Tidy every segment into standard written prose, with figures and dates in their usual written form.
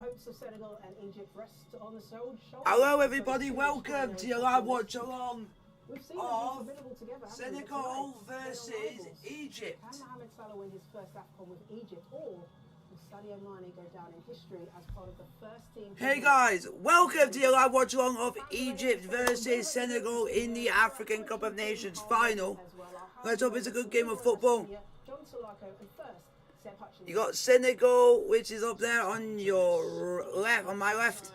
hopes of Senegal and Egypt rest on the shoulders. Hello everybody, welcome to your live watch along We've seen of formidable together, Senegal versus Egypt. Can Mohamed Salah win his first AFCON with Egypt, or will Sadio Mane go down in history as part of the first team? Hey guys, welcome to your live watch along of Egypt versus Senegal in the African Cup of Nations final. Let's hope it's a good game of football. You got Senegal, which is up there on your left, on my left.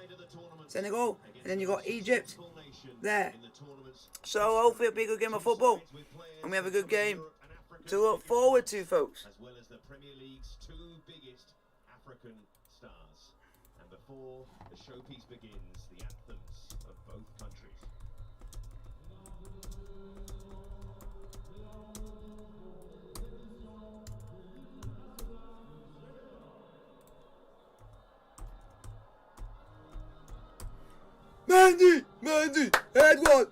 Senegal, and then you got Egypt there. So hopefully it'll be a good game of football, and we have a good game to look forward to, folks. As well as the Premier League's two biggest African stars. And before the showpiece begins, the anthems of both countries. Mandy, head one.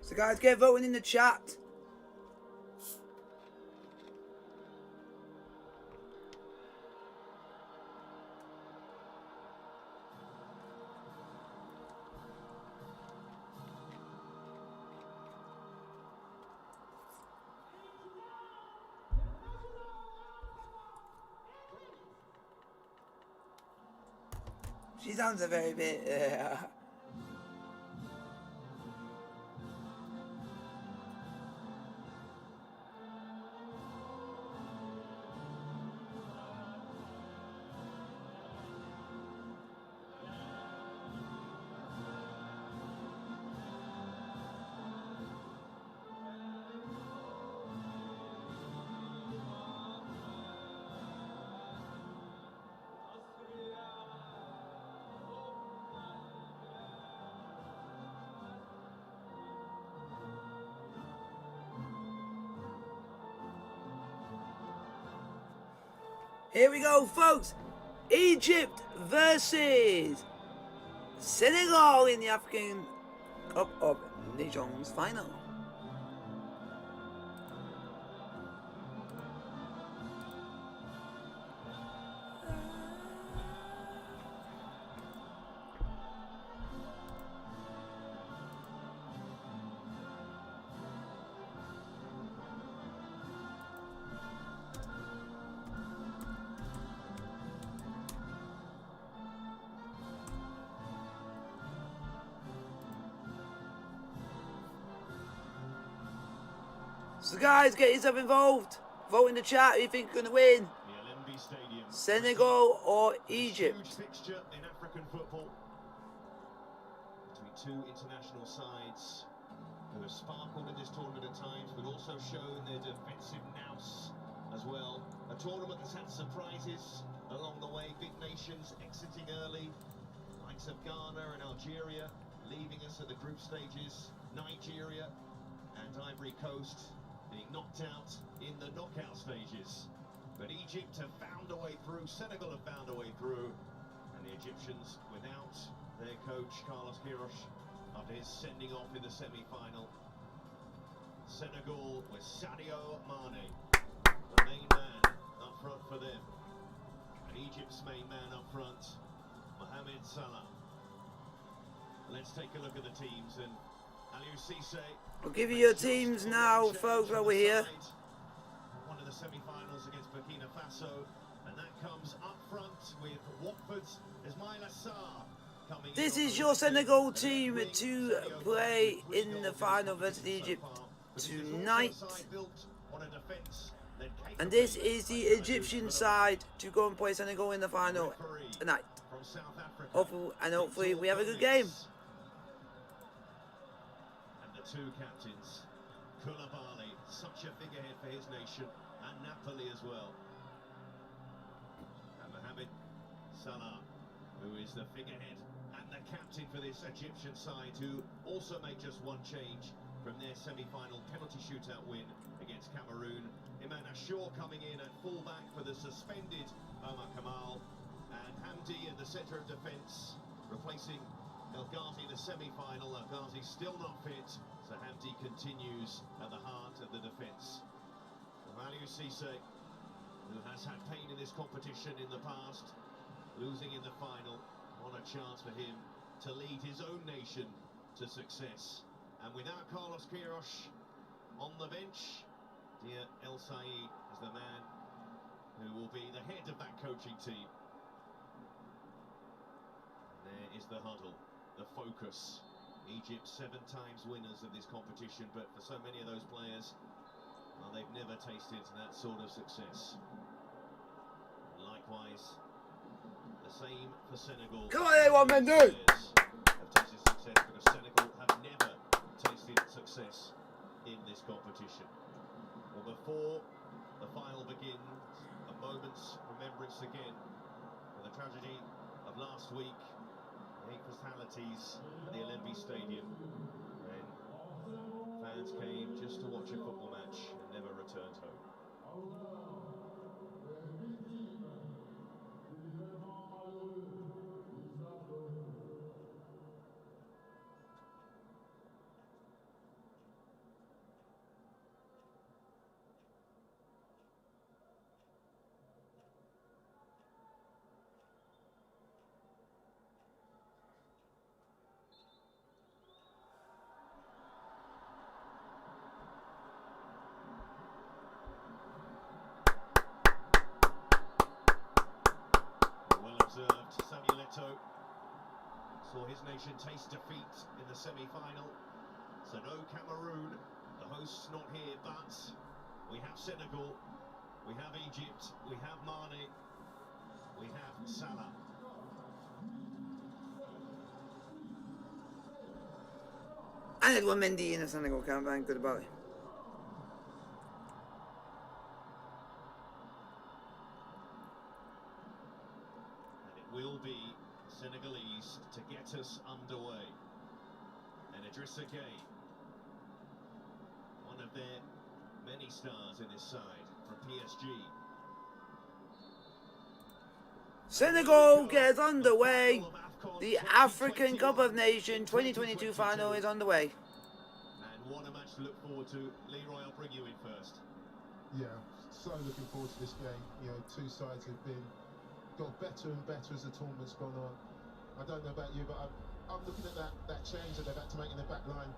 So guys, get voting in the chat. She sounds a very bit Here we go, folks. Egypt versus Senegal in the African Cup of Nations final. So guys, get yourself involved. Vote in the chat who you think are going to win. Senegal or Egypt. Huge fixture in African football between two international sides who have sparkled in this tournament at times, but also shown their defensive nous as well. A tournament that's had surprises along the way. Big nations exiting early, likes of Ghana and Algeria leaving us at the group stages. Nigeria and Ivory Coast being knocked out in the knockout stages. But Egypt have found a way through, Senegal have found a way through, and the Egyptians without their coach Carlos Queiroz after his sending off in the semi-final. Senegal with Sadio Mane, the main man up front for them, and Egypt's main man up front, Mohamed Salah. Let's take a look at the teams, and I'll give you your teams now, folks, while we're here. One of the semi-finals against Burkina Faso, and that comes up front with Watford's Ismail Assar coming. This is your Senegal team to play in the final versus Egypt tonight. And this is the Egyptian side to go and play Senegal in the final tonight. Hopefully we have a good game. Two captains, Koulibaly, such a figurehead for his nation, and Napoli as well. is the figurehead and the captain for this Egyptian side, who also made just one change from their semi-final penalty shootout win against Cameroon. Iman Ashour coming in at full-back for the suspended Omar Kamal, and Hamdi at the centre of defence, replacing El Ghazi in the semi-final. El Ghazi still not fit, so Hamdi continues at the heart of the defence. Aliou Cisse, who has had pain in this competition in the past, losing in the final, what a chance for him to lead his own nation to success. And without Carlos Queiroz on the bench, dear El Said is the man who will be the head of that coaching team. And there is the huddle, the focus. Egypt 7 times winners of this competition, but for so many of those players, well, they've never tasted that sort of success. And likewise, the same for Senegal. Come on, everyone, man, do it! Have tasted success because Senegal have never tasted success in this competition. Well, before the final begins, a moment's remembrance again for the tragedy of last week, the 8 fatalities at the Olembe Stadium, when fans came just to watch a football match and never returned home. Samuel Eto'o saw his nation taste defeat in the semi-final. So no Cameroon, the hosts not here, but we have Senegal, we have Egypt, we have Mane, we have Salah. And Edouard Mendy in the Senegal campaign, good about it. Will be Senegalese to get us underway. And Idrissa Gueye, one of their many stars in this side from PSG. Senegal gets underway. The African Cup of Nations 2022 final is underway. And what a match to look forward to. Leroy, I'll bring you in first. Yeah, so looking forward to this game. You know, two sides have got better and better as the tournament's gone on. I don't know about you, but I'm looking at that change that they've had to make in the back line.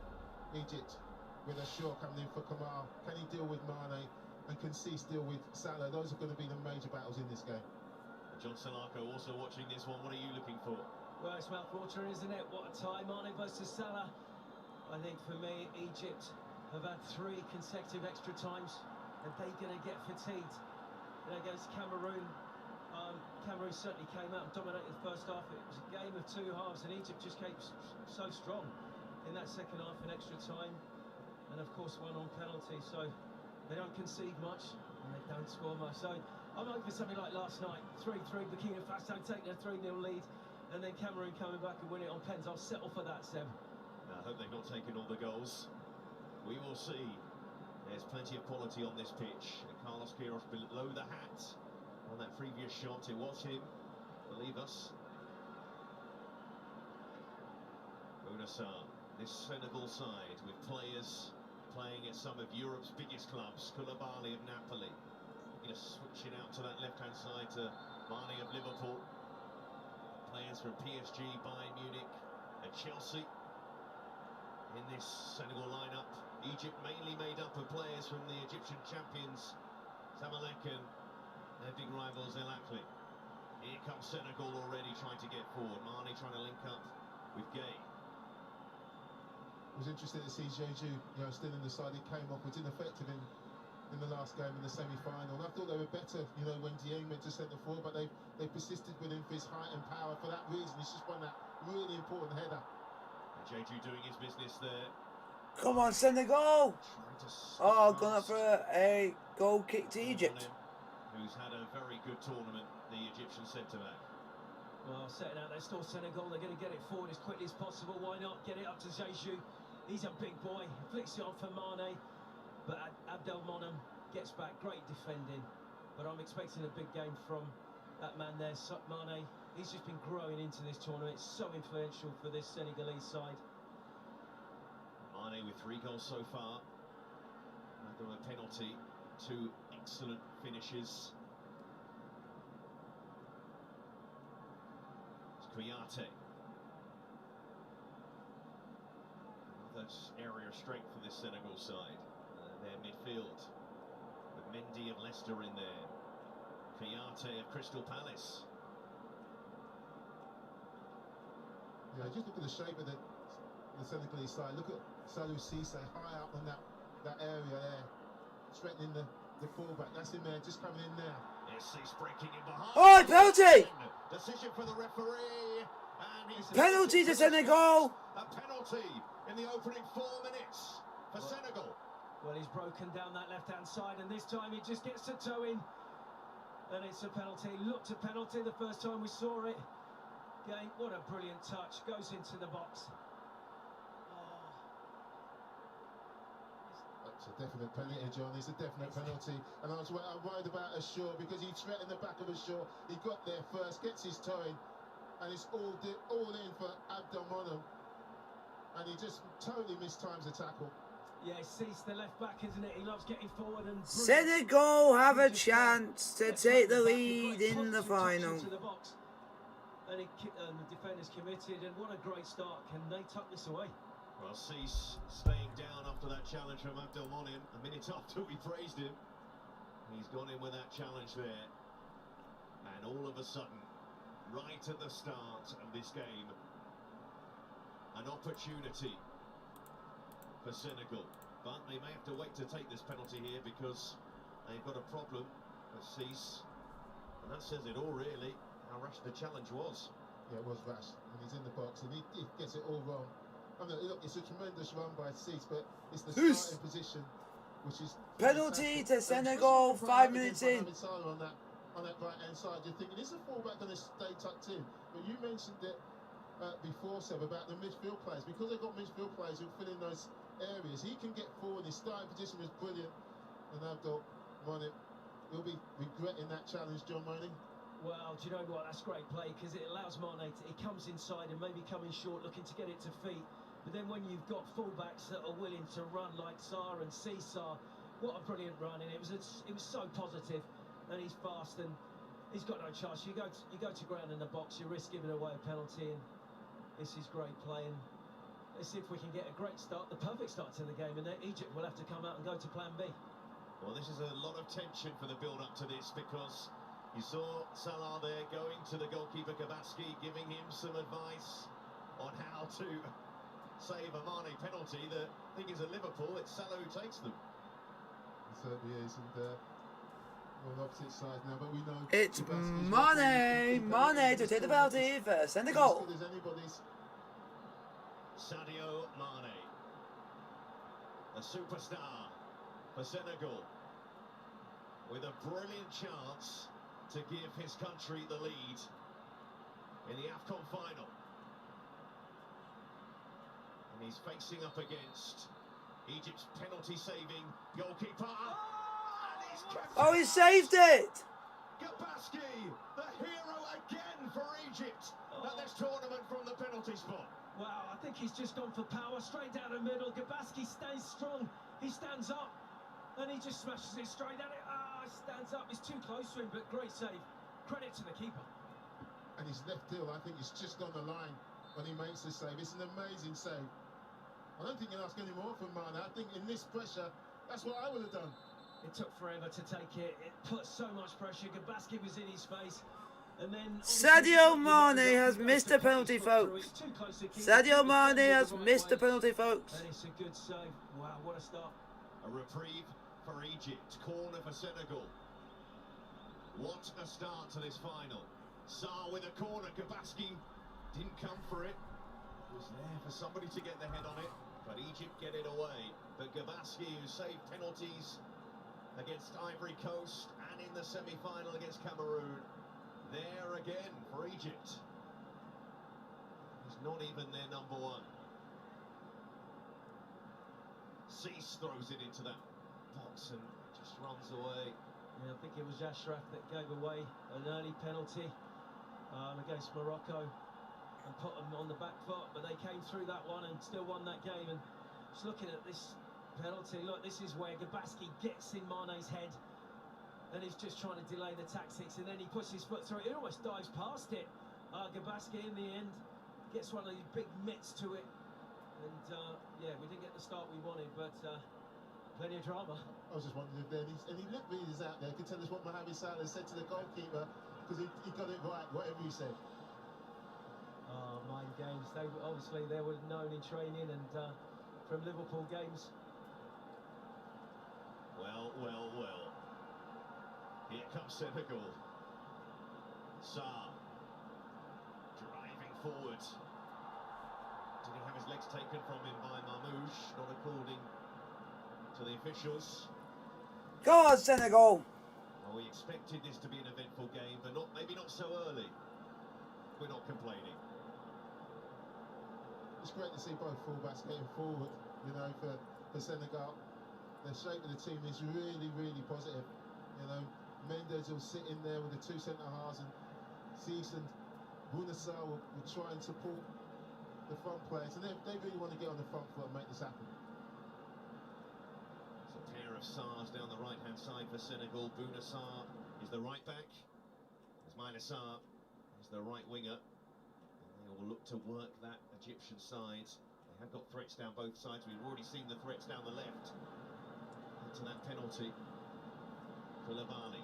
Egypt, with Ashour coming in for Kamal. Can he deal with Mane? And can Cisse deal with Salah? Those are going to be the major battles in this game. John Salako also watching this one. What are you looking for? Well, it's mouth-watering, isn't it? What a tie. Mane versus Salah. I think for me, Egypt have had 3 consecutive extra times. Are they going to get fatigued? Against Cameroon, Cameroon certainly came out and dominated the first half. It was a game of 2 halves, and Egypt just came so strong in that second half in extra time, and of course one on penalty. So they don't concede much and they don't score much. So I'm hoping for something like last night, 3-3, Burkina Faso taking a 3-0 lead, and then Cameroon coming back and winning it on pens. I'll settle for that, Seb. I hope they've not taken all the goals. We will see. There's plenty of quality on this pitch. And Carlos Queiroz below the hat on that previous shot. It was him, believe us. Ounassar, this Senegal side with players playing at some of Europe's biggest clubs. Koulibaly of Napoli. Just switching out to that left-hand side to Mane of Liverpool. Players from PSG, Bayern Munich and Chelsea in this Senegal lineup. Egypt mainly made up of players from the Egyptian champions Zamalek and their big rivals El Ahly. Here comes Senegal already trying to get forward. Mane trying to link up with Gueye. It was interesting to see Jeju, still in the side. He came off, was ineffective in the last game in the semi-final. And I thought they were better, when Dieng went to centre forward, but they persisted with him for his height and power. For that reason, he's just won that really important header. And Jeju doing his business there. Come on, Senegal! Oh, gone up for a goal kick to Egypt. Who's had a very good tournament, the Egyptian centre-back. Well, setting out their store Senegal, they're going to get it forward as quickly as possible. Why not get it up to Jeju? He's a big boy, flicks it on for Mane, but Abdelmonem gets back, great defending. But I'm expecting a big game from that man there, Mane. He's just been growing into this tournament. It's so influential for this Senegalese side. Mane with 3 goals so far. Another penalty, 2 excellent finishes. Kouyaté. Another area of strength for this Senegal side. Their midfield. With Mendy of Leicester in there. Kouyaté of Crystal Palace. Yeah, just look at the shape of the Senegalese side. Look at Salou Cissé high up on that area there, threatening the fullback. That's him there, just coming in there. Yes, he's breaking in behind. Oh, penalty! Decision for the referee. And he's Penalty to Senegal! A penalty in the opening 4 minutes for Senegal. Well, he's broken down that left-hand side, and this time he just gets a toe in. And it's a penalty. Looked a penalty the first time we saw it. Again, what a brilliant touch. Goes into the box. It's a definite penalty, John. It's a definite penalty. And I'm worried about Ashour because he threatened the back of Ashour. He got there first, gets his toe in, and it's all in for Abdelmonem. And he just totally mistimes the tackle. Yeah, he's the left back, isn't it? He loves getting forward and... Senegal have a chance to take the lead in the final. And the defender's committed, and what a great start. Can they tuck this away? Well, Cease staying down after that challenge from Abdelmonem. A minute after we praised him, he's gone in with that challenge there. And all of a sudden, right at the start of this game, an opportunity for Senegal. But they may have to wait to take this penalty here because they've got a problem with Cease. And that says it all, really, how rash the challenge was. Yeah, it was rash. And he's in the box, and he gets it all wrong. I mean, look, it's a tremendous run by Cease, but it's the starting position, which is penalty to Senegal. 5 minutes in. On that right-hand side, you're thinking, is the fullback going to stay tucked in? But you mentioned it before, Seb, about the midfield players. Because they've got midfield players who fill in those areas, he can get forward. His starting position was brilliant, and Abdelmonem, he'll be regretting that challenge, John Mane. Well, do you know what? That's great play because it allows Mane to... He comes inside and maybe coming short, looking to get it to feet. But then when you've got fullbacks that are willing to run like Sarr and Cissar, what a brilliant run! And it was so positive, and he's fast and he's got no chance. You go to ground in the box, you risk giving away a penalty, and this is great play. And let's see if we can get a great start, the perfect start to the game, and then Egypt will have to come out and go to Plan B. Well, this is a lot of tension for the build-up to this because you saw Salah there going to the goalkeeper Gabaski, giving him some advice on how to save a Mane penalty. The thing is, at Liverpool, it's Salah who takes them. It certainly is, and on opposite sides now, but we know it's Mane to take the penalty for Senegal. As anybody's. Sadio Mane, a superstar for Senegal, with a brilliant chance to give his country the lead in the AFCON final. And he's facing up against Egypt's penalty-saving goalkeeper. Oh, he saved it! Gabaski, the hero again for Egypt at this tournament from the penalty spot. Wow, I think he's just gone for power, straight down the middle. Gabaski stays strong, he stands up, and he just smashes it straight at it. He stands up, he's too close to him, but great save. Credit to the keeper. And his left heel, I think, is just on the line when he makes the save. It's an amazing save. I don't think you can ask any more from Mane. I think in this pressure, that's what I would have done. It took forever to take it. It put so much pressure. Gabaski was in his face. And then Sadio Mane has missed a penalty, folks. Sadio Mane has missed a penalty, folks. And it's a good save. Wow, what a start. A reprieve for Egypt. Corner for Senegal. What a start to this final. Sarr with a corner. Gabaski didn't come for it. Was there for somebody to get their head on it. But Egypt get it away. But Gabaski, who saved penalties against Ivory Coast and in the semi-final against Cameroon, there again for Egypt. not even their number one. Cease throws it into that box and just runs away. Yeah, I think it was Ashraf that gave away an early penalty against Morocco and put them on the back foot, but they came through that one and still won that game. And just looking at this penalty, look, this is where Gabaski gets in Mane's head and he's just trying to delay the tactics, and then he puts his foot through it. He almost dives past it. Gabaski in the end gets one of these big mitts to it, and yeah, we didn't get the start we wanted, but plenty of drama. I was just wondering if there any lip readers out there could tell us what Mohamed Salah said to the goalkeeper, because he got it right, whatever he said. Mind games. They were known in training and from Liverpool games. Well. Here comes Senegal. Sarr driving forward. Did he have his legs taken from him by Marmouche? Not according to the officials. Go on, Senegal! Well, we expected this to be an eventful game, but maybe not so early. We're not complaining. It's great to see both fullbacks getting forward, you know, for Senegal. The shape of the team is really, really positive. You know, Mendes will sit in there with the two centre-halves, and Cease and Bouna will try and support the front players, and they really want to get on the front foot and make this happen. It's a pair of Sarrs down the right-hand side for Senegal. Bouna Sarr is the right back. Ismaïla Sarr is the right winger. And they will look to work that Egyptian side. They have got threats down both sides. We've already seen the threats down the left. To that penalty for Labani.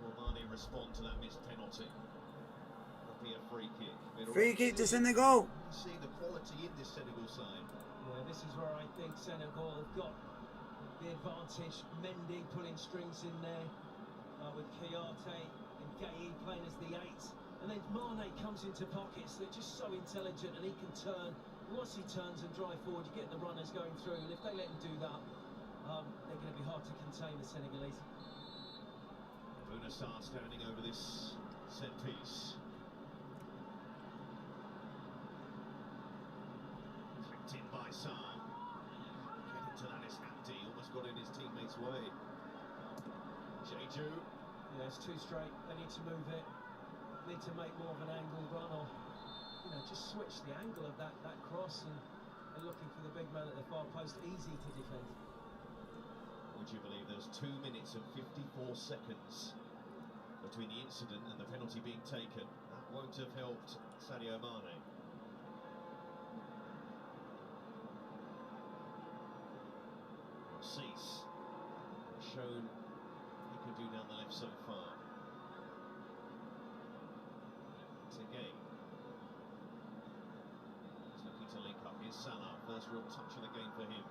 Will Mane respond to that missed penalty? That'll be a free kick. Free kick to Senegal. See the quality in this Senegal side. Yeah, this is where I think Senegal have got the advantage. Mendy pulling strings in there with Kouyaté and Gueye playing as the 8. And then Mane comes into pockets. They're just so intelligent, and he can turn. Once he turns and drive forward, you get the runners going through, and if they let him do that, they're going to be hard to contain, the Senegalese. Bouna Sarr standing over this set piece. Clipped in by Sarr. Get into that is Hamdi, almost got in his teammate's way. Jeju. Yeah, it's too straight. They need to move it. Need to make more of an angle run, or just switch the angle of that cross, and they're looking for the big man at the far post. Easy to defend. Would you believe there's 2 minutes and 54 seconds between the incident and the penalty being taken? That won't have helped Sadio Mane. Cease shown he could do down the left so far. It's again. To link up. Here's Salah, first real touch of the game for him.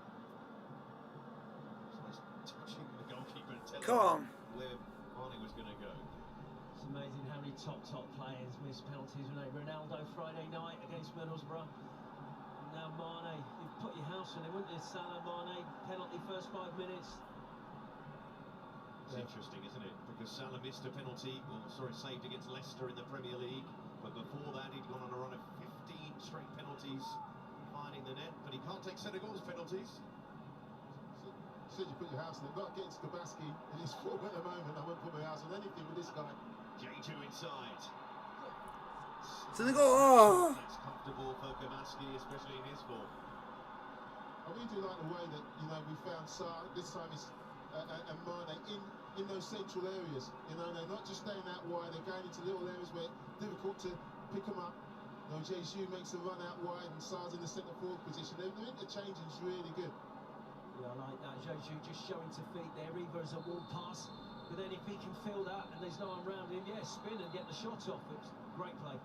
So he's touching the goalkeeper and telling him where Mane was going to go. It's amazing how many top players miss penalties. Ronaldo Friday night against Middlesbrough. Now Mane, you've put your house on it, wouldn't you? Salah, Mane, penalty first 5 minutes. It's interesting, isn't it? Because Salah missed a penalty, saved against Leicester in the Premier League. But before that, he'd gone on a run of 15 straight penalties, finding the net. But he can't take Senegal's penalties. So you put your house on it, not against Gabaski in his form at the moment. I won't put my house on anything with this guy. Jeju inside. Senegal. Oh. That's comfortable for Gabaski, especially in his form. I really do like the way that we found Sarr this time and Mane in those central areas. They're not just staying out wide. They're going into little areas where it's difficult to pick them up. Jeju makes a run out wide, and Sarr's in the centre forward position. Their interchanging is really good. Yeah, I like that. Jeju just showing to feet there, either as a wall pass, but then if he can feel that and there's no one around him, spin and get the shot off. It's great play.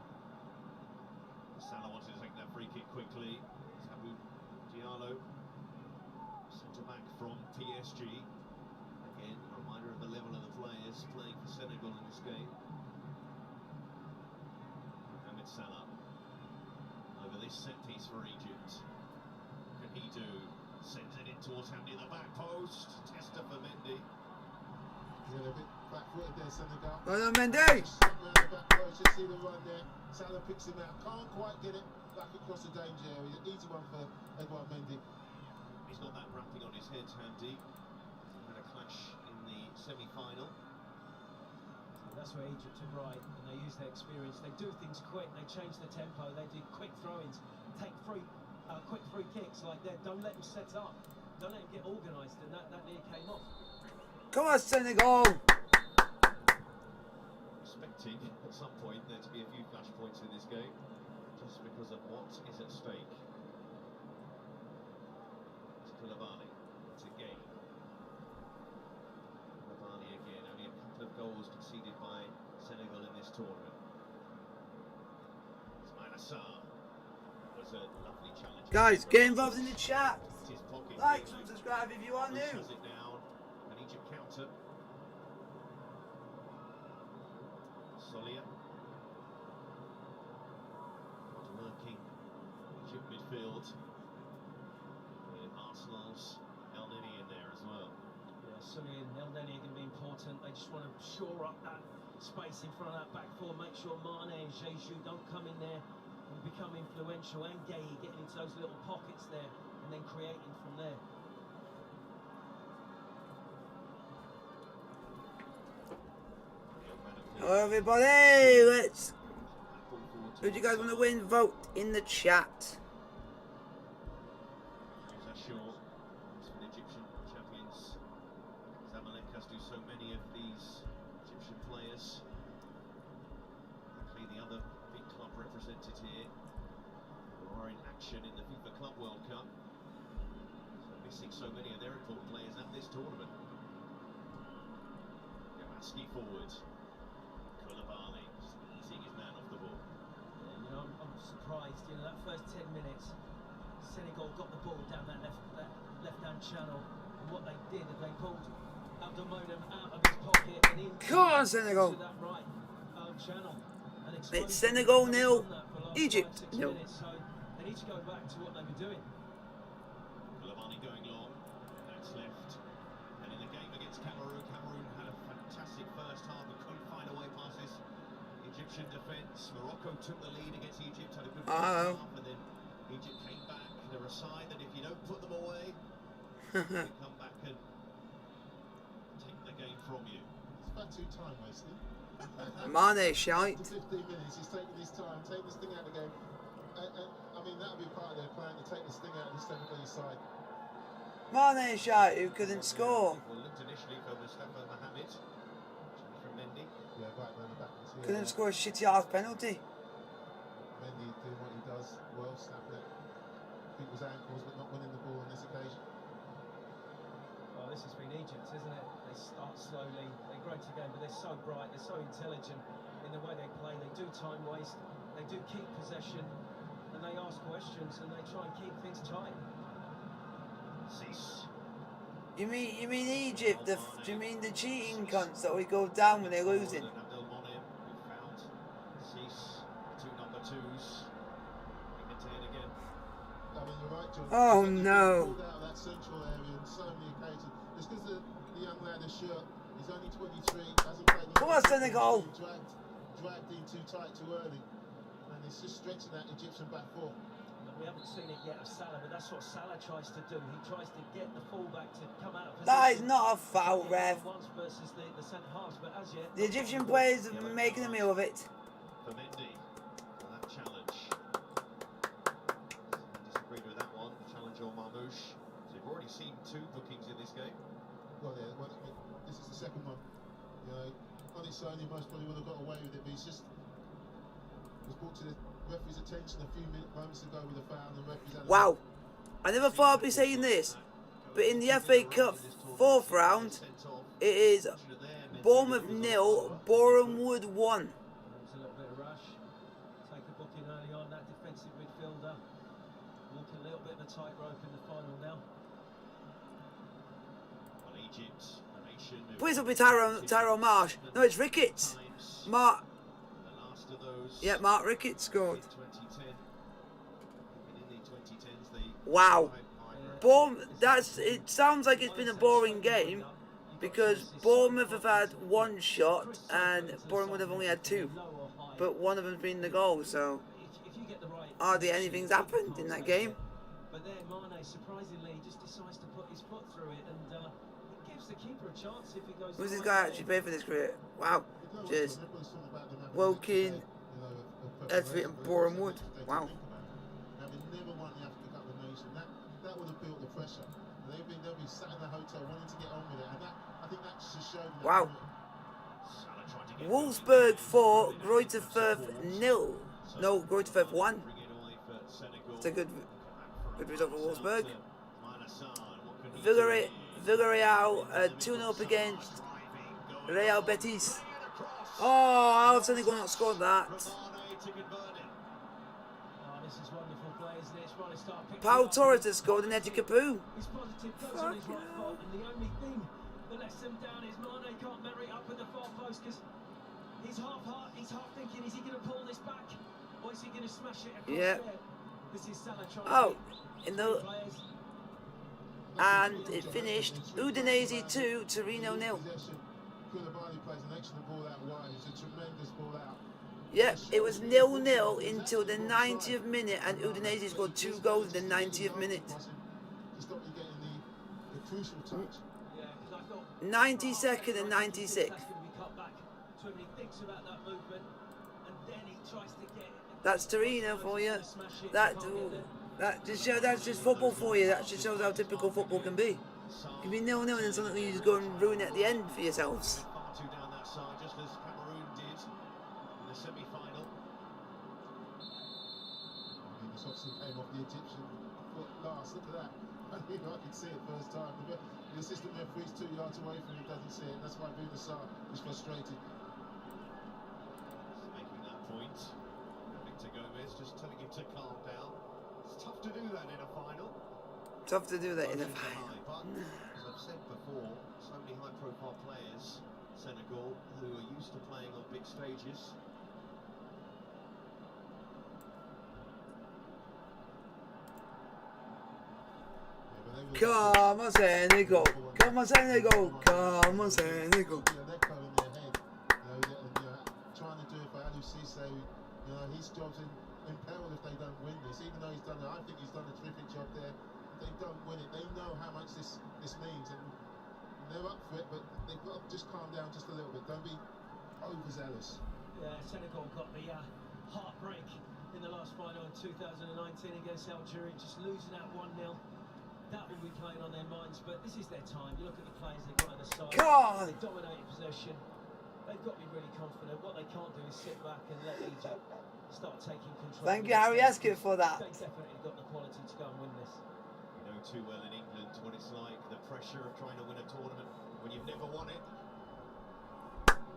Salah wanted to take that free kick quickly. Sabu Diallo, centre back from PSG. Again, a reminder of the level of the players playing for Senegal in this game. Mohamed Salah over this set piece for Egypt. What can he do? Sends it in towards Hamdi at the back post. Tester for Mendy. Yeah, they're a bit back-footed there, Senegal. Well done, Mendy. back post, you see the run there. Salah picks him out, can't quite get it back across the danger area. Easy one for Edouard Mendy. He's got that wrapping on his head, Handy. Had a clash in the semi-final. That's where Egypt are right, and they use their experience. They do things quick, they change the tempo, they do quick throw-ins, take quick free kicks like that. Don't let them set up, don't let them get organised, and that nearly came off. Come on, Senegal! Expecting at some point there to be a few flash points in this game, just because of what is at stake. It's Koulibaly to gain. Koulibaly again, only a couple of goals conceded by Senegal in this tournament. Ismail Assar was a lovely challenge. Guys, get involved in the chat. His pocket Like and subscribe if you are new. Shut it down, and Egypt counter. Solia. Hard-working Egypt midfield. With Arsenal's El Neni in there as well. Yeah, Sunny and El Neni are going to be important. They just want to shore up that space in front of that back four, make sure Mane and Jesus don't come in there and become influential, and Gay getting into those little pockets there and then creating from there. Hello everybody, let's... Who do you guys want to win? Vote in the chat. Egyptian champions. Zamalek has to so many of these Egyptian players. Luckily the other big club represented here who are in action in the FIFA Club World Cup. So missing so many of their important players at this tournament. Yamaski forward. Koulibaly seeing his man off the ball. Yeah, you know, I'm surprised. You know, that first 10 minutes, Senegal got the ball down that left-hand channel, and what they did is they pulled Abdelmonem out of his pocket and into Come on, Senegal. that right channel. And It's Senegal 0, Egypt 0. So they need to go back to what they were doing. Koulibaly going long, that's left. And in the game against Cameroon, Cameroon had a fantastic first half but couldn't find a way past this Egyptian defence. Morocco took the lead against Egypt, had a good first half, and then Egypt came back. They're a side that if you don't put them away, they come back and take the game from you. It's about too time wasted. Mane shite. 15 minutes, he's taking his time, take this thing out of the game. And I mean, that would be part of their plan, to take this thing out of the Senegalese side. Mane shite, who couldn't score. Well, looked initially for Mustafa Mohamed from Mendy. Yeah, right down the back. Couldn't score a shitty ass penalty. Mendy doing what he does well, snapping at people's ankles, but not winning the ball on this occasion. Well, this has been Egypt, isn't it? They start slowly, they grow together, but they're so bright, they're so intelligent in the way they play. They do time waste, they do keep possession, and they ask questions, and they try and keep things tight. Cease. You mean Egypt? Do you mean the cheating cunts that we go down when they're losing? Abdelmonem, who found Cease, two number twos. Again. I mean, you're right, John. Oh, He's no. pulled out of that central area on so many occasions. Just because the young lad is short, he's only 23, hasn't played. Come on, Senegal. Dragged in too tight too early, and it's just stretching that Egyptian back four. We haven't seen it yet of Salah, but that's what Salah tries to do. He tries to get the fullback to come out of position. That is not a foul, ref. Once versus the centre halves, but as yet, The Egyptian players have been making a meal of it. For Mendy, for that challenge. Disagreed with that one, the challenge on Marmouche. So you've already seen two bookings in this game. Well, yeah, well, this is the second one. You know, on its own, he most probably would have got away with it, but he's just was brought to the referee's attention a few moments ago with a foul, and the referee's had a... Wow. I never thought I'd be saying this, but in the FA Cup 4th round, it is Bournemouth 0, Boreham Wood 1. There was a little bit of rush. Take a booking early on, that defensive midfielder. Walking a little bit of a tightrope in the final now. Well, Egypt, a nation of Please don't be Tyrone Marsh. No, it's Ricketts. Mark. the last of those. Yeah, Mark Ricketts scored. 2010. In the 2010s, they Wow. It sounds like it's been a boring game, because Bournemouth have had one shot and Bournemouth have only had two, but one of them's been the goal, so hardly anything's happened in that game. But then Mane surprisingly just decides to put his foot through it, and it gives the keeper a chance if he goes. Who's this guy actually playing for this career? Wow, just Woking, Edford and Bournemouth. Wow. Now they never won the Africa Cup of Nations. That would have built the pressure. They'll be sat in the hotel wanting to get on with it, and I think that should show them. Wow. Wolfsburg 4, Greuther Fürth 0. No, Greuther Fürth 1. It's a good result for Wolfsburg. Villarreal 2-0 up against Real Betis. Oh, how have Senegal not scored that? Pau Torres has scored an Eddie Capu. He's positive goes on his right foot, and the only thing that lets them down is Mane can't marry up with the far post, because he's half thinking, is he going to pull this back, or is he going to smash it across there? This is Salah trying to and it finished Udinese 2, Torino 0. Yep, it was 0-0 until the 90th minute, and Udinese scored 2 goals in the 90th minute. 92nd and 96th. That's Torino for you. That's just football for you. That just shows how typical football can be. It can be 0-0 and then suddenly you just go and ruin it at the end for yourselves. Came off the Egyptian foot last. Look at that. I can see it first time. The assistant referee's 2 yards away from him, doesn't see it. That's why Van der Sar is frustrated. Making that point. Victor Gomez just telling him to calm down. It's tough to do that in a final. Tough to do that in a final. But as I've said before, so many high-profile players, Senegal, who are used to playing on big stages. Come on, Senegal. Come on, Senegal. Come on, Senegal. They're in their head. Trying to do it for Aliou Cisse. His job's in peril if they don't win this. Even though he's done it, I think he's done a terrific job there. If they don't win it, they know how much this means, and they're up for it. But they've got to just calm down just a little bit. Don't be overzealous. Yeah, Senegal got the heartbreak in the last final in 2019 against Algeria, just losing out 1-0. That will be playing on their minds, but this is their time. You look at the players they've got on the side. They dominated possession. They've got to be really confident. What they can't do is sit back and let Egypt start taking control. Thank you, Harry Askin, for that. They definitely got the quality to go and win this. You know too well in England what it's like, the pressure of trying to win a tournament when you've never won it.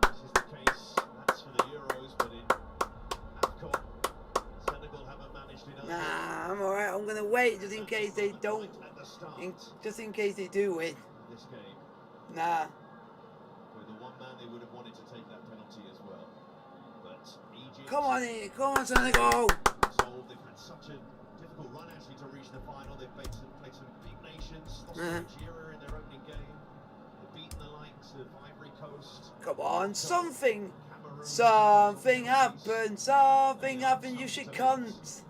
This is the case. That's for the Euros, but in AFCON, Senegal haven't managed it. Nah, I'm alright. I'm going to wait just in case they don't. Just in case they do win. This game. Nah. With the one man they would have wanted to take that penalty as well. But Egypt. Come on, Senegal. They've had such a difficult run actually to reach the final. They've played some big nations. Lost Nigeria in their opening game. They've beaten the likes of Ivory Coast. Come on, something happened. Something happened. You should cunt.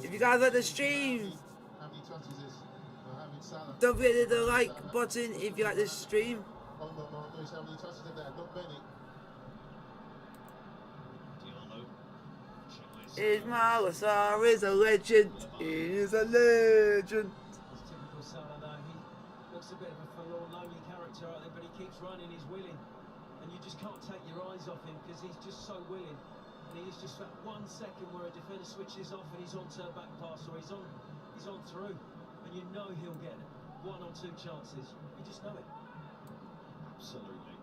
If you guys like the stream, don't forget the like button if you like this stream. Ismail Assar is a legend. He is a legend. It's typical Salah though. He looks a bit of a forlorn, lonely character out there, but he keeps running, he's willing. And you just can't take your eyes off him because he's just so willing. And he's just that 1 second where a defender switches off and he's onto a back pass, or he's on through, and you know he'll get 1 or 2 chances. You just know it. Absolutely.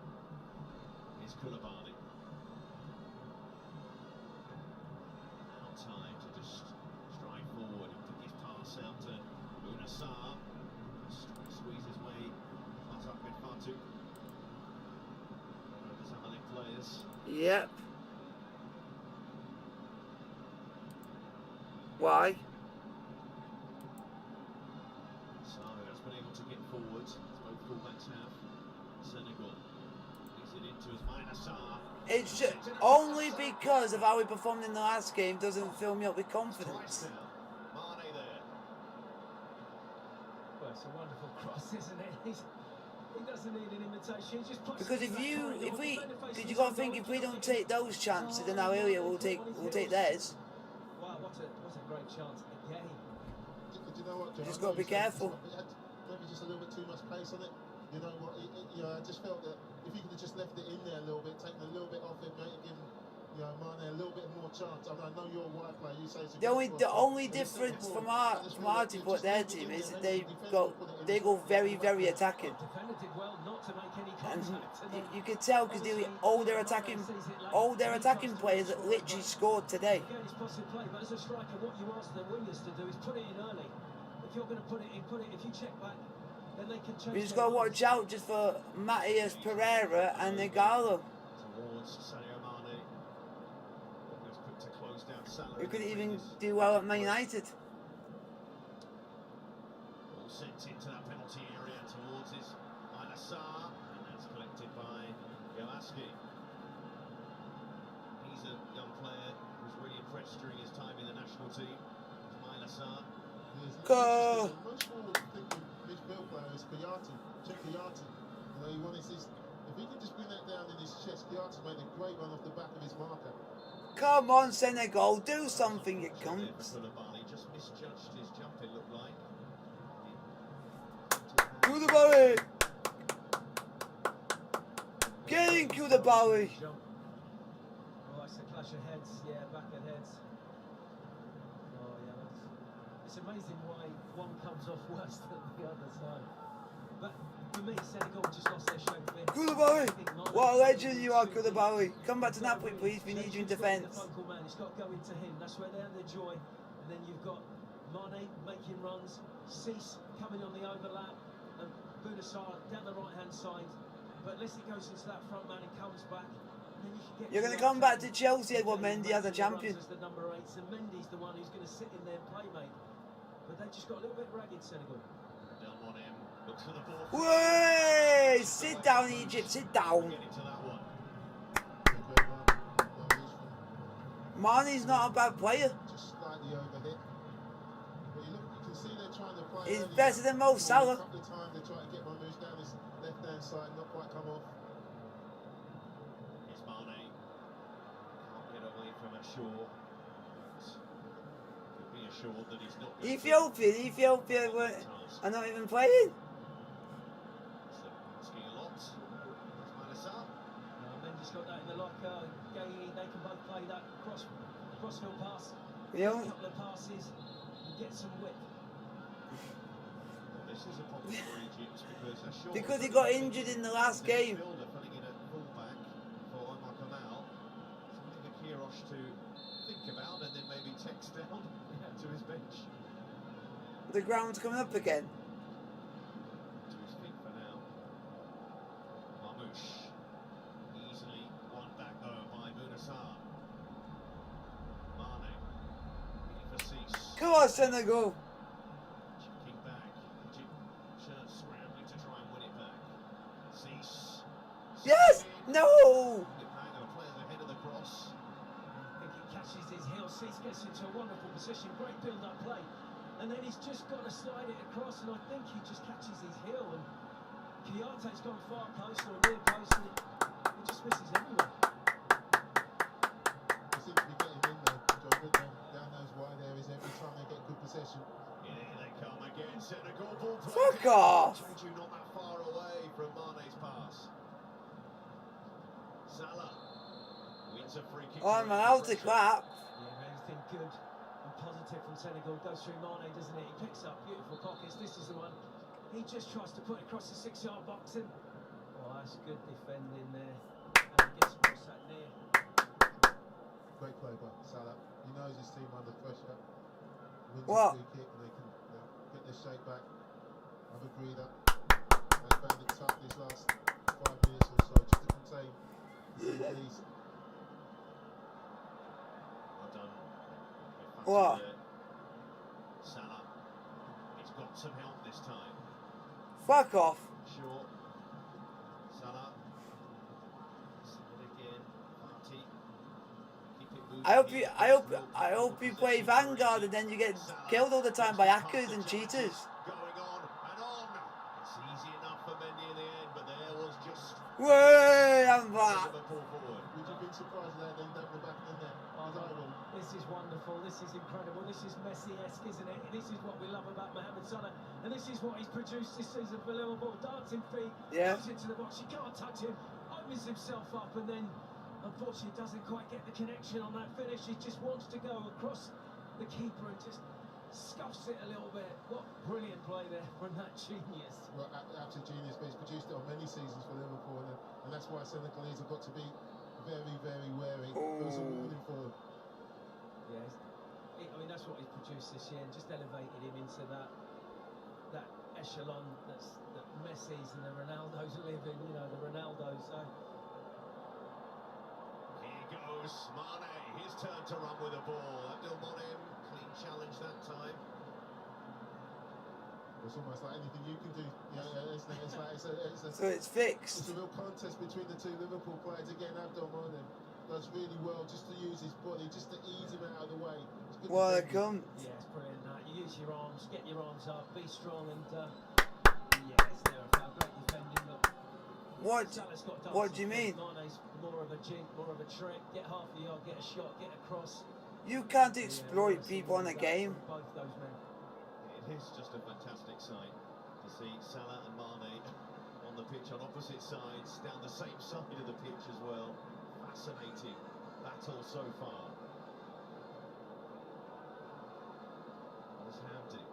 Here's Koulibaly. Now time to just stride forward and pick his pass out to Bouna Sarr. players. Yep. Why? So has been able to get forward. Both fullbacks have. Senegal leads it into his Minasar. It's just only because of how he performed in the last game doesn't fill me up with confidence. Mane there. Well, it's a wonderful cross, isn't it? He doesn't need an invitation. He just puts Because it in that corridor. because you got to think, if we don't take those chances, then our area will take theirs. Wow, what a great chance again. Do you know what, John? Just got to be careful. It had maybe just a little bit too much pace on it. You know what? I just felt that if he could have just left it in there a little bit, taken a little bit off it, maybe give Mane a little bit more chance. I know you're a wide player. You say it's a The only difference from our team but their team is that they go very, very attacking. Defender did well not to make any And contact. you could tell because all their attacking players that literally scored today. Again, it's positive play, but as a striker, what you ask the wingers to do is put it in early. If you're going to put it in, put it. If you check back, then they can change. We just got to watch out just for Matthias Pereira and Negalo. Towards Sadio Mane. Almost quick to close down Salah. We could even do well at Man United. All sent into that penalty area towards his Minasar, and that's collected by Yoaski. He's a young player who's really impressed during his time in the national team. Minasar. Go! Most forward-thinking midfield player is Kayati. Check Kayati. He wanted his. If he could just bring that down in his chest, Kayati made a great run off the back of his marker. Come on, Senegal, do something, you cunts. Koulibaly just misjudged his jump, it looked like. Koulibaly! Get in, Koulibaly! Oh, it's a clash of heads. Yeah, back of heads. Oh, yeah, it's amazing why one comes off worse than the other. So, but for me, Senegal just lost their shape a bit. Koulibaly! What a legend you are, Koulibaly. Come back to Napoli, please. We need you in defence. The focal man, it's got to go into him. That's where they have their joy. And then you've got Mane making runs, Cease coming on the overlap, and Bunasar down the right-hand side. But unless it goes into that front man and comes back, then you can get. You're going to come back to Chelsea, Edward Mendy, as a champion. As the number 8, and Mendy's the one who's going to sit in there and play, mate. But they just got a little bit ragged, Senegal. Down on him, looks for the ball. Way! Sit down, Egypt, sit down. Get into that one. Mane's not a bad player. Just slightly overhit. But you can see they're trying to play. He's early. better than Mo Salah. A couple of times they try to get Mamouche down his left-hand side, not quite come off. It's Mane. Can't get away from a Shaw. Could be assured that he's not going Ethiopia are not even playing. Asking a lot. It's Minasar. Mendy's got that in the locker. Gay, they can both play that crossfield pass. You know, A couple of passes and get some width. Well, this is a problem for Egypt because he got injured in the last game. Filling in at fullback for Omar Kamal. Something for Kirosh to think about and then maybe text down to his bench. The ground's coming up again. To his feet for now. Mamouche. Easily won back though by Bunasar. Mane. Looking for Cease. Come on, Senegal. Checking back. Egypt scrambling to try and win it back. Cease. Yes! No! The players ahead of the cross. I think he catches his heel. Cease gets into a wonderful position. Great build-up play. And then he's just got to slide it across, and I think he just catches his heel. And Kiarte's gone far post or near post, and he just misses everywhere. They seem to be getting in there, John, don't they? God knows why there is every time they get good possession. Yeah, they come again. Senegal ball play. Fuck off! Changing not that far away from Mane's pass. Salah wins a free kick. Oh, man, out to clap. Yeah, everything good and positive from Senegal goes through Mane, doesn't it? He picks up beautiful pockets. This is the one. He just tries to put it across the 6-yard box, and oh, that's good defending there. And he gets across that near. Great play by Salah. He knows his team under pressure. Wins What? the free kick and they can get their shape back. I've agreed that they found it tough these last 5 minutes or so just to contain the Senegalese What? Salah. He's got some help this time. Fuck off. Sure. Salah. Again. Party. Keep it moving. I hope you play Vanguard and then you get killed all the time by hackers and cheaters. Going on and on. It's easy enough for Mendy in the end, but there was just Way, I'm back. Liverpool forward. Would you be surprised that they end up the back of the net? As I will. This is wonderful, this is incredible, this is Messi-esque, isn't it? This is what we love about Mohamed Salah, and this is what he's produced this season for Liverpool. Dancing feet, Yeah. goes into the box, you can't touch him, opens himself up, and then unfortunately doesn't quite get the connection on that finish. He just wants to go across the keeper and just scuffs it a little bit. What brilliant play there from that genius. Well, absolute genius, but he's produced it on many seasons for Liverpool, and that's why Senegalese have got to be very, very wary. There was a warning for them. Yeah, I mean that's what he's produced this year, and just elevated him into that echelon that Messi's and the Ronaldos live in. You know, the Ronaldos. So. Here goes Mane. His turn to run with the ball. Abdul Monim, clean challenge that time. It's almost like anything you can do. So it's fixed. It's a real contest between the two Liverpool players. Again, Abdul Monim does really well just to use his body, just to ease him out of the way. What a cunt. Yeah, it's brilliant. You use your arms, get your arms up, be strong, and yeah, it's there. Great defending. Look, What do you mean? Mane's more of a jink, more of a trick. Get half a yard, get a shot, get across. You can't exploit people in a game. Both those men. It is just a fantastic sight to see Salah and Mane on the pitch on opposite sides, down the same side of the pitch as well. Fascinating battle so far. Hampton.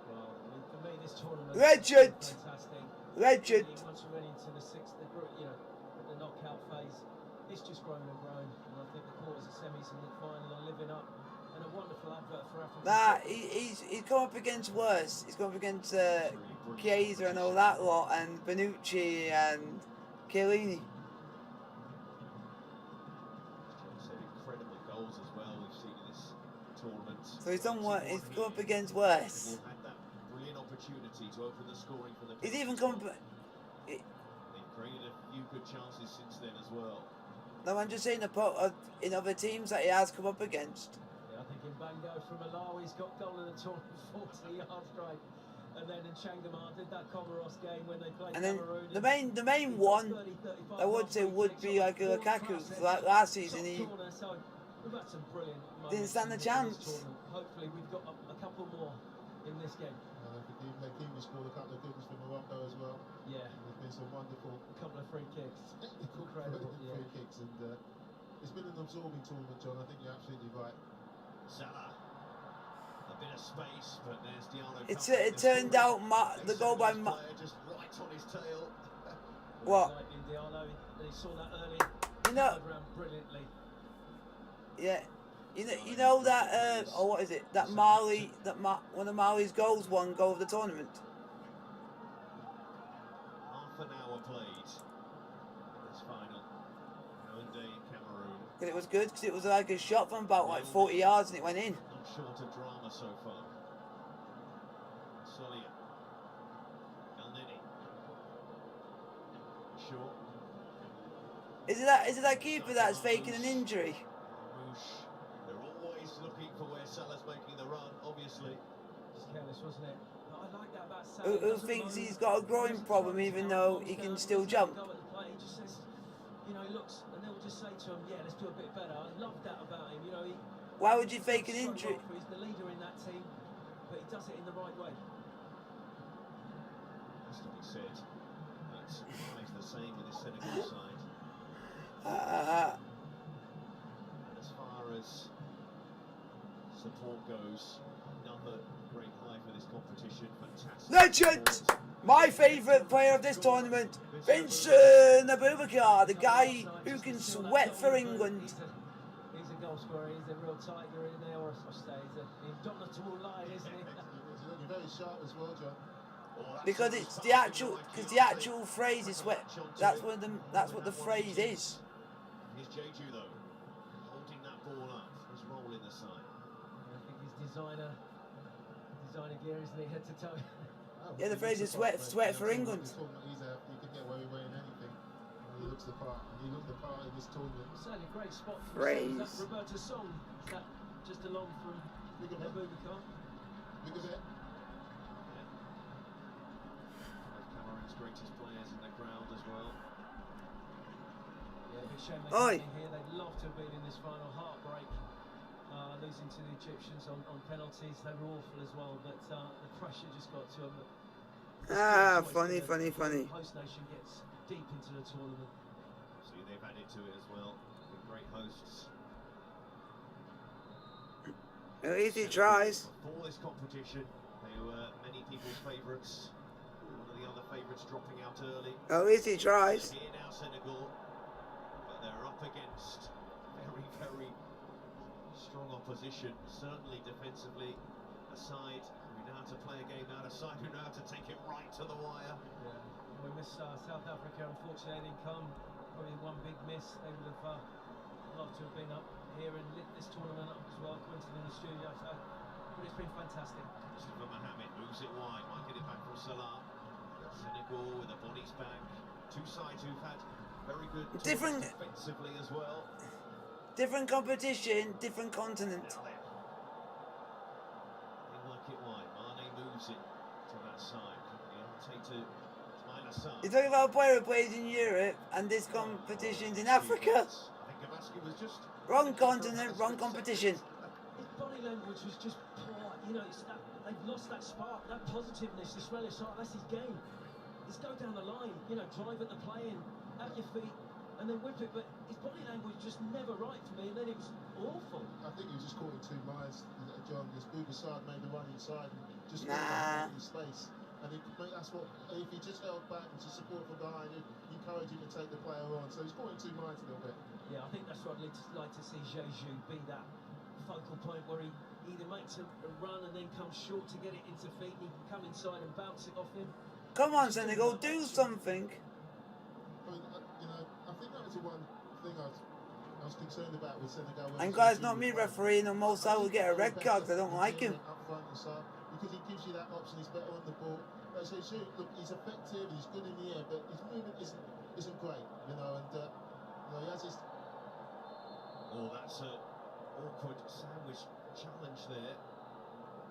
Well, I mean, for me, this tournament Legend! is fantastic. Legend! Once we're into the sixth, the knockout phase, it's just grown and grown. And I think the quarters, the semis, and the final are living up. And a wonderful advert for Africa. Nah, he's come up against worse. He's come up against Chiesa and all that lot, and Bonucci and Chiellini. Incredible goals as well we've seen in this tournament. So he's done what? He's come up against worse. Liverpool had that brilliant opportunity to open the scoring for the. He's even come. They've created a few good chances since then as well. No, I'm just saying in other teams that he has come up against. Yeah, I think in Bango from Malawi's got goal in the tournament, 40 yards straight. And then in Changamar did that Comoros game when they played And then Cameroon. the main one I would say would be like Lukaku. Like last season, he We've had some brilliant didn't stand a chance. Hopefully we've got a couple more in this game. They scored a couple of good ones for Morocco as well. Yeah. There's been some wonderful A couple of free kicks. incredible yeah. free kicks, and it's been an absorbing tournament, John. I think you're absolutely right. Salah. A bit of space, but there's Diallo. It turned out the goal by just right on his tail. What? Like in Diallo, and he saw that early. You know. Around brilliantly. Yeah. You know that what is it? That Mali one of Mali's goals won goal of the tournament. Half an hour played. This final. Cameroon. But it was good because it was like a shot from about like 40 yards and it went in. Not short of drama so far. Solia. Galnini. Short. Is it that keeper that's faking an injury? Roosh. They're always looking for where Salah's making the run, obviously. Just careless, wasn't it? But I like that about Salah. Who thinks he's got a groin problem even though he can still jump? He just says, he looks, and they'll just say to him, yeah, let's do a bit better. I love that about him. Why would you fake an injury? He's the leader in that team, but he does it in the right way. Has to be said. That's always the same with this Senegal side. And as far as support goes, another great high for this competition. Fantastic. Legend! My favourite player of this tournament, Vincent Abubakar, the guy who can sweat for England. He's a goal scorer, he's a real tiger in there, or I say he's an indomitable lion, isn't he? He's looking very sharp as well, John. Because it's the actual phrase is sweat. That's what the phrase is. Here's Jeju though, holding that ball up. His role in the side. I think his designer gear, isn't he, head to toe? Yeah, the phrase is sweat for England. He's out, he can get away with wearing anything. He looks the part. He looked the part in this tournament. Certainly a great spot for Phrase. himself. Is that Roberta's song? Is that just along from Boubacar? Look at it. Cameroon's greatest players in the crowd as well. Yeah, big shame Oi. they're here. They'd love to have been in this final heartbreak. Losing to the Egyptians on penalties, they were awful as well, but the pressure just got to them. Funny. Host nation gets deep into the tournament. See, they've added to it as well. Been great hosts. At least he tries. For this competition, they were many people's favourites. One of the other favourites dropping out early. At least he tries. Here now Senegal, but they're up against very, very strong opposition. Certainly defensively, a side who know how to play a game out, a side who know how to take it right to the wire. Yeah, we miss South Africa. Unfortunately, they didn't come. Probably one big miss. They would have loved to have been up here and lit this tournament up as well. Quentin in the studio, so but it's been fantastic. Mustafa Mohamed moves it wide, might get it back from Salah. Senegal with the bodies back. Two sides who've had very good Different- defensively as well. Different competition, different continent. Now then, they work it wide. Mane moves it to that side. To Ismail Assar. You're talking about a player who plays in Europe and this competition's in Africa. I think Gabaski was just Wrong continent, wrong competition. His body language was just poor. You know, it's that they've lost that spark, that positiveness, this relish. That's his game. It's go down the line, you know, drive at the play and at your feet, and then whip it. But his body language just never right for me. And then it was awful. I think he was just caught in two minds, John. This Boubacar made the run inside and just Nah. in space. And that's what, if he just held back and just support from behind him, encourage him to take the player on. So he's caught in two minds a little bit. Yeah, I think that's what I'd like to see Jeju be, that focal point where he either makes a run and then comes short to get it into feet, and he can come inside and bounce it off him. Come on, Senegal, do something. I mean, I think that was the one thing I was concerned about with Senegal. And guys, not me refereeing, and Mo Salah will get a red card 'cause I don't like him. Up front and so, because he gives you that option, he's better on the ball. So look, he's effective, he's good in the air, but his movement isn't great, you know, and he has his... Oh, that's an awkward sandwich challenge there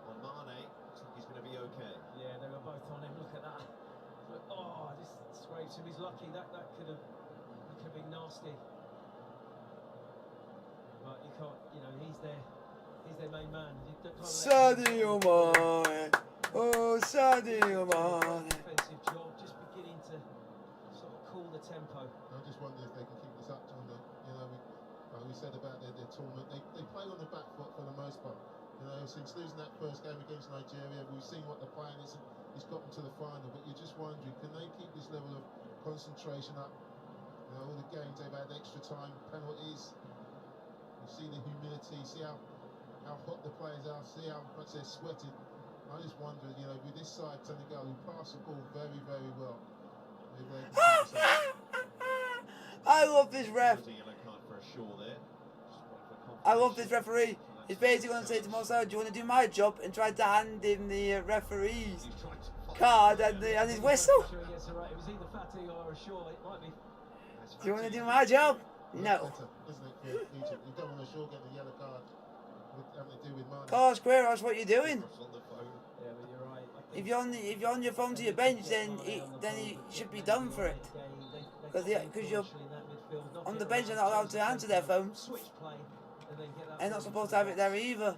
on Mane. I think he's going to be okay. Yeah, they were both on him. Look at that. But, oh, this scrapes him. He's lucky. That could have been nasty. But you can't, you know, he's their main man. You can't let Sadio Mane. Oh, Sadio Mane. defensive job, just beginning to sort of cool the tempo. I just wonder if they can keep this up, John. You know, we said about their tournament, they play on the back foot for the most part. You know, since losing that first game against Nigeria, we've seen what they're playing. It's got them to the final, but you're just wondering, can they keep this level of concentration up? You know, all the games they've had extra time, penalties. You see the humility, see how hot the players are, see how much they're sweating. I just wonder, you know, with this side, Senegal, who pass the ball very, very well. I love this ref. There's a yellow card for a Shaw there. I love this referee. He's basically going to say to Mo Salah, do you want to do my job? And try to hand him the referee's He's trying to fight. card and his whistle. Sure he gets it right. It was either Fatih or a Shaw. It might be. Do you want to do my job? No. Better, isn't it, for Egypt? You don't want to sure get the yellow card having to do with Mane. Carlos Queiroz, what are you doing? Cross on the phone. Yeah, but you're right. I think If you're on your phone to your bench, then he should be done for it. Because you're on the bench, they're not allowed to answer their phones. Switch play and then get that. They're not supposed to have it there either.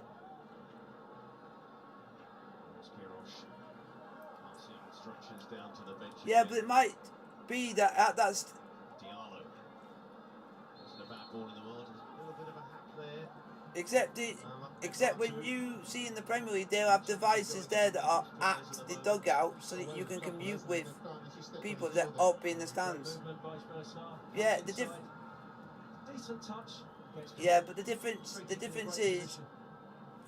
Quiroz passing instructions down to the bench. Yeah, but it might be that that's Diallo. Wasn't a bad ball in the world. A little bit of a hack there. except when you see in the Premier League, they'll have devices there that are at the dugout so that you can commute with people that are up in the stands. Yeah, Decent touch. Yeah, but the difference is,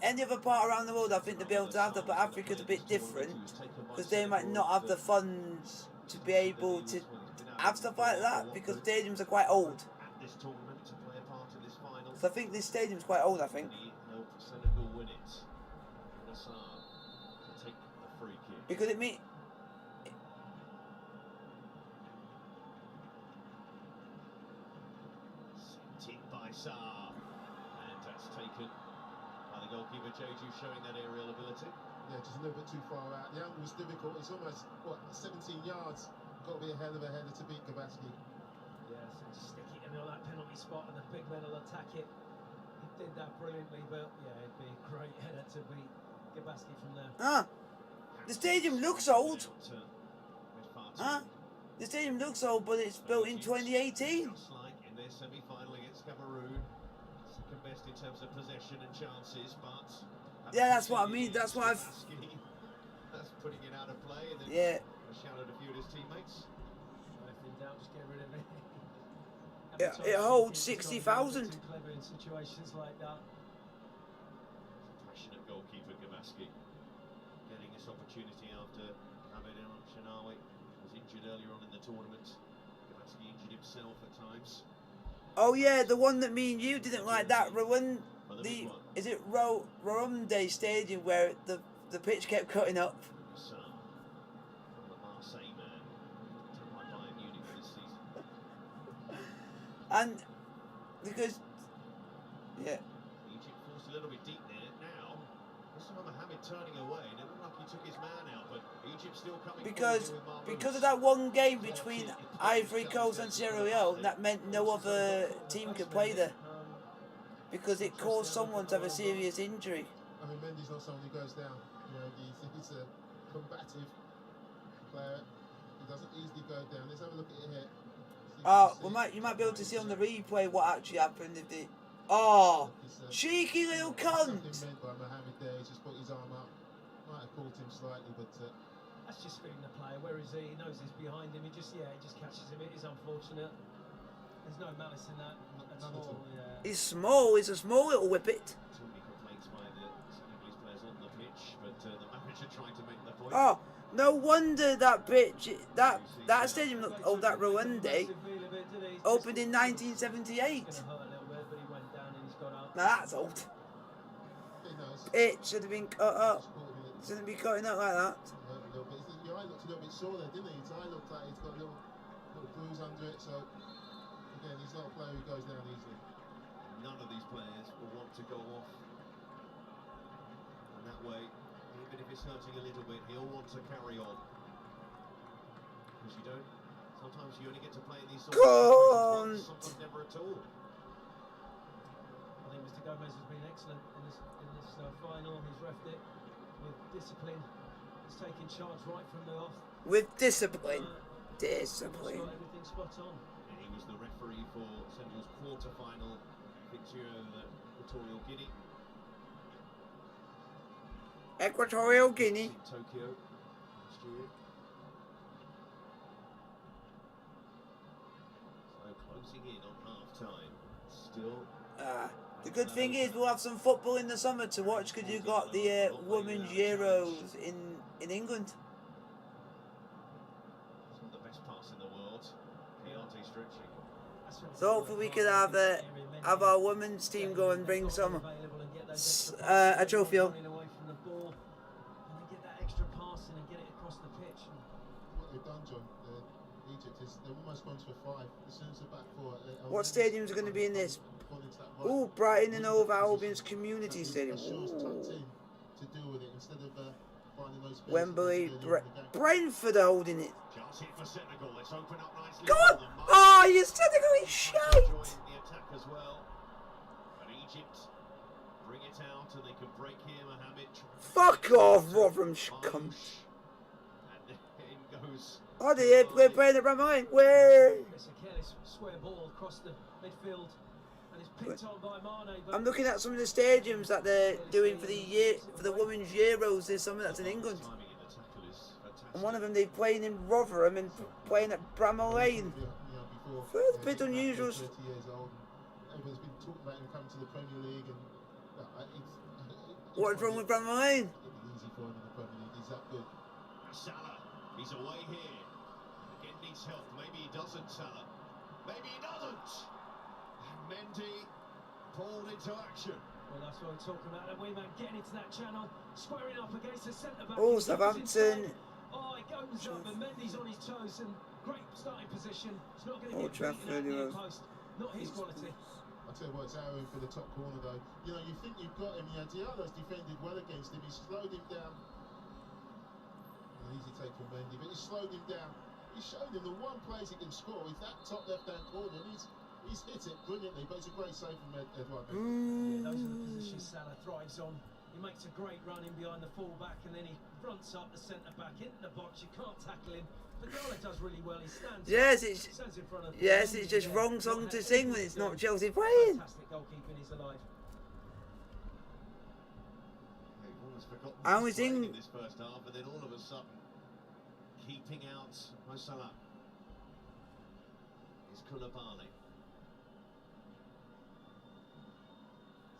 any other part around the world, I think they'll be able to have that, but Africa's a bit different because they might not have the funds to be able to have stuff like that because stadiums are quite old. At this tournament to play a part in this final. So I think this stadium's quite old. I think. Any help Because it means... Sent in by Saar. And that's taken by the goalkeeper, Jeju, showing that aerial ability. Yeah, just a little bit too far out. The angle was difficult. It's almost, what, 17 yards. Got to be a hell of a header to beat Gabaski. Yes, and stick it in on that penalty spot and the big men will attack it. He did that brilliantly, but yeah, it'd be a great header to beat Gabaski from there. Ah, the stadium looks old. Huh? The stadium looks old, but it's built in 2018. Just like in their semi-final against Cameroon, second best in terms of possession and chances, but Yeah, that's what I mean. That's why I've... That's putting it out of play. And then Yeah. shouted a few of his teammates. If in doubt, just get rid of it. It holds 60,000. Too clever in situations like that. Passionate goalkeeper Gabaski getting this opportunity after Ahmed Shanawi was injured earlier on in the tournament. Gabaski injured himself at times. Oh yeah, the one that me and you didn't like, that is it Rwanda Stadium where the pitch kept cutting up. So, the Marseille man, took by Bayern Munich this season. And because yeah, Egypt forced a little bit deep there. Now, this time Mohamed turning away, and it looked like he took his man out, but Egypt still coming because of that one game between Ivory Coast and Sierra Leone, that meant no other team could play there because it caused someone to have a serious injury. I mean, Mendy's not someone who goes down. You know, he's a combative player. He doesn't easily go down. Let's have a look at it here. You might be able to see on the replay what actually happened if they... Oh, cheeky little cunt! Something meant by Mohamed there. He's just put his arm up. Might have caught him slightly, but That's just screwing the player. Where is he? He knows he's behind him. He just catches him. It is unfortunate. There's no malice in that at all. Yeah. He's small. He's a small little whippet. Too many complaints by the Senegalese players on the pitch, but the manager trying to make the point. Oh, no wonder that pitch, that stadium looked... Oh, that Rwanda opened in 1978. Now that's old. It should have been cut up. Shouldn't be cutting up like that. Your eye looked a little bit sore there, didn't he? His eye looked like he's got a little bruise under it. So again, he's not a player who goes down easily. None of these players will want to go off. And that way, even if it's hurting a little bit, he'll want to carry on. Because you don't. Sometimes you only get to play in these sorts of games, sometimes never at all. I think Mr. Gomez has been excellent in this final. He's refed it with discipline. He's taken charge right from the off. With discipline. Discipline. Got everything spot on. And he was the referee for Senegal's quarter-final victory over Equatorial Guinea. Equatorial Guinea. In Tokyo last year. So closing in on half-time. Still. The good thing is we'll have some football in the summer to watch because you've got the Women's Euros in England. Some of the best pass in the world. Keontae stretching. So hopefully we could have our women's team go and bring some a trophy home. What they've done, John, Egypt, is they've almost gone to a 5. As soon as the back four. What stadiums are going to be in this? Oh, Brighton and Hove Albion's Community Stadium. Wembley, Brentford are holding it. Go on! Oh, you Senegal is shite! Fuck off, Rotherham cunt. Oh, they're playing at Ramon. Where? It's a careless square ball across the midfield. I'm looking at some of the stadiums that they're doing for the Women's Euros. There's some that's in England, and one of them they're playing in Rotherham and playing at Bramall Lane. It's a bit unusual. Everyone's been talking about him coming to the Premier League, and What's wrong with Bramall Lane? Easy for him in the Premier League. He's that good. Salah, he's away here. Again needs help. Maybe he doesn't, Salah. Maybe he doesn't. Mendy pulled into action. Well, that's what we're talking about. The wingman getting into that channel, squaring up against the centre back. Oh, Southampton. Oh, it goes up, and Mendy's on his toes, and great starting position. It's not going to Old get beaten Trafford, out near yeah. post. Not his quality. I tell you what, it's arrowing for the top corner though. You know, you think you've got him. Yeah, Diallo's defended well against him. He's slowed him down. An easy take from Mendy, but he's slowed him down. He's shown him the one place he can score is that top left-hand corner, and he's hit it brilliantly. But it's a great save from Edouard. Yeah, those are the positions Salah thrives on. He makes a great run in behind the full-back, and then he fronts up the centre-back into the box. You can't tackle him. But Diallo does really well. He stands. Yes, stands in front of it's just wrong song to sing when it's not Chelsea playing. Fantastic goalkeeping. He's alive. I only think in this first half, but then all of a sudden, keeping out Mo Salah is Koulibaly.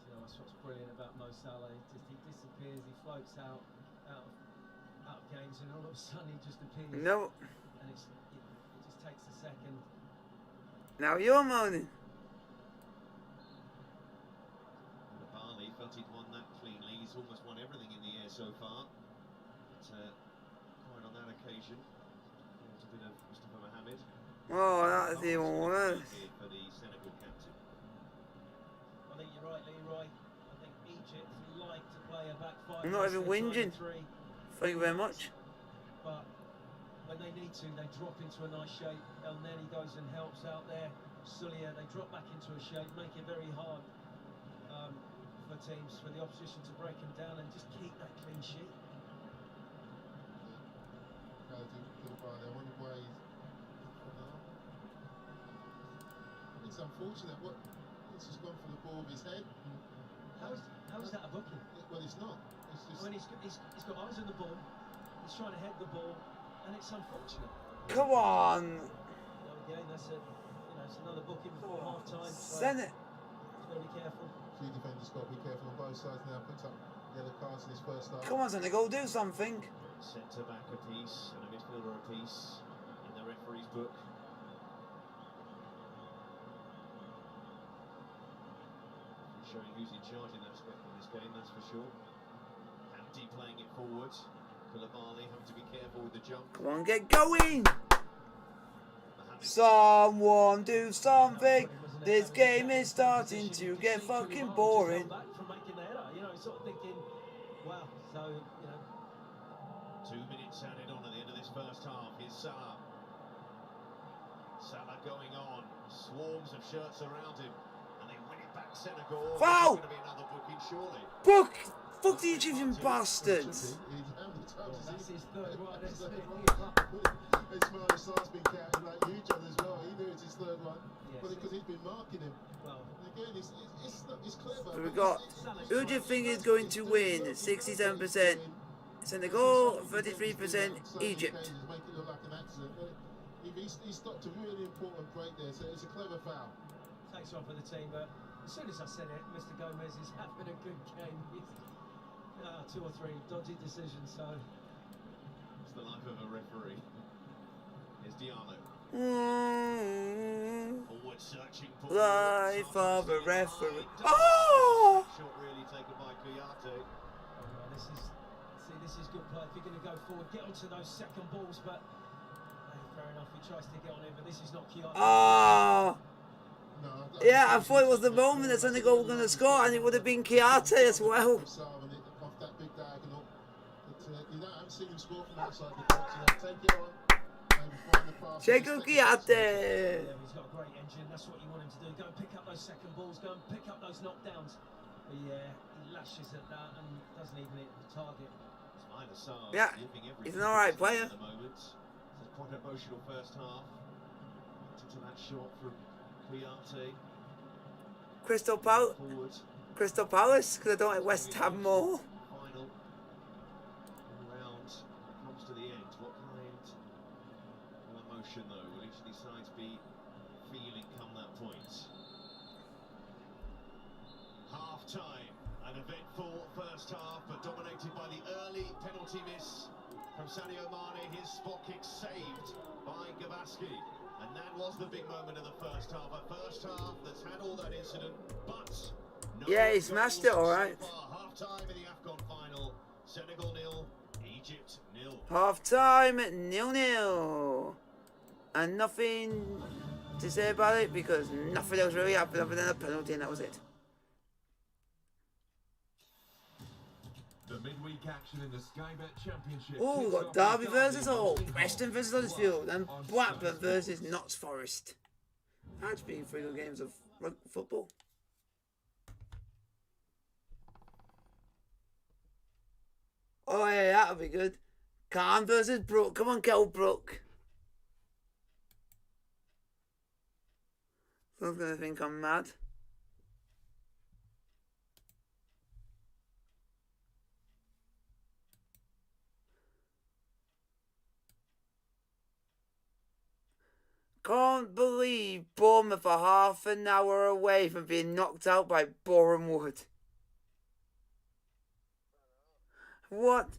You know, that's what's brilliant about Mo Salah. He disappears. He floats out of games, and all of a sudden he just appears. no. And it just takes a second. Now you're moaning. Koulibaly felt he'd won that cleanly. He's almost won everything in the air so far. But quite on that occasion, a bit of Mustafa Mohamed. Oh, that's even worse. For the Senegal captain. I think you're right, Leroy. I think Egypt like to play a back five. I'm not even whinging. Thank you very much. But when they need to, they drop into a nice shape. El Neni goes and helps out there. Sulia, they drop back into a shape, make it very hard for teams, for the opposition to break them down and just keep that clean sheet. It's unfortunate. What it's just gone for the ball of his head. How is that a booking? Well, it's not. It's just. When he's got eyes on the ball, he's trying to head the ball, and it's unfortunate. Come on. Again, that's it's another booking before half time. Send it. He's got to be careful. Few defenders got to be careful on both sides now. Picked up yellow cards in his first half. Come on, Senegal, do something. Centre back a piece and a midfielder a piece in the referee's book. Showing who's in charge in that respect in this game, that's for sure. Hamdi playing it forward. Koulibaly having to be careful with the jump. Come on, get going. Someone do something. This game is starting to get fucking boring. From making the header, sort of thinking, wow, so 2 minutes added on at the end of this first half. Here's Salah. Salah going on. Swarms of shirts around him. And they win it back Senegal. Foul! It's going to be another booking, surely. Book! Fuck the Egyptian bastards. that's his third one. Ismail Assar's been counting like you, John, as well. He knew it's his third one. Yes. Because he's been marking him. Well, And again, it's clever. So we got, who do you think is going to win? 67% Senegal, 33% Egypt. Make it look like an accident. He stopped a really important break there, so it's a clever foul. takes one for the team, but as soon as I said it, Mr. Gomez is having a good game. He's 2 or 3 dodgy decisions, so It's the life of a referee. Here's Diallo. Forward searching for Life of a referee. Oh! Shot really taken by Kouyaté. this is good play. If you're going to go forward, get onto those second balls, but fair enough, he tries to get on it, but this is not Kouyaté. Oh! Yeah, I thought it was the moment that Senegal were going to score, and it would have been Kouyaté as well. Off that big diagonal. But, you haven't seen him score from outside the box. Take it on. Maybe find the pass. Checo Kouyaté. Yeah, he's got a great engine. That's what you want him to do. Go and pick up those second balls. Go and pick up those knockdowns. But yeah, he lashes at that and doesn't even hit the target. Yeah, he's an alright player. At the moment. It's quite an emotional first half. To that shot from Kouyaté. Crystal Forward. Palace, because I don't like West Ham more. Final round comes to the end. What kind of emotion, though, will each of these sides be feeling come that point? Half time, an eventful first half, but dominated by the early penalty miss from Sadio Mane. His spot kick saved by Gabaski. And that was the big moment of the first half. A first half that's had all that incident, but Yeah, he smashed it, all right. Half-time in the AFCON final. Senegal 0, Egypt 0. Half-time at 0-0. And nothing to say about it because nothing else really happened other than a penalty, and that was it. The midweek action in the Sky Bet Championship. Oh, we've got Derby versus Hull, Preston versus Huddersfield, and Blackburn versus Notts Forest. That's been 3 good games of football. Oh yeah, that'll be good. Khan versus Brook. Come on, Brook. Someone's gonna think I'm mad. Can't believe Bournemouth are half an hour away from being knocked out by Boreham Wood. What?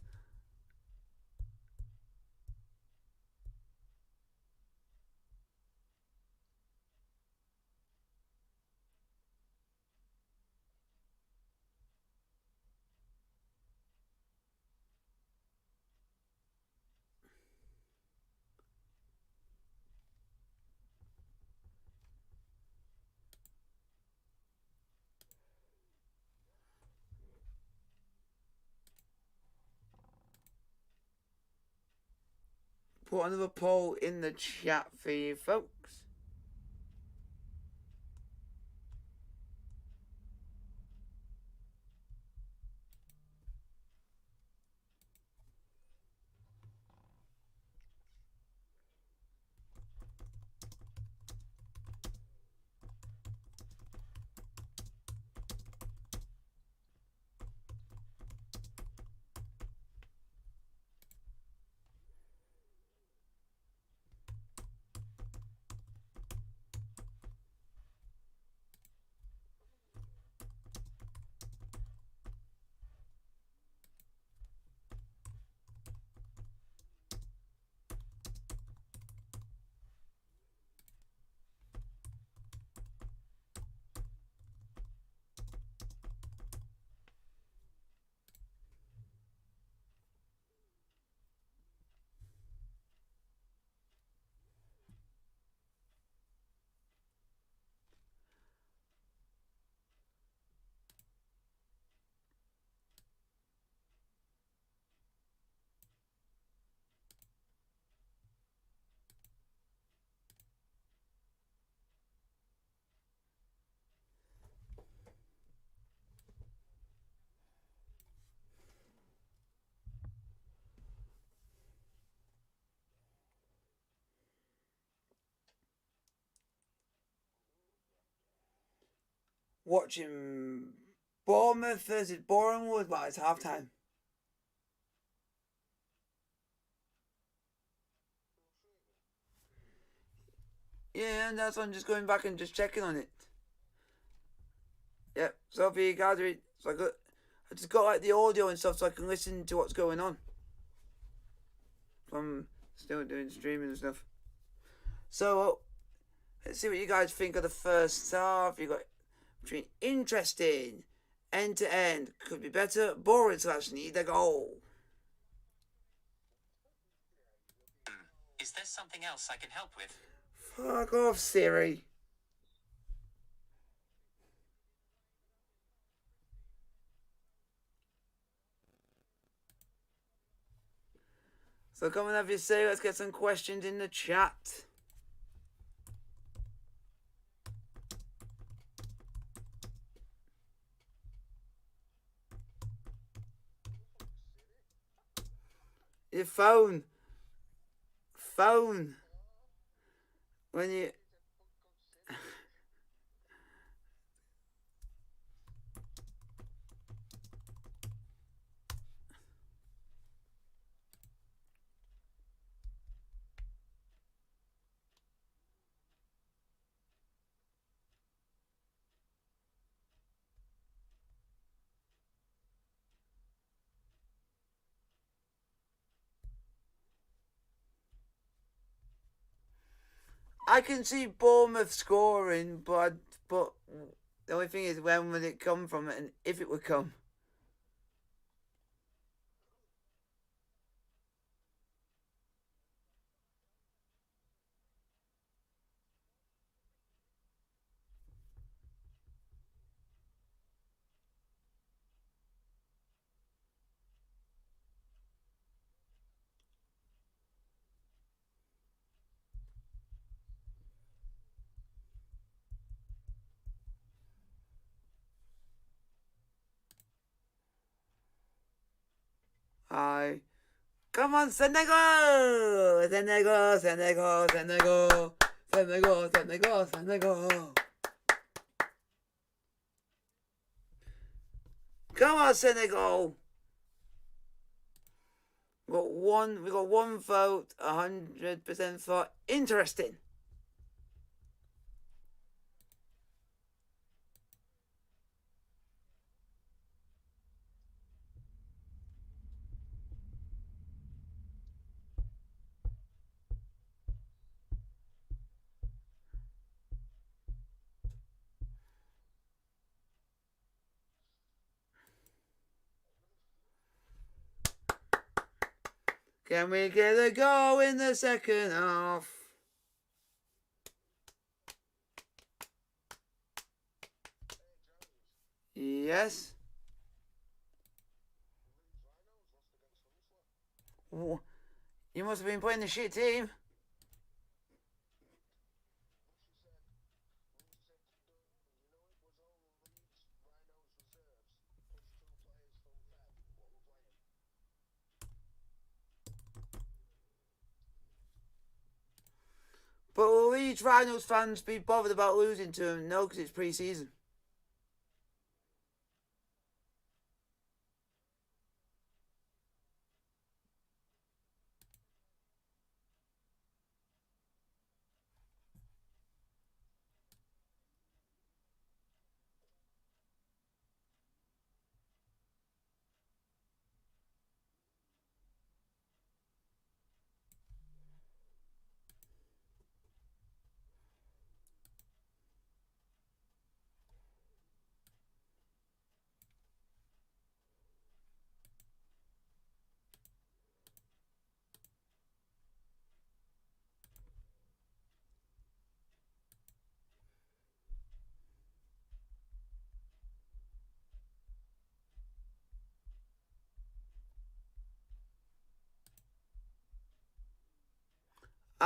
Put another poll in the chat for you folks. Watching Bournemouth versus Boreham Wood, but it's half time. Yeah, and that's why I'm just going back and just checking on it. Yep, so for you guys, so I just got like the audio and stuff so I can listen to what's going on. From still doing streaming and stuff. So let's see what you guys think of the first half. You got between interesting, end to end, could be better, boring / need a goal. Is there something else I can help with? Fuck off, Siri. So come and have your say. Let's get some questions in the chat. Your phone. When you... I can see Bournemouth scoring, but The only thing is, when would it come from and if it would come? Come on, Senegal! Senegal, Senegal, Senegal, Senegal, Senegal, Senegal. Come on, Senegal! We got one vote, 100% for interesting. Can we get a goal in the second half? Yes. You must have been playing the shit team. But will Leeds Rhinos fans be bothered about losing to them? No, because it's pre-season.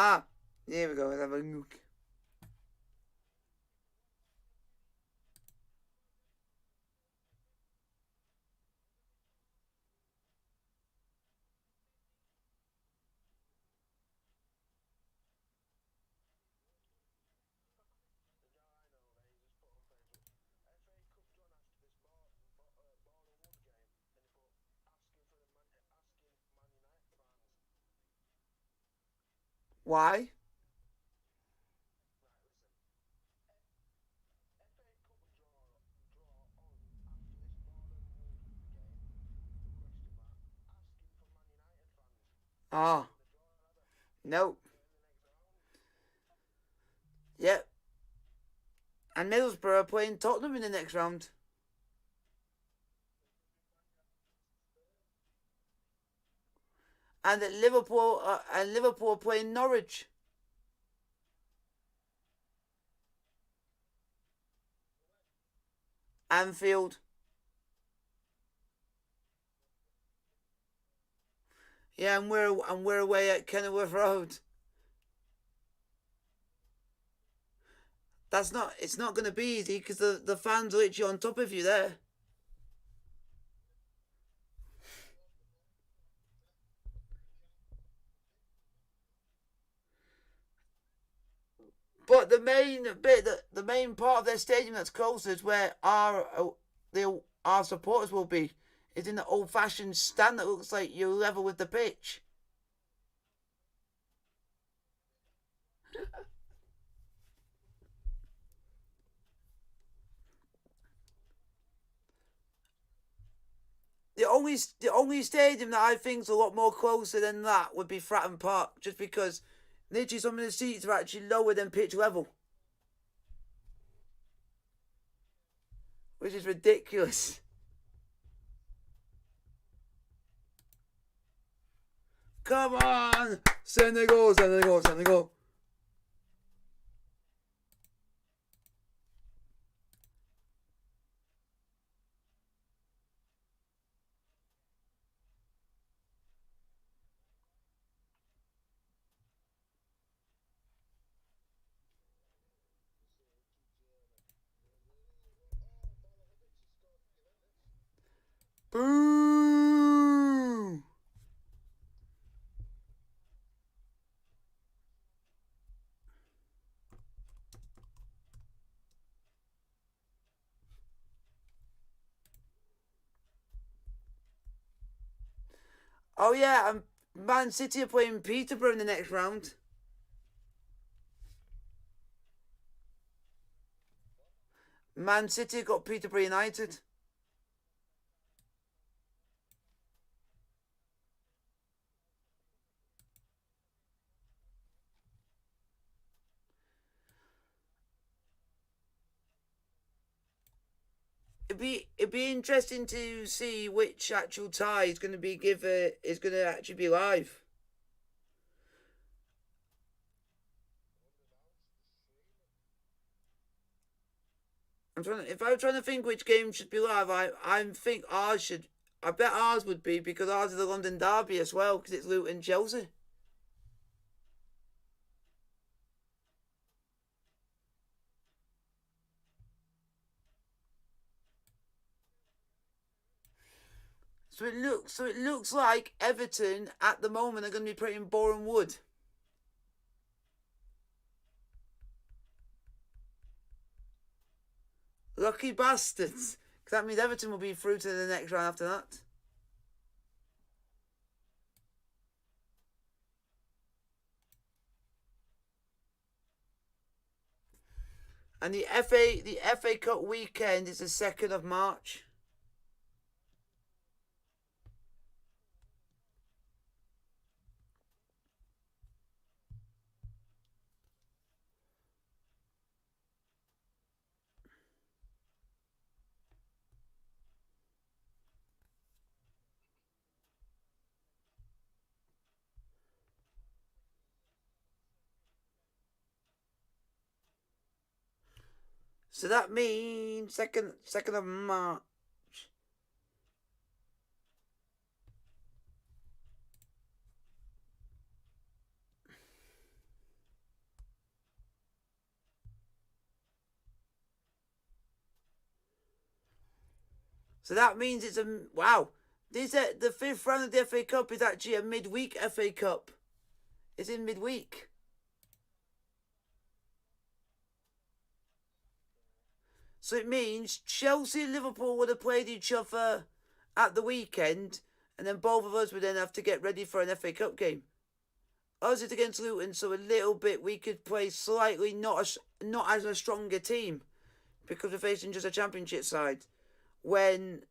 Ah, here we go. Let's have a look. Why? Ah, no. Yep. And Middlesbrough are playing Tottenham in the next round. And at Liverpool are playing Norwich. Anfield. Yeah, and we're away at Kenilworth Road. It's not going to be easy because the fans are literally on top of you there. But the main part of their stadium that's closest where our supporters will be is in the old-fashioned stand that looks like you're level with the pitch. The only stadium that I think is a lot more closer than that would be Fratton Park, just because literally some of the seats are actually lower than pitch level. which is ridiculous. Come on! Senegal, Senegal, Senegal. Boo! Oh yeah, Man City are playing Peterborough in the next round. Man City got Peterborough United. It'd be interesting to see which actual tie is going to be actually be live. If I was trying to think which game should be live, I think ours should. I bet ours would be, because ours is the London derby as well, because it's Luton Chelsea. So it looks like Everton at the moment are going to be playing Boreham Wood. Lucky bastards. Because that means Everton will be through to the next round after that. And the FA Cup weekend is the 2nd of March. So that means 2nd of March. So that means it's wow. The 5th round of the FA Cup is actually a midweek FA Cup. It's in midweek. So it means Chelsea and Liverpool would have played each other at the weekend, and then both of us would then have to get ready for an FA Cup game. Us is against Luton, so a little bit we could play slightly not as a stronger team, because we're facing just a Championship side. When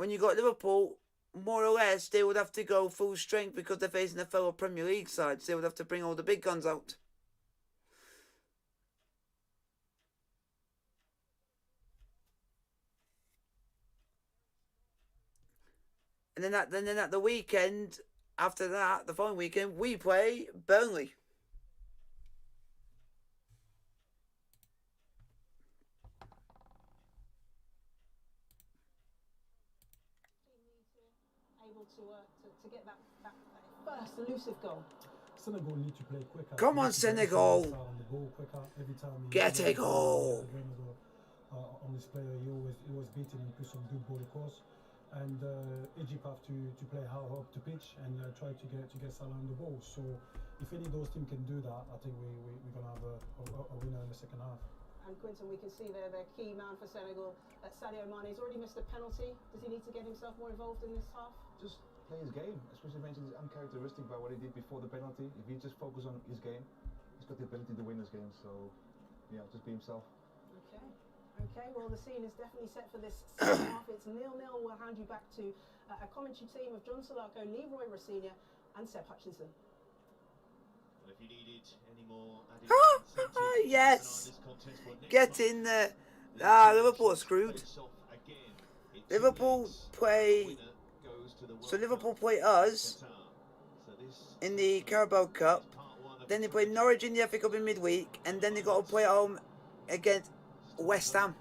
you got Liverpool, more or less they would have to go full strength because they're facing a fellow Premier League side. So they would have to bring all the big guns out. And then at the weekend, after that, the following weekend, we play Burnley. Able to get that first elusive goal. Senegal need to play quicker. Come on, Senegal. Every time get a goal. On this player, he always beat him and put some good ball across. And Egypt have to play high up the pitch and try to get Salah on the ball. So if any of those teams can do that, I think we're gonna have a winner in the second half. And Quinton, we can see there their key man for Senegal, Sadio Mane. He's already missed a penalty. Does he need to get himself more involved in this half? Just play his game, especially mentioned it's uncharacteristic by what he did before the penalty. If he just focus on his game, he's got the ability to win this game. So, yeah, just be himself. Okay, well the scene is definitely set for this second half. It's 0-0. We'll hand you back to a commentary team of John Solarco, Leroy Rossignol and Seb Hutchinson. Well, if you needed any more added Yes! Get in there. Liverpool are screwed. Liverpool play. So Liverpool play us in the Carabao Cup. Then they play Norwich in the FA Cup in midweek, and then they got to play at home against West Ham.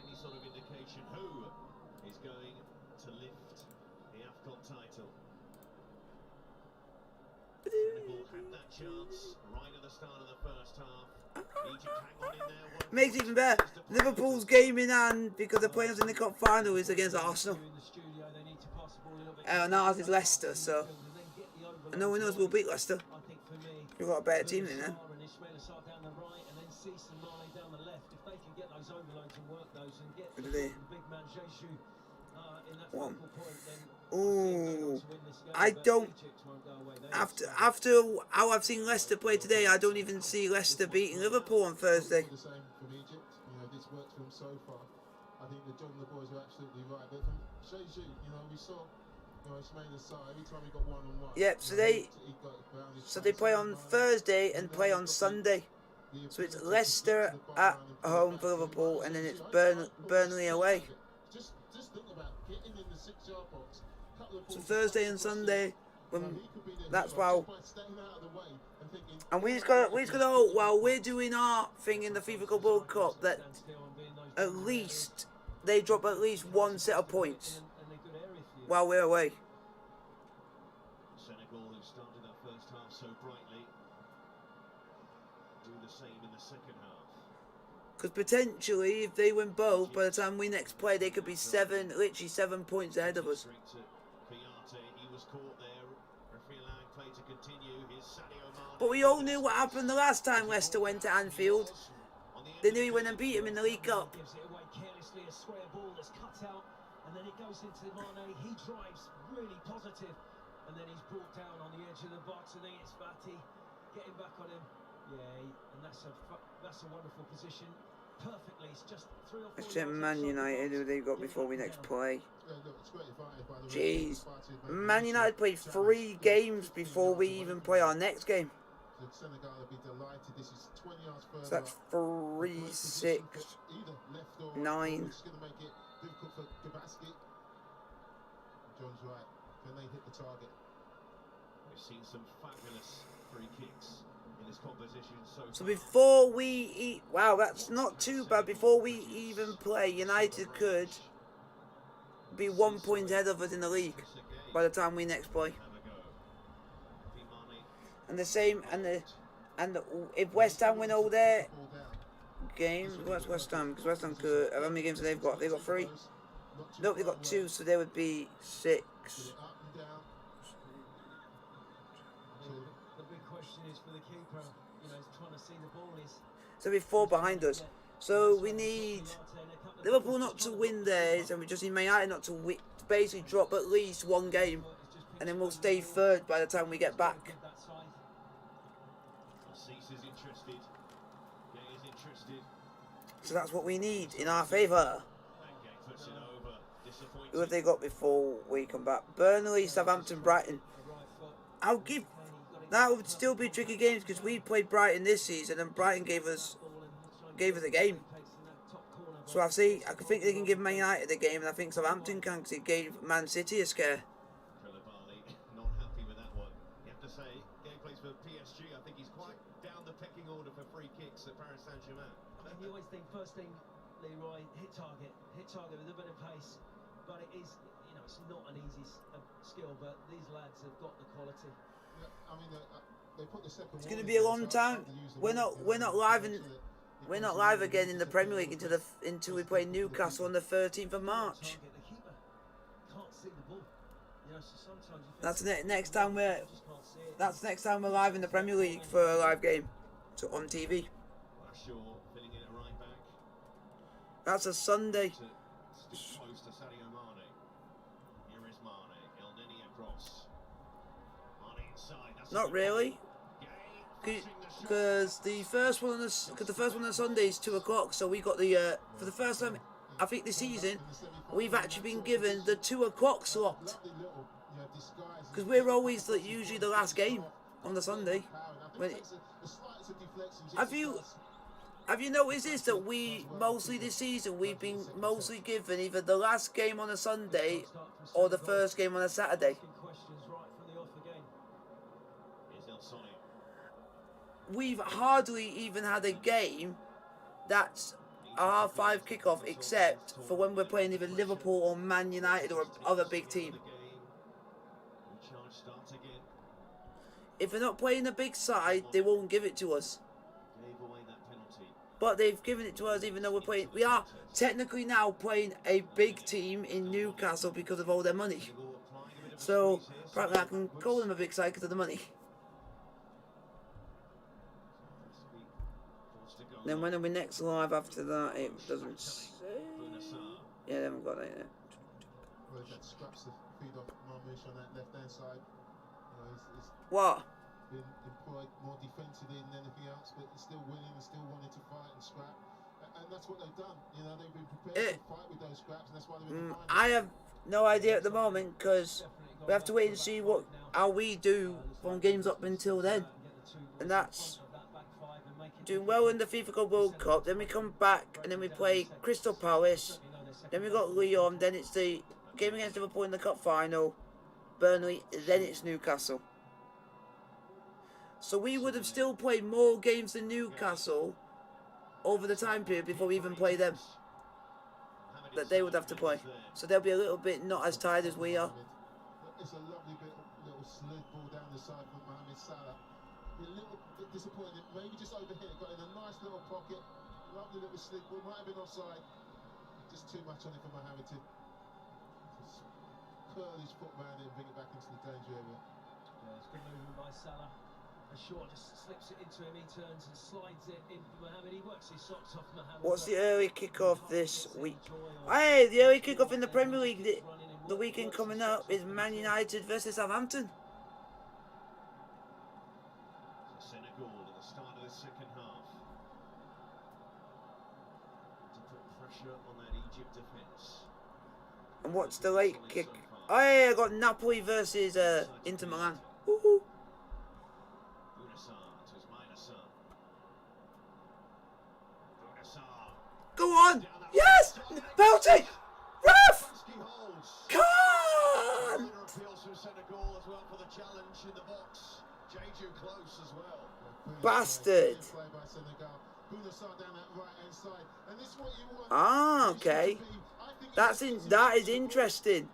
Any sort of indication who is going to lift the AFCON title? Senegal had that chance right at the start of the first half. Egypt hang on in there. Makes it even better. Liverpool's game in hand because they're playing us in the cup final is against Arsenal. And ours is Leicester, so and no one knows we'll beat Leicester. We've got a better team than them. Look at this. One. Ooh, I don't. After how I've seen Leicester play today, I don't even see Leicester beating Liverpool on Thursday. The same from Egypt. You know, this worked for them so far. I think that John and the boys were absolutely right. But from shows you, we saw, Ismail Assar every time he got one-on-one. Yep. So they play on Thursday and play on Sunday. So it's Leicester at home for Liverpool, and then it's Burnley away. Just think about getting in the 6-yard box. So Thursday and Sunday, that's wow. And we just gotta hope while we're doing our thing in the FIFA Club World Cup that at least they drop at least one set of points while we're away. Senegal, who started that first half so brightly, do the same in the second half. Because potentially, if they win both, by the time we next play, they could be literally 7 points ahead of us. But we all knew what happened the last time Leicester went to Anfield. They knew he went and beat him in the League Cup. Gives it away carelessly, a square ball that's cut out, and then it goes into Mane. He drives really positive, and then he's brought down on the edge of the box, and then it's Fati getting back on him. Yeah, and that's a wonderful position. Perfectly, it's just 3 or 4. Let's check Man United, who they've got before we next play. Jeez, Man United played 3 games before we even play our next game. Senegal will be delighted. This is 20 yards further. So that's 3, 6, 9. It's going to make it difficult for Gabaski. John's right. Can they hit the target? We've seen some fabulous free kicks in this composition so before we wow, that's not too bad. Before we even play, United could be 1 point ahead of us in the league by the time we next play. And the same, and if West Ham win all their games, what's West Ham? Because West Ham could. How many games have they got? They got 3. Nope, they got 2, so they would be 6. The big question is for the keeper. He's trying to see the ball. So we're 4 behind us. So we need Liverpool not to win theirs, and we just need Man United not to basically drop at least 1 game, and then we'll stay 3rd by the time we get back. So that's what we need in our favour. Who have they got before we come back? Burnley, Southampton, Brighton. I'll give... That would still be tricky games because we played Brighton this season and Brighton gave us a game. So I can think they can give Man United a game, and I think Southampton can because it gave Man City a scare. Not happy with that one. You have to say, game plays for PSG. I think he's quite down the pecking order for free kicks at Paris Saint-Germain. You always think first thing, Leroy, hit target with a bit of pace, but it is, it's not an easy skill, but these lads have got the quality. Yeah, I mean, they put the second. It's going to be a long time. We're not live again in the Premier League until we play Newcastle on the 13th of March. That's next time we're live in the Premier League for a live game, on TV. That's a Sunday. Close to Sadio Mane. Here is Mane. El Neni across. Mane inside. Not really, because the first one on Sunday is 2 o'clock. So we got the for the first time I think this season we've actually been given the 2 o'clock slot, because we're always usually the last game on the Sunday. Have you noticed this, that we mostly this season we've been mostly given either the last game on a Sunday or the first game on a Saturday? We've hardly even had a game that's a 5:30 kickoff, except for when we're playing either Liverpool or Man United or other big team. If they're not playing a big side, they won't give it to us. But they've given it to us even though we are technically now playing a big team in Newcastle because of all their money. So, apparently I can call them a big side because of the money. Then when are we next live after that? It doesn't say. Yeah, they haven't got it yet. Well, that scraps the feed off Marmoush on that left-hand side. He's What? been employed more defensively than anything else, but he's still winning and still wanting to fight and scrap. And that's what they've done. You know, they've been prepared to fight with those scraps, and that's why they're in the final. I have no idea at the moment because we have to wait and see how we do from games up until then. And that's doing well in the FIFA Club World Cup. Then we come back and then we play Crystal Palace. Then we got Lyon. Then it's the game against Liverpool in the cup final. Burnley. Then it's Newcastle. So we would have still played more games than Newcastle over the time period before we even play them. That they would have to play. So they'll be a little bit not as tired as we are. It's a lovely little slid ball down the side from Mohamed Salah. A little bit disappointing. Maybe just overhit. Got in a nice little pocket. Lovely little slid ball. Might have been offside. Just too much on it for Mohamed to just curl his foot round it and bring it back into the danger area. Yeah, it's good movement by Salah. A short just slips it into him. He turns and slides it in for Mohamed. He works his socks off Mohamed. What's the early kickoff this week? Hey, the early kickoff in the Premier League the weekend coming up is Man United versus Southampton. Senegal at the start of the second half to put pressure on that Egypt defence. And what's the late kick? Oh yeah, I got Napoli versus Inter Milan. Woohoo! Go on! Yes! Penalty! Ref! Can't! Bastard! Ah, okay. That is interesting.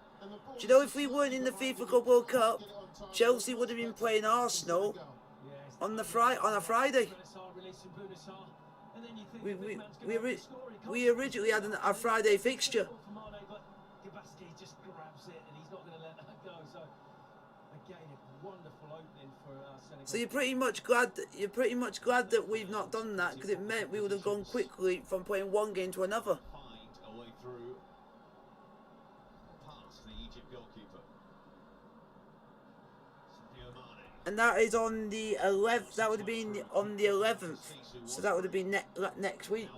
Do you know if we weren't in the FIFA Club World Cup, Chelsea would have been playing Arsenal on a Friday. We originally had a Friday fixture. So you're pretty much glad that we've not done that, because it meant we would have gone quickly from playing one game to another. And that is on the 11th. That would have been on the 11th. So that would have been next week.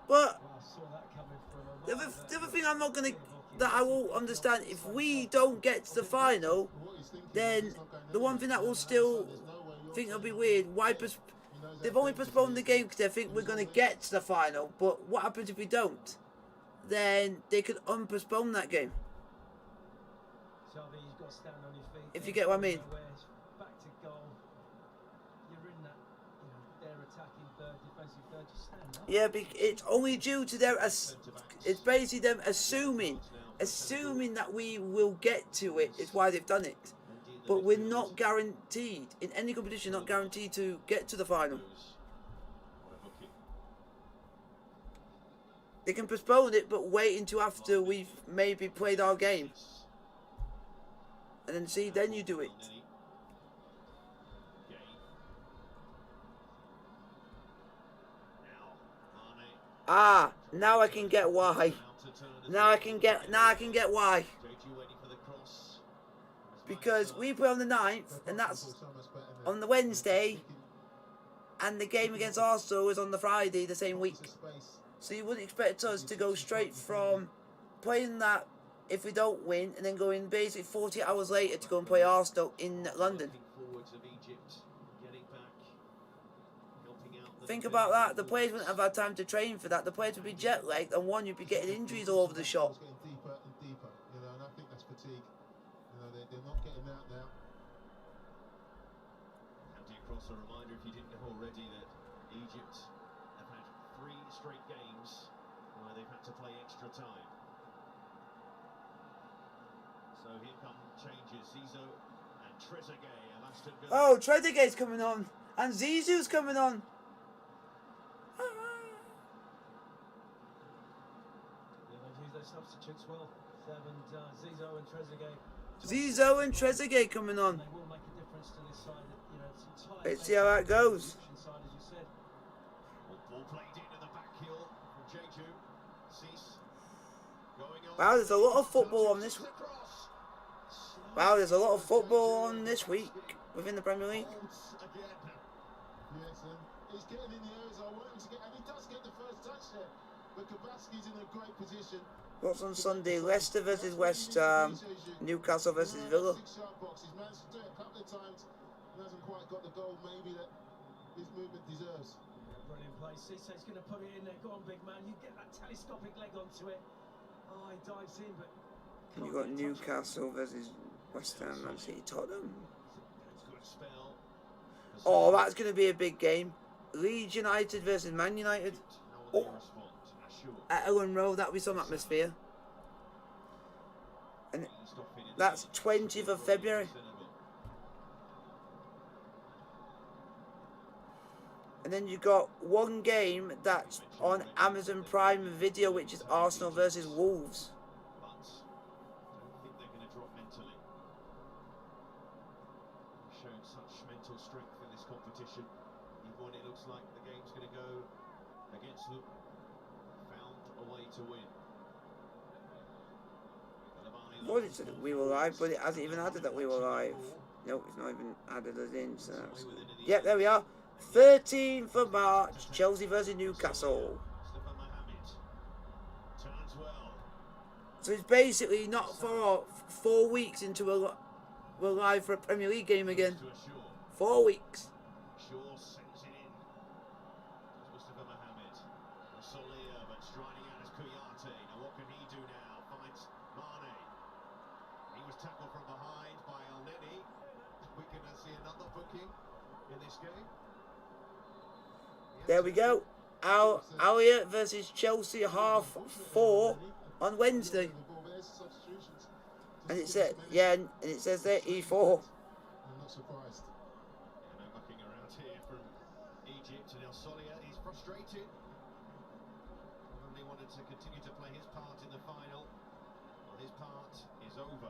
But the other thing that I will understand, if we don't get to the final, then the one thing that will still think it'll be weird, they've only postponed the game because they think we're going to get to the final. But what happens if we don't? Then they could unpostpone that game. If you get what I mean. Yeah, it's only due to it's basically them assuming that we will get to it is why they've done it. But we're not guaranteed, in any competition, not guaranteed to get to the final. They can postpone it, but wait until after we've maybe played our game. And then see, then you do it. Ah, now I can get why. Now I can get why. Because we play on the 9th, and that's on the Wednesday, and the game against Arsenal is on the Friday the same week. So you wouldn't expect us to go straight from playing that if we don't win, and then going basically 40 hours later to go and play Arsenal in London. Think about that. The players wouldn't have had time to train for that. The players would be jet lagged, and one, you'd be getting injuries all over the shop. It's getting deeper and deeper, you know, and I think that's fatigue. You know, they're not getting out now. Andy Cross, a reminder, if you didn't know already, that Egypt have had 3 straight games where they've had to play extra time. So here come changes. Zizou and Trezeguet of Aston Villa. Oh, Trezeguet's coming on. And Zizou's coming on. Yeah, they've used their substitutes well. Zizou and Trezeguet. Zizou and Trezeguet coming on. They will make a difference to this side. You know, it's entirely. Let's see how that goes. Side, as you said. Ball played in the back heel from Jeju. Cease going on. Wow, there's a lot of football on this. Wow, there's a lot of football on this week within the Premier League. Yes, and he's getting in the areas I want him to get, and he does get the first touch there. But Kabasky's in a great position. What's on Sunday? Leicester versus West Ham, Newcastle versus Villa. He's managed to do it a couple of times and hasn't quite got the goal maybe that his movement deserves. Brilliant play. Cisse's going to put it in there. Go on, big man. You get that telescopic leg onto it. Oh, he dives in, but. And you got Newcastle versus West Ham, Man City, Tottenham. Oh, that's going to be a big game. Leeds United versus Man United. Oh. At Ellen Road, that'll be some atmosphere. And that's 20th of February. And then you got one game that's on Amazon Prime Video, which is Arsenal versus Wolves. Mental strength in this competition, even when it looks like the game's going to go against them, found a way to win. Well, it said that we were live, but it hasn't even added that we were live. No, it's not even added us in. So yeah, there we are. 13th of March, Chelsea versus Newcastle. So it's basically not for 4 weeks into we're live for a Premier League game again. 4 weeks. Shaw sends it in. Mustafa Mohamed. Solia, but striding out as Kouyaté. Now what can he do now? Finds Mane. He was tackled from behind by El Neni. We can see another booking in this game. There we go. Elliott versus Chelsea, 4:30 on Wednesday. And it said, yeah, and it says there E4. I'm not surprised. No mucking around here from Egypt, and El Solia is frustrated. Only wanted to continue to play his part in the final. Well, his part is over.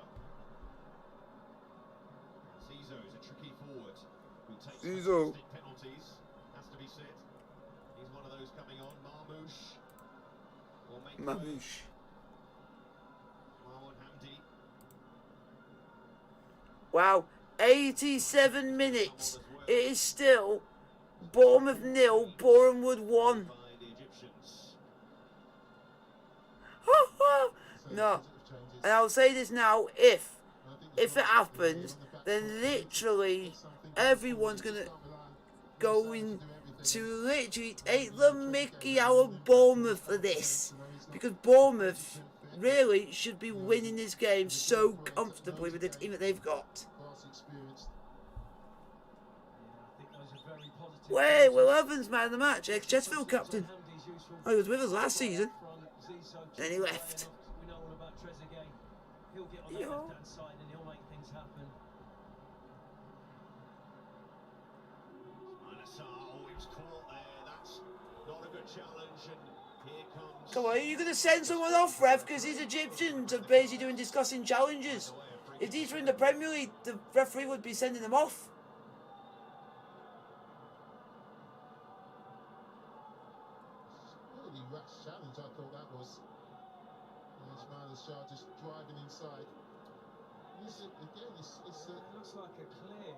Zizou is a tricky forward who takes fantastic penalties, has to be said. He's one of those coming on. Marmoush will make Marmoush. Marwan Hamdi. Wow, 87 minutes. It is still Bournemouth 0, Bournemouth 1. No, and I'll say this now, if it happens, then literally everyone's going to go in to literally take the mickey out of Bournemouth for this. Because Bournemouth really should be winning this game so comfortably with the team that they've got. Wait, Will Evans, man of the match, ex-Chesterfield captain. Oh, he was with us last season. Then he left. We know all about Trezeguet. He'll get on the left-hand side and he'll make things happen. Oh, he was caught there. That's not a good challenge, and here comes. Come on, are you going to send someone off, ref? Because these Egyptians are basically doing discussing challenges. If these were in the Premier League, the referee would be sending them off. Really rash challenge, I thought that was. Ismail Shah just driving inside. Again, It looks like a clear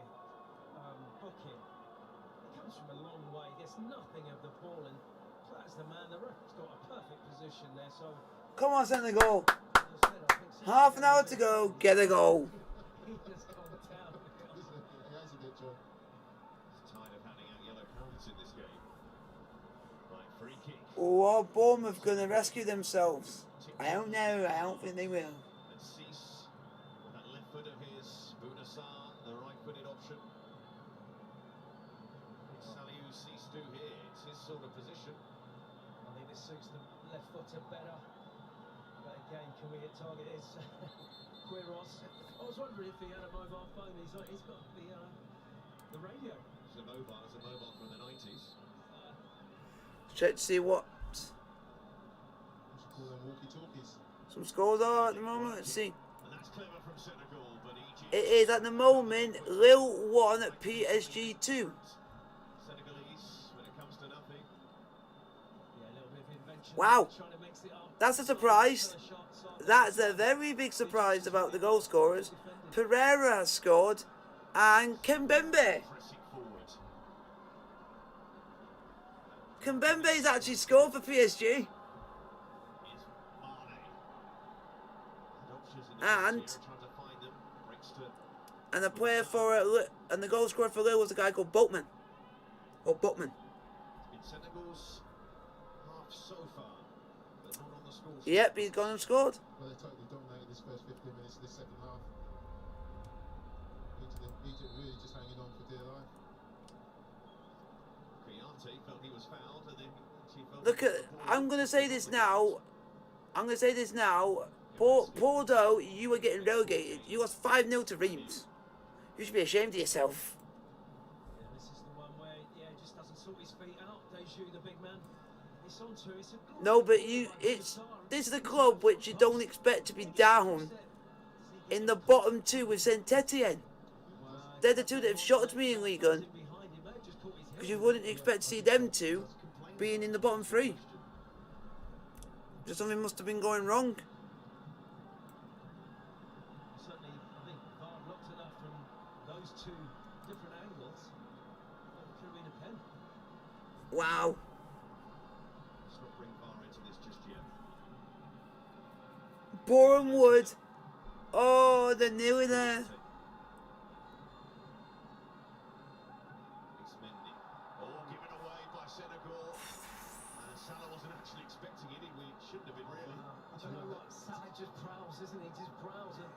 booking. It comes from a long way. He gets nothing of the ball, and that's the man. The referee's got a perfect position there. So Come on, Senegal. as I said, I think Half an hour to go. Get a goal. he has gone down. he has a good job. He's tired of handing out yellow cards in this game. Free kick. Or are Bournemouth going to rescue themselves? I don't know. I don't think they will. And Cease, with that left foot of his, Bunasar, the right-footed option. It's Saliu Cease do here. It's his sort of position. I think this suits the left footer better. But again, can we hit target? It's Quiros. I was wondering if he had a mobile phone. He's got the radio. It's a mobile from the 90s. Check to see what Call them walkie-talkies. some scores are at the moment. Let's see. And that's clever from Senegal, but Egypt... It is at the moment Lille 1 at PSG 2. Senegalese, when it comes to nothing. Yeah, a little bit of invention. Wow. Trying to mix it up. That's a surprise. That's a very big surprise about the goal scorers. Pereira has scored and Kimpembe. Pressing forward. Kimpembe's actually scored for PSG. And the player for and the goal scorer for Lille was a guy called Boatman. Or Botman. In Senegal's half so far, but not on the score sheet. Yep, he's gone and scored. Well, they totally dominated this first 15 minutes of this second half. Egypt really just hanging on for dear life. Kriante felt he was fouled, and then she felt... Look at, I'm going to say this now. Porto, you were getting relegated. You lost 5-0 to Reims. You should be ashamed of yourself. Yeah, this is the one where, yeah, just doesn't sort his feet out. Deju, the big man. It's on to, it's a good... No, but this is a club which you don't expect to be down in the bottom two with Saint Etienne. They're the two that have shocked me in Ligue 1. Because you wouldn't expect to see them two being in the bottom three. Just something must have been going wrong. Certainly, I think VAR looked at that from those two different angles. It could have been a pen. Wow. Let's not bring VAR into this just yet. Boreham Wood. Oh, they're nearly there. It's Mendy. Oh, given away by Senegal. And Salah wasn't actually expecting it. We shouldn't have been really. I don't know what, Salah just prowls, isn't he? Just prowls. And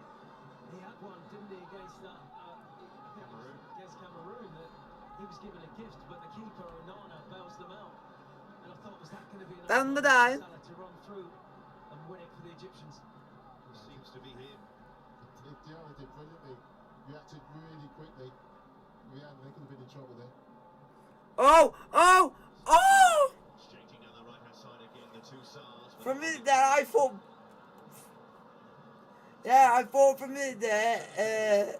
he had one, didn't he, against that, Cameroon. against Cameroon, that he was given a gift, but the keeper, Onana, bails them out. And I thought, was that going to be enough Down the for line. Salah to run through and win it for the Egyptians? It seems to be him. Diarra did brilliantly. Reacted really quickly. They could have been in trouble there. Oh! Exchanging down the right-hand side again, the two SARs. For a minute there, I thought... Yeah, I thought for a minute there,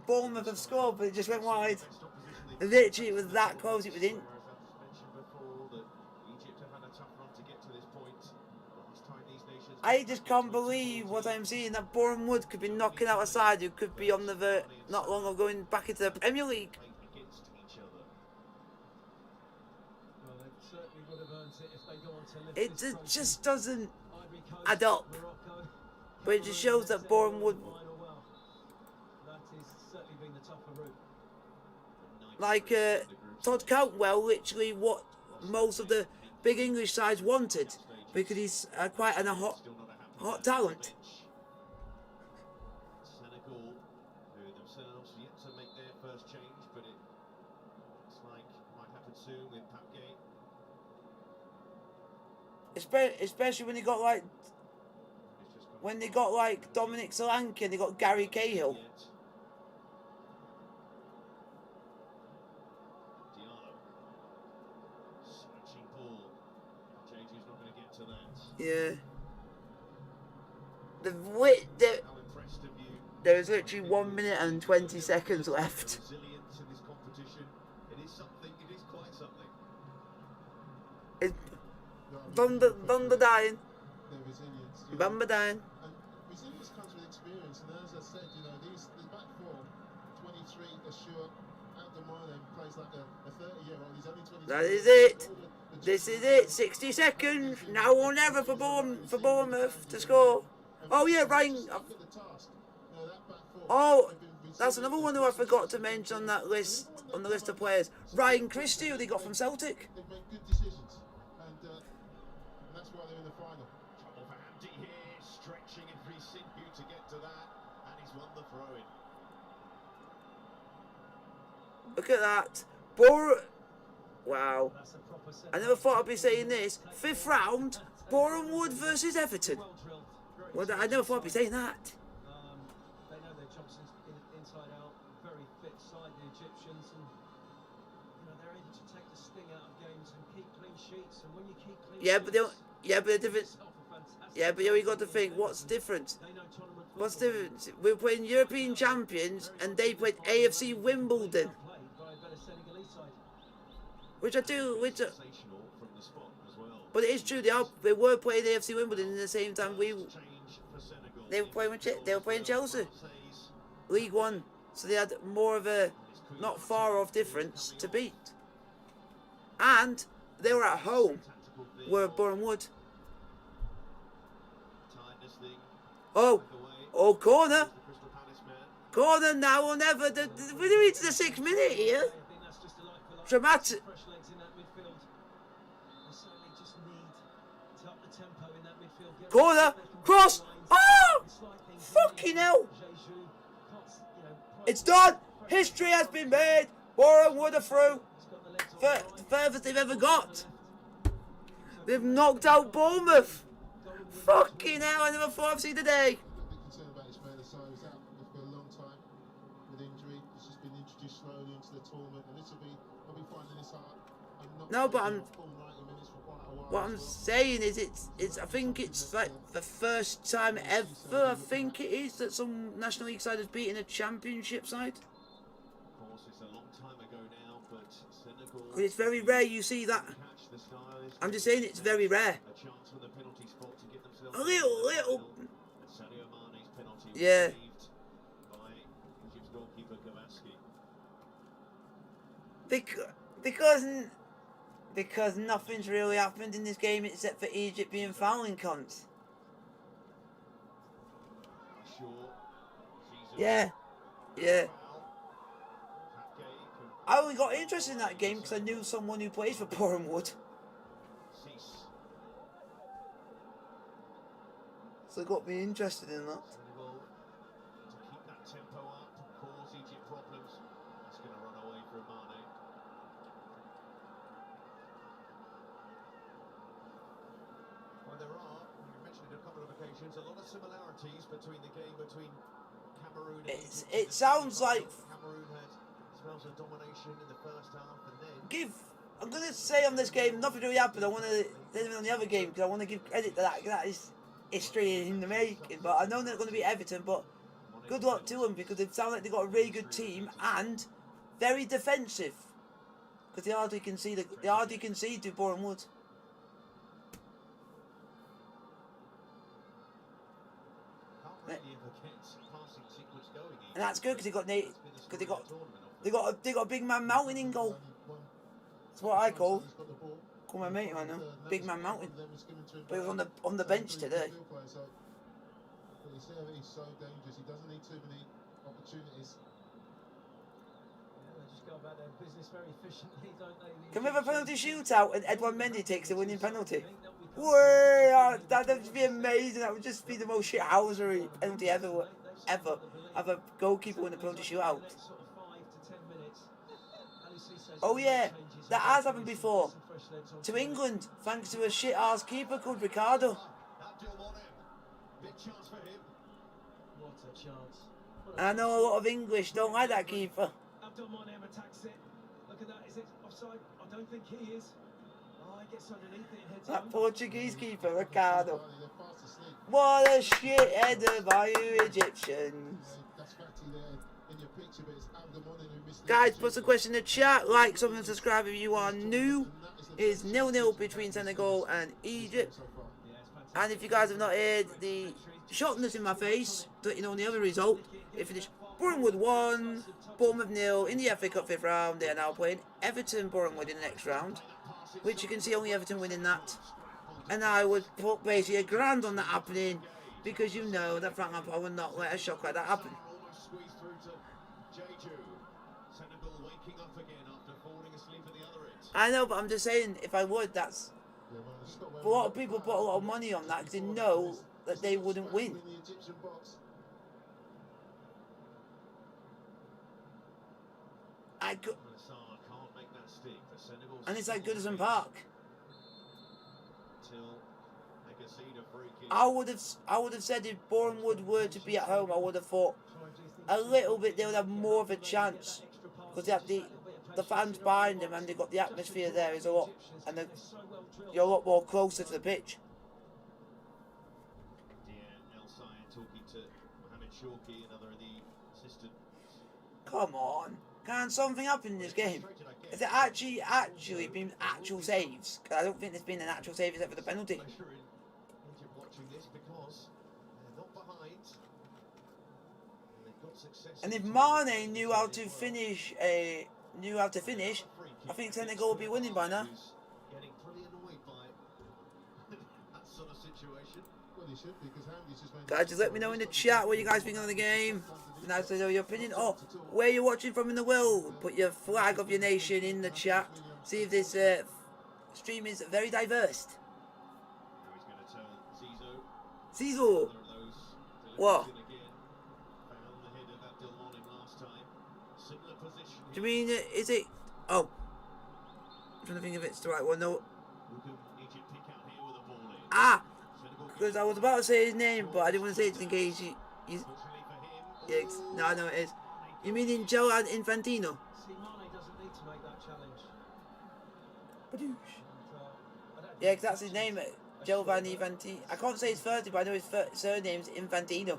Bournemouth have scored, but it just went wide. Literally, it was that close, it was in. Whereas I've mentioned before that Egypt have had a tough run to get to this point. Last time these nations... I just can't believe what I'm seeing, that Boreham Wood could be knocking out a side who could be on the not long of going back into the Premier League. Against each other. Well, they certainly would have earned it if they go on to lift It this trophy. just doesn't Ivory Coast, add up. Morocco, But it just shows that Boreham Wood, well. That has certainly been the tougher route. like Todd Cantwell, literally what most of the big English sides wanted, because he's quite a hot talent. Senegal, who themselves yet to make their first change, but it looks like it might happen soon with Papgate. Especially when they got like Dominic Solanke and they got Gary Cahill. Diallo. Searching ball. JJ's not going to get to that. Yeah. How impressed have you? There is literally 1 minute and 20 seconds left. Resilience in this competition. It is something, it is quite something. Bamba dying. Their resilience. Bamba dying. And resilience comes with experience, and as I said, the back four, 23, Assure, Abdelmane plays like a 30-year-old. He's only 23. That is it. This is it. 60 seconds. Now or never for Bournemouth to score. Oh yeah, Ryan. Oh, that's another one who I forgot to mention on that list, on the list of players. Ryan Christie, who they got from Celtic. They've made good decisions, and throw-in. Look at that. Wow. I never thought I'd be saying this. 5th round, Boreham Wood versus Everton. Well, I never thought I'd be saying that. They know their jobs inside out. Very fit side, the Egyptians, and they're able to take the sting out of games and keep clean sheets. And when you keep clean sheets, but you got to think, what's different? What's different? We're playing European champions, and they played AFC Wimbledon. Which I do, but it is true. They were playing AFC Wimbledon at the same time they were playing Chelsea, League One. So they had more of a not far off difference to beat, and they were at home. Were Boreham Wood. Oh, corner now or never. We're into the 6th minute here. Dramatic. Corner, cross. Oh, fucking hell! It's done. History has been made. Boreham Wood are through. The furthest they've ever got. They've knocked out Bournemouth. Fucking hell! I never thought I'd see the day. Concerned about his further side. He was out for a long time with injury. He's just been introduced slowly into the tournament, and this will be. I'll be finding this hard. What I'm saying is I think it's like the first time ever, I think it is, that some National League side has beaten a Championship side. Of course, it's a long time ago now, but Senegal. It's very rare you see that. I'm just saying it's very rare. A chance from the penalty spot to get themselves A little. Sadio Mane's penalty Yeah. received by Egypt's goalkeeper Kavaski. Because nothing's really happened in this game except for Egypt being fouling cunts. Yeah. I only got interested in that game because I knew someone who plays for Boreham Wood. So it got me interested in that. Senegal to keep that tempo up, cause Egypt problems. It's going to run away from Mane. Well, there are, you mentioned it a couple of occasions, a lot of similarities between the game between Cameroon and Egypt. It sounds like Cameroon had spells of domination in the first half, and then I'm going to say on this game, nothing really happened. I want to say on the other game because I want to give credit to that. That is history in the making. But I know they're going to be Everton, but good luck to them because they sound like they've got a really good team and very defensive. Because they hardly concede to Boreham Wood. And that's good because they got a big man Mountain in goal. That's what I call my mate right now, Big Man Mountain. But he was on the bench today. He's so dangerous. He doesn't need too many opportunities. They just go about their business very efficiently, don't they? Can we have a penalty shootout and Edouard Mendy takes the winning penalty? Whoa, that would be amazing. That would just be the most shithousery penalty ever. Have a goalkeeper win a penalty shootout. Oh yeah, that has happened before. To England, thanks to a shit-ass keeper called Ricardo. big chance for him. What a chance. I know a lot of English don't like that keeper. Abdul Monem attacks it. Look at that. Is it offside? I don't think he is. Oh, he gets underneath it and heads That home. Portuguese keeper, Ricardo. What a shit header by you Egyptians. Guys, put a question in the chat, like, comment, subscribe if you are new. It's 0-0 between Senegal and Egypt. And if you guys have not heard the shotness in my face, that you know the other result, it finished Boreham Wood 1, Bournemouth 0 in the FA Cup 5th round. They are now playing Everton Boreham Wood in the next round, which you can see only Everton winning that. And I would put basically £1,000 on that happening, because you know that Frank Lampard would not let a shock like that happen. I know, but I'm just saying, if I would, that's... But a lot of people put a lot of money on that because they know that they wouldn't win. And it's like Goodison Park. I would have said if Bournemouth were to be at home, I would have thought a little bit they would have more of a chance because they have the fans behind them and they've got the atmosphere there is a lot, and you're a lot more closer to the pitch. Come on, can something happen in this game? Has it actually been actual saves? Because I don't think there's been an actual save except for the penalty. And if Mane knew how to finish, I think Senegal would be winning by now. Guys, just let me know in the chat what you guys think of the game. Nice to know your opinion. Oh, where you're watching from in the world. Put your flag of your nation in the chat. See if this stream is very diverse. Zizo. What? Do you mean, is it... Oh. I'm trying to think if it's the right one. No. Ah! Because I was about to say his name, but I didn't want to say it in case you... Yeah, no, I know it is. You mean in Joe and Infantino? Yeah, because that's his name. Giovanni Infantino. I can't say his first name, but I know his surname's Infantino.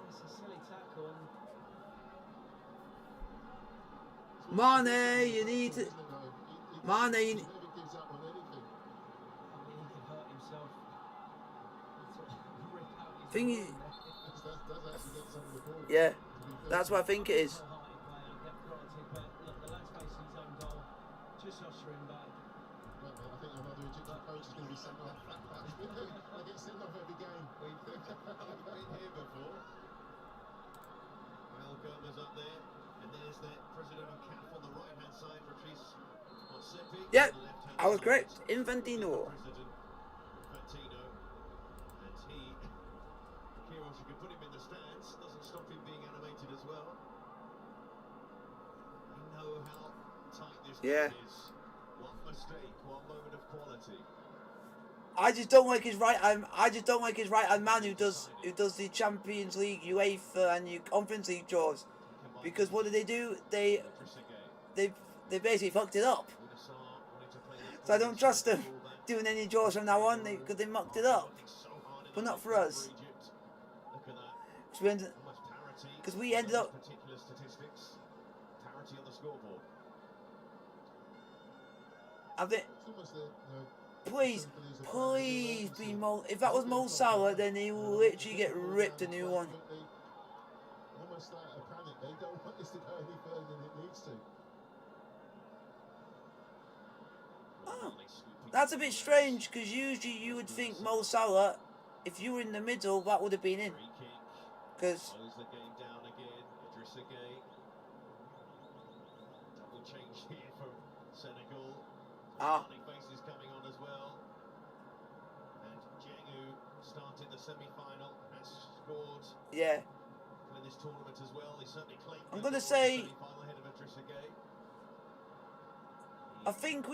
Mane, you need to... Mane, thing is... Yeah, that's what I think it is. Yep, I was correct. Infantino. Yeah. I just don't like his right hand. I just don't like his right hand man who does the Champions League, UEFA, and Conference League draws. Because what do? They basically fucked it up. So I don't trust them doing any draws from now on because they mucked it up. But not for us. Because we ended up. I think. Please be Mo. If that was Mo Salah, then he will literally get ripped a new one. Almost like a panic. They don't want this to go any further than it needs to. Oh, that's a bit strange because usually you would think Mo Salah, if you were in the middle, that would have been in. Because. Double change here from Senegal. Ah. Faces coming on as well. And Jengu started the semi-final, has scored. Yeah. In this tournament as well, he certainly claimed. I'm gonna say. I think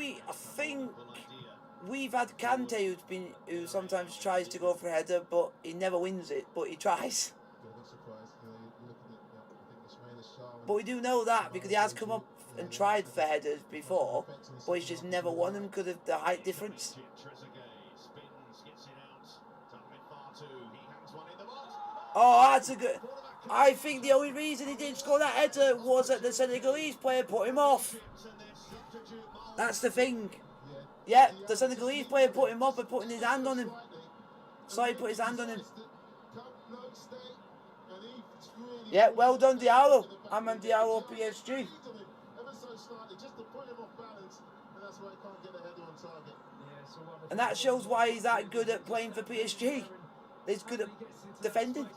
we've had Kante who sometimes tries to go for a header, but he never wins it. But he tries. But we do know that because he has come up and tried for headers before, but he's just never won them because of the height difference. Oh, that's a good... I think the only reason he didn't score that header was that the Senegalese player put him off. That's the thing. Yeah, the Senegalese player put him off by putting his hand on him. So he put his hand on him. Yeah, well done, Diallo. I'm on Diallo PSG. And that shows why he's that good at playing for PSG. He's good at defending.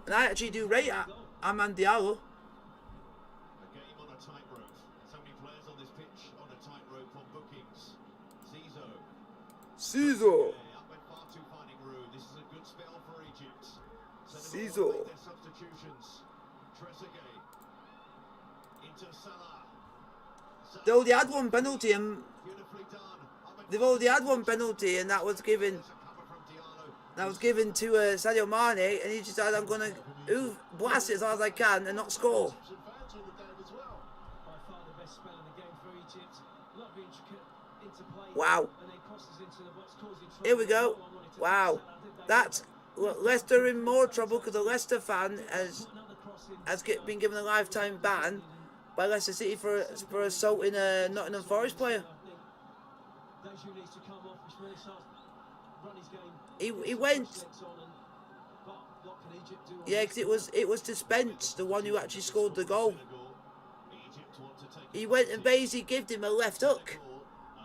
And I actually do rate Amand Diallo. Cizo. Cizo. They already had one penalty, and they've already had one penalty, and that was given to Sadio Mane, and he just said, "I'm gonna blast it as hard as I can and not score." Wow. Here we go. Wow. That's Leicester in more trouble because a Leicester fan has been given a lifetime ban by Leicester City for assaulting a Nottingham Forest player. He went. Yeah, because it was to Spence, the one who actually scored the goal. He went and basically gave him a left hook. A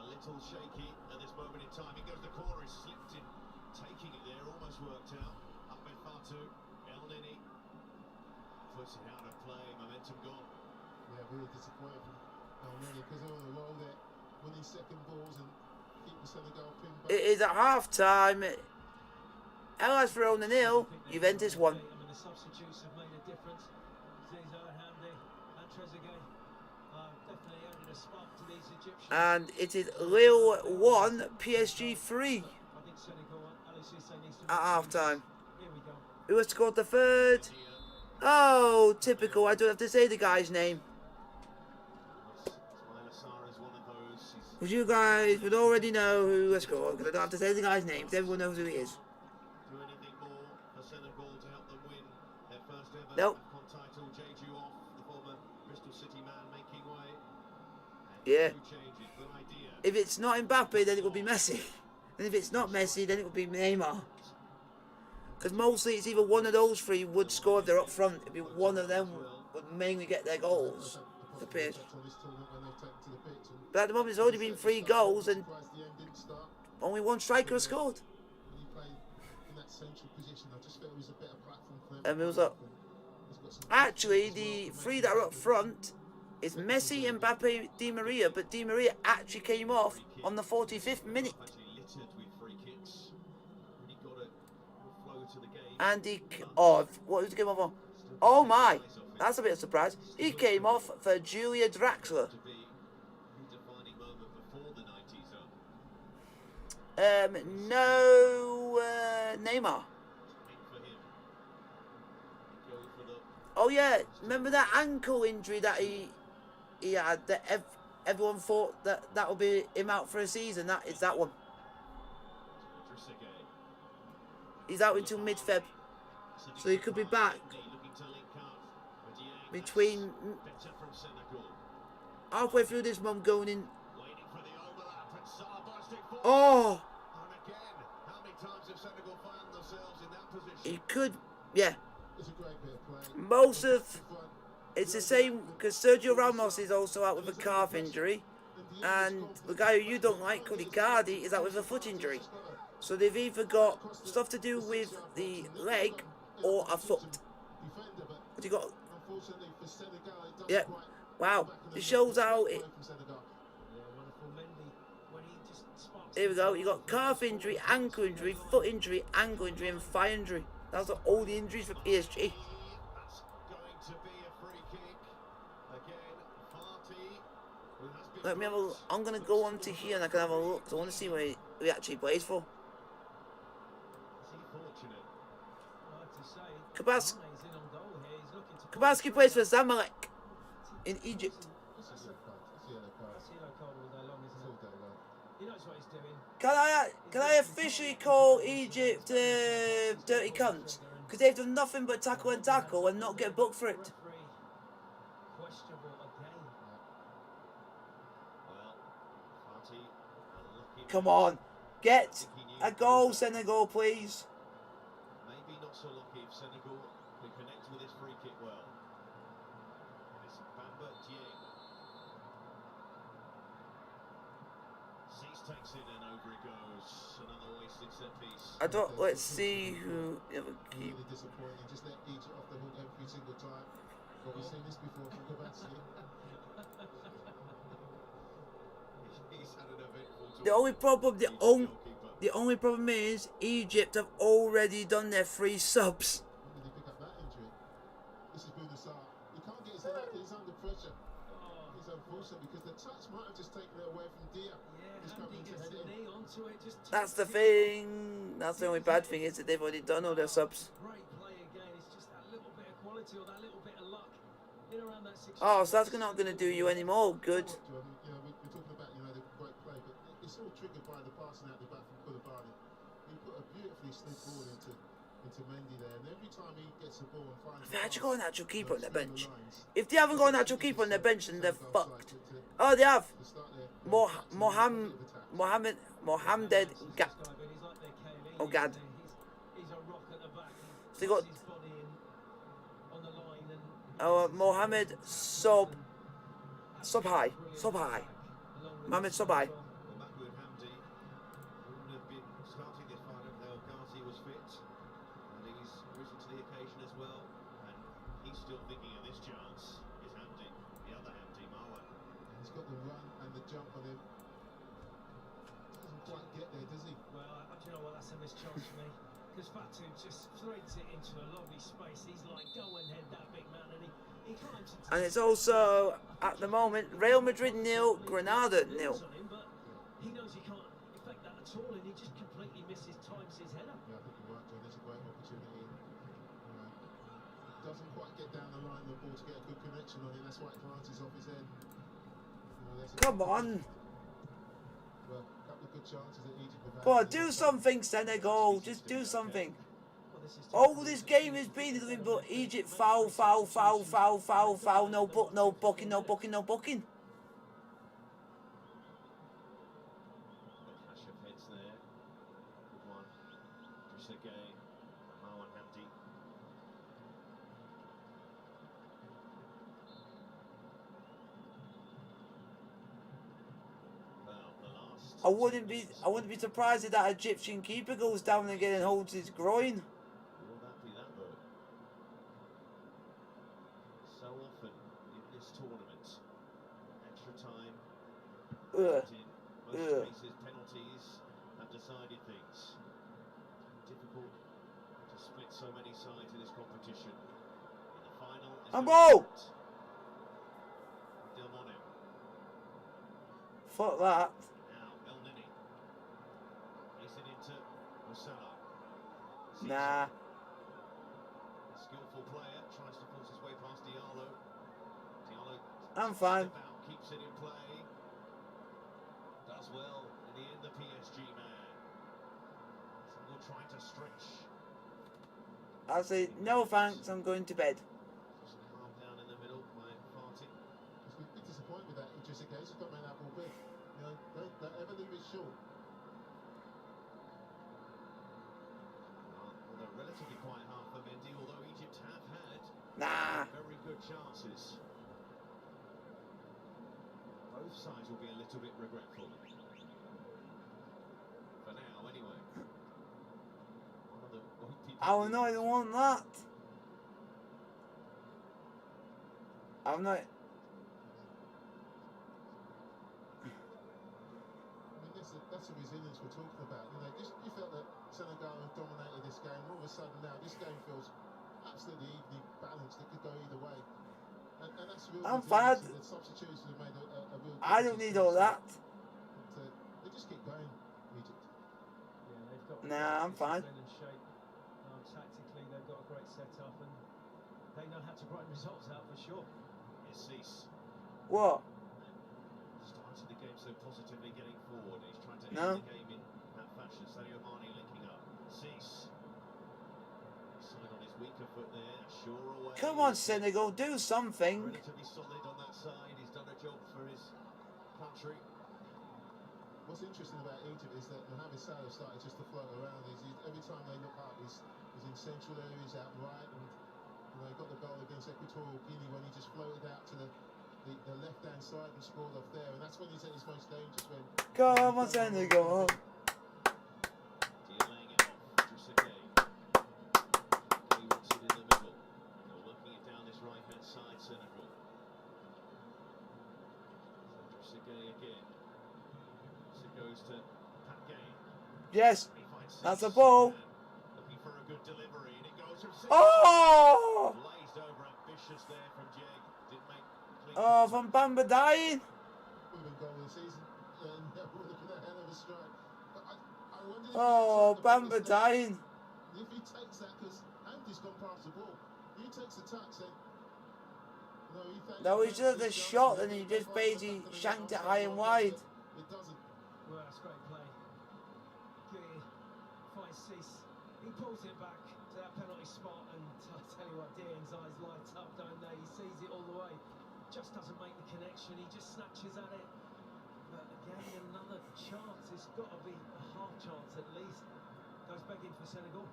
little shaky at this moment in time. He goes the corner, he slipped in, taking it there, almost worked out. Ahmed Fatu, El Nini, puts it out of play, momentum gone. Yeah, really disappointed from El Nini because they're on a roll there, winning second balls and keeping Senegal pinned back. It is at half time. Hellas for 0-0. Juventus won. The substitutes have made a difference. Cesar Hamdi and Trezeguet definitely added a spark to these Egyptians. And it is Lille 1, PSG 3 I think Senegal and Aliou Cisse needs to at half time. Here we go. Who has scored the third? Oh, typical. I don't have to say the guy's name. Because you guys would already know who has scored, because I don't have to say the guy's name, because everyone knows who he is. Do anything more for Senegal to help them win their first ever Nope. AFCON title. Jeju off, the former Bristol City man making way. And Yeah. two changes, good idea. If it's not Mbappe, then it will be Messi. And if it's not Messi, then it will be Neymar. Because mostly it's either one of those three would score if they're up front. It'd be one of them would mainly get their goals. The pitch. But at the moment, it's already been 3 goals and only one striker has scored. And it was up. Actually, the 3 that are up front is Messi, Mbappe, Di Maria. But Di Maria actually came off on the 45th minute. Littered with free kicks. Really got a flow to the game. And what was the game off on? Oh my, that's a bit of a surprise. He came off for Julia Draxler. To be a defining moment before the 90s No, Neymar. for him. Go for the Oh yeah, remember that ankle injury that he had? That everyone thought that would be him out for a season. That is that one. Trezeguet. He's out until mid-Feb, so he could be back Looking to link up. Dieng, between better from Senegal. halfway through this month going in. Waiting for the overlap and Salah bursting forward. Oh, And again, how many times have Senegal found themselves in that position? he could, yeah. It's a great bit of play. Most of it's the same because Sergio Ramos is also out with a calf injury, and the guy who you don't like, Cody Cardi, is out with a foot injury. So they've either got stuff to do with the leg or a foot. But you got, Unfortunately for Senegal, it doesn't yeah. quite Wow, it shows how it. from Senegal. Wonderful Mendy when he just sparks. Here we go. You got calf injury, ankle injury, foot injury, ankle injury, and thigh injury. That's all the injuries for PSG. That's going to be a free kick. Again, Fati, who has been Let me have a look. I'm gonna go on to here and I can have a look. 'Cause I want to see where he actually plays for. Is he fortunate? I have to say, Kabas- Mane's in on goal here. He's looking to Kabaski plays for Zamalek in Egypt. It's a yellow card. It's a yellow card. That's yellow card all day long, It's isn't all it? day long. He knows what he's doing. Can I officially call Egypt dirty cunts? Because they've done nothing but tackle and not get booked for it. Referee, questionable again. Well, Fati, unlucky. Come on, get a goal, Senegal, please. Maybe not so lucky if Senegal can connect with this free kick well. It's Bamba Dieng. Cease takes it and over it goes. Another wasted set piece. I don't. Let's see who the other keep. Really disappointing. Just let Egypt off the hook every single time. Well, we've seen this before from Kabassi. He's had an eventful The only problem, the only problem is Egypt have already done their 3 subs. When did he pick up that injury? This is Bunasar. He can't get his head up. He's under pressure. unfortunate because the touch might have just taken it away from Dia. He's Yeah, coming Andy to gets head the it in. knee onto it. Just That's the taps it. thing. That's the only bad thing is that they've already done all their subs. Great play again. It's just that little bit of quality or that little bit of luck in around that 6. Oh, so that's not going to do you anymore. Good. Jordan, you know, we're talking about the great play, but it's all triggered by the passing out the back from Koulibaly. He put a beautifully slid ball into Mendy there, and every time he gets the ball and finds They the actually pass, got an actual keeper on their between bench. the lines, If they haven't got an actual keeper on their bench, then they're fucked. Oh, they have. to start their attacks and Mohammed He's like their Kane. Oh, God. He's a rock at the back. So they got His body in on the line and Mohammed Subhai. Mohammed Subhai. Well, Mahmoud Hamdi wouldn't have been starting this fight if El Ghazi was fit. And he's risen to the occasion as well. And he's still thinking of this chance. Is Hamdi, the other Hamdi, Marwan. He's got the run and the jump on him. Doesn't quite get there, does he? well, do you know what? That's a missed chance for me. Because Fatu just threads it into a lovely space. He's like, go and head that big man, and he climbs into And it's also, at the moment, Real Madrid 0, Granada 0. But he knows he can't affect that at all, and he just completely misses, times his header. Yeah, I think you're right, John. It's a great opportunity. Doesn't quite get down the line the ball to get a good connection on it. That's why it glances off his head. Come on. Well, a couple of good chances that Egypt have had. Come on, do something, Senegal. Just do something. All this game has been nothing but Egypt foul, foul, foul, foul, foul, foul, no book, no booking, no booking, no booking. The clash of heads there. Good one. Trezeguet, Marwan Hamdi. Well, the last. I wouldn't be surprised if that Egyptian keeper goes down again and holds his groin. Will that be that though? So often in this tournament, extra time. Ugh. In most cases, penalties have decided things. Difficult to split so many sides in this competition. In the final, And ball! Dilmone. Fuck that. Now El Nini. Racing into Musala. Nah. Skillful player tries to force his way past Diallo. Diallo. I'm fine. About, keeps it in play. Does well in the end. The PSG man. Senegal trying to stretch. I'll say no thanks, I'm going to bed. Just calmed down in the middle by Farty. He's a bit disappointed with that. He just again, he's got to make that ball big. You know, don't ever leave it short. Although relatively quiet half for Mendy, although Egypt have had Nah. very good chances. Both sides will be a little bit regretful. For now, anyway. One of them won't be I will not even want that. I'm not. I mean, that's the resilience we're talking about. You know, you felt that Senegal have dominated this game. All of a sudden now, this game feels absolutely evenly balanced. It could go either way. And that's real. I'm resilience, fine. and the substitutions have made a real I don't need all that. But, they just keep going, Egypt. Yeah, they've got Nah, I'm fine. discipline and shape. Tactically, they've got a great setup, and they know how to grind results out for sure. Here's Cease. What? Started the game so positively, getting forward. He's trying to No. end the game in that fashion. Sadio Mane linking up. Cease. Side on his weaker foot there. Sure away. Come on, Senegal, do something. Relatively solid on that side. He's done a job for his country. What's interesting about Egypt is that Mohamed Salah started just to float around. Every time they look up, he's in central areas, out right, and he got the goal against Equatorial Guinea when he just floated out to the left-hand side and scored off there, and that's when he's at his most dangerous. When Come on, Senegal. Laying it off. Trezeguet. He wants it in the middle. They're working it down this right-hand side, Senegal. So Trezeguet again. So it goes to Paquet. Yes, He finds that's a Cease. ball. Looking for a good delivery, and it goes from Cease. Oh! Blazed over, ambitious there from Jeg. Didn't make quickly. Oh, from Bamba dying. Would have been goal of the season. And we're looking at a hell of a strike. But I wonder if Oh, he Bamba takes dying. if he takes that, because Andy's gone past the ball. If he takes the touch, then No, he just had a shot and he just basically shanked it high and wide. It doesn't. Well, that's great play. Guy finds Cease. He pulls it back to that penalty spot, and I tell you what, Dean's eyes light up, don't they? He sees it all the way. Just doesn't make the connection. He just snatches at it. But again, another chance. It's got to be a half chance at least. Goes begging for Senegal.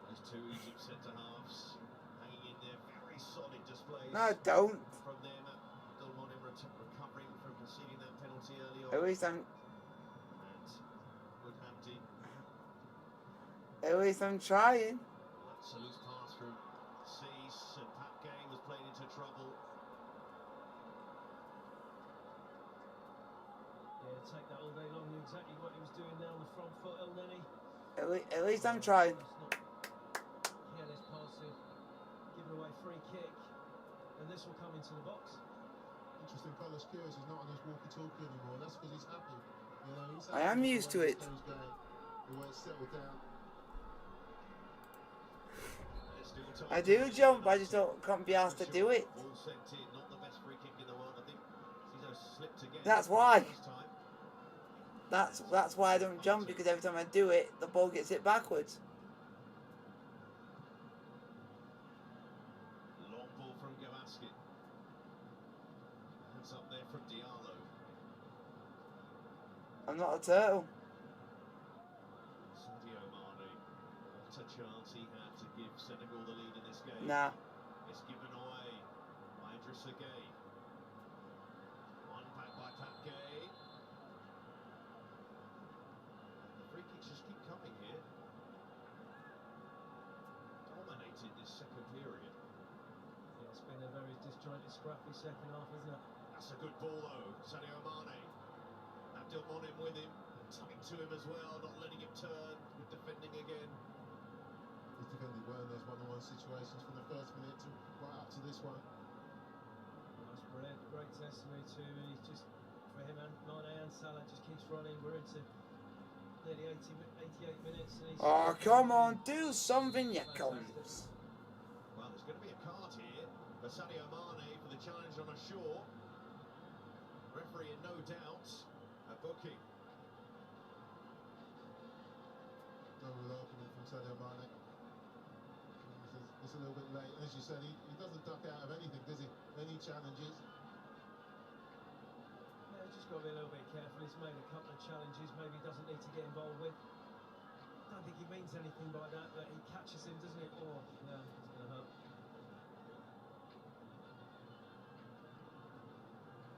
Those two Egypt centre halves hanging in there, very solid displays. No, don't. From them, Abdelmonem recovering from conceding that penalty early on. At least I'm. And Wood Hamdi. At least I'm trying. That's a loose pass from Cease, and Pat Gay was played into trouble. Yeah, take that all day long. Knew exactly what he was doing there on the front foot, El Neni. At least I'm trying. Careless passing, giving away free kick, and this will come into the box. Interesting, Carlos Queiroz is not on his walkie-talkie anymore. That's because he's happy. You know, he's I am used to it. The way it's settled down. I do jump, I just can't be asked to do it. Ball sent in, not the best free kick in the world. I think Zizou slipped again. That's why. This time. That's why I don't jump, because every time I do it, the ball gets hit backwards. Long ball from Gawaski. Hands up there from Diallo. I'm not a turtle. Sadio Mane. What a chance he had to give Senegal the lead in this game. Nah. It's given away by Idrissa Gueye. One back by Pat Gay. The free kicks just keep coming here. Dominated this second period. Yeah, it's been a very disjointed, scrappy second half, isn't it? That's a good ball though, Sadio Mane. Abdelmonem with him, tight to him as well, not letting him turn, good defending again. He's defended well in those one-on-one situations from the first minute to right up to this one. That's brilliant, great testimony to him. He's just, for him and Mane and Salah, just keeps running. We're into nearly 88 minutes. And he's Oh, come on, do something, you cunts. Well, there's going to be a card here for Sadio Mane for the challenge on a shore. Referee in no doubt, a booking. No real argument from Sadio Mane. It's a little bit late. As you said, he doesn't duck out of anything, does he? Any challenges. Yeah, he's just got to be a little bit careful. He's made a couple of challenges maybe he doesn't need to get involved with. I don't think he means anything by that, but he catches him, doesn't it? Oh, yeah, it's going to hurt.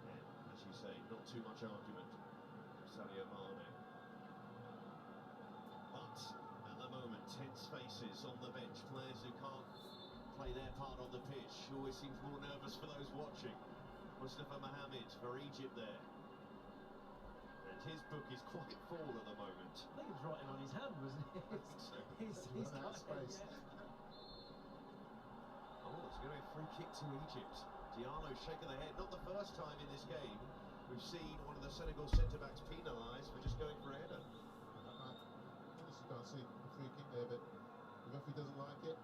Yeah, as you say, not too much argument from Sadio Mane. But at the moment, tense faces on the bench, players who can't play their part on the pitch. Always seems more nervous for those watching. Mustafa Mohamed for Egypt there. And his book is quite full at the moment. I think he was writing on his hand, wasn't he? He's Run out of space. Oh, it's going to be a free kick to Egypt. Diallo shaking the head. Not the first time in this game we've seen one of the Senegal centre-backs penalised for just going for a header. I honestly can't see a free kick there, but the referee doesn't like it.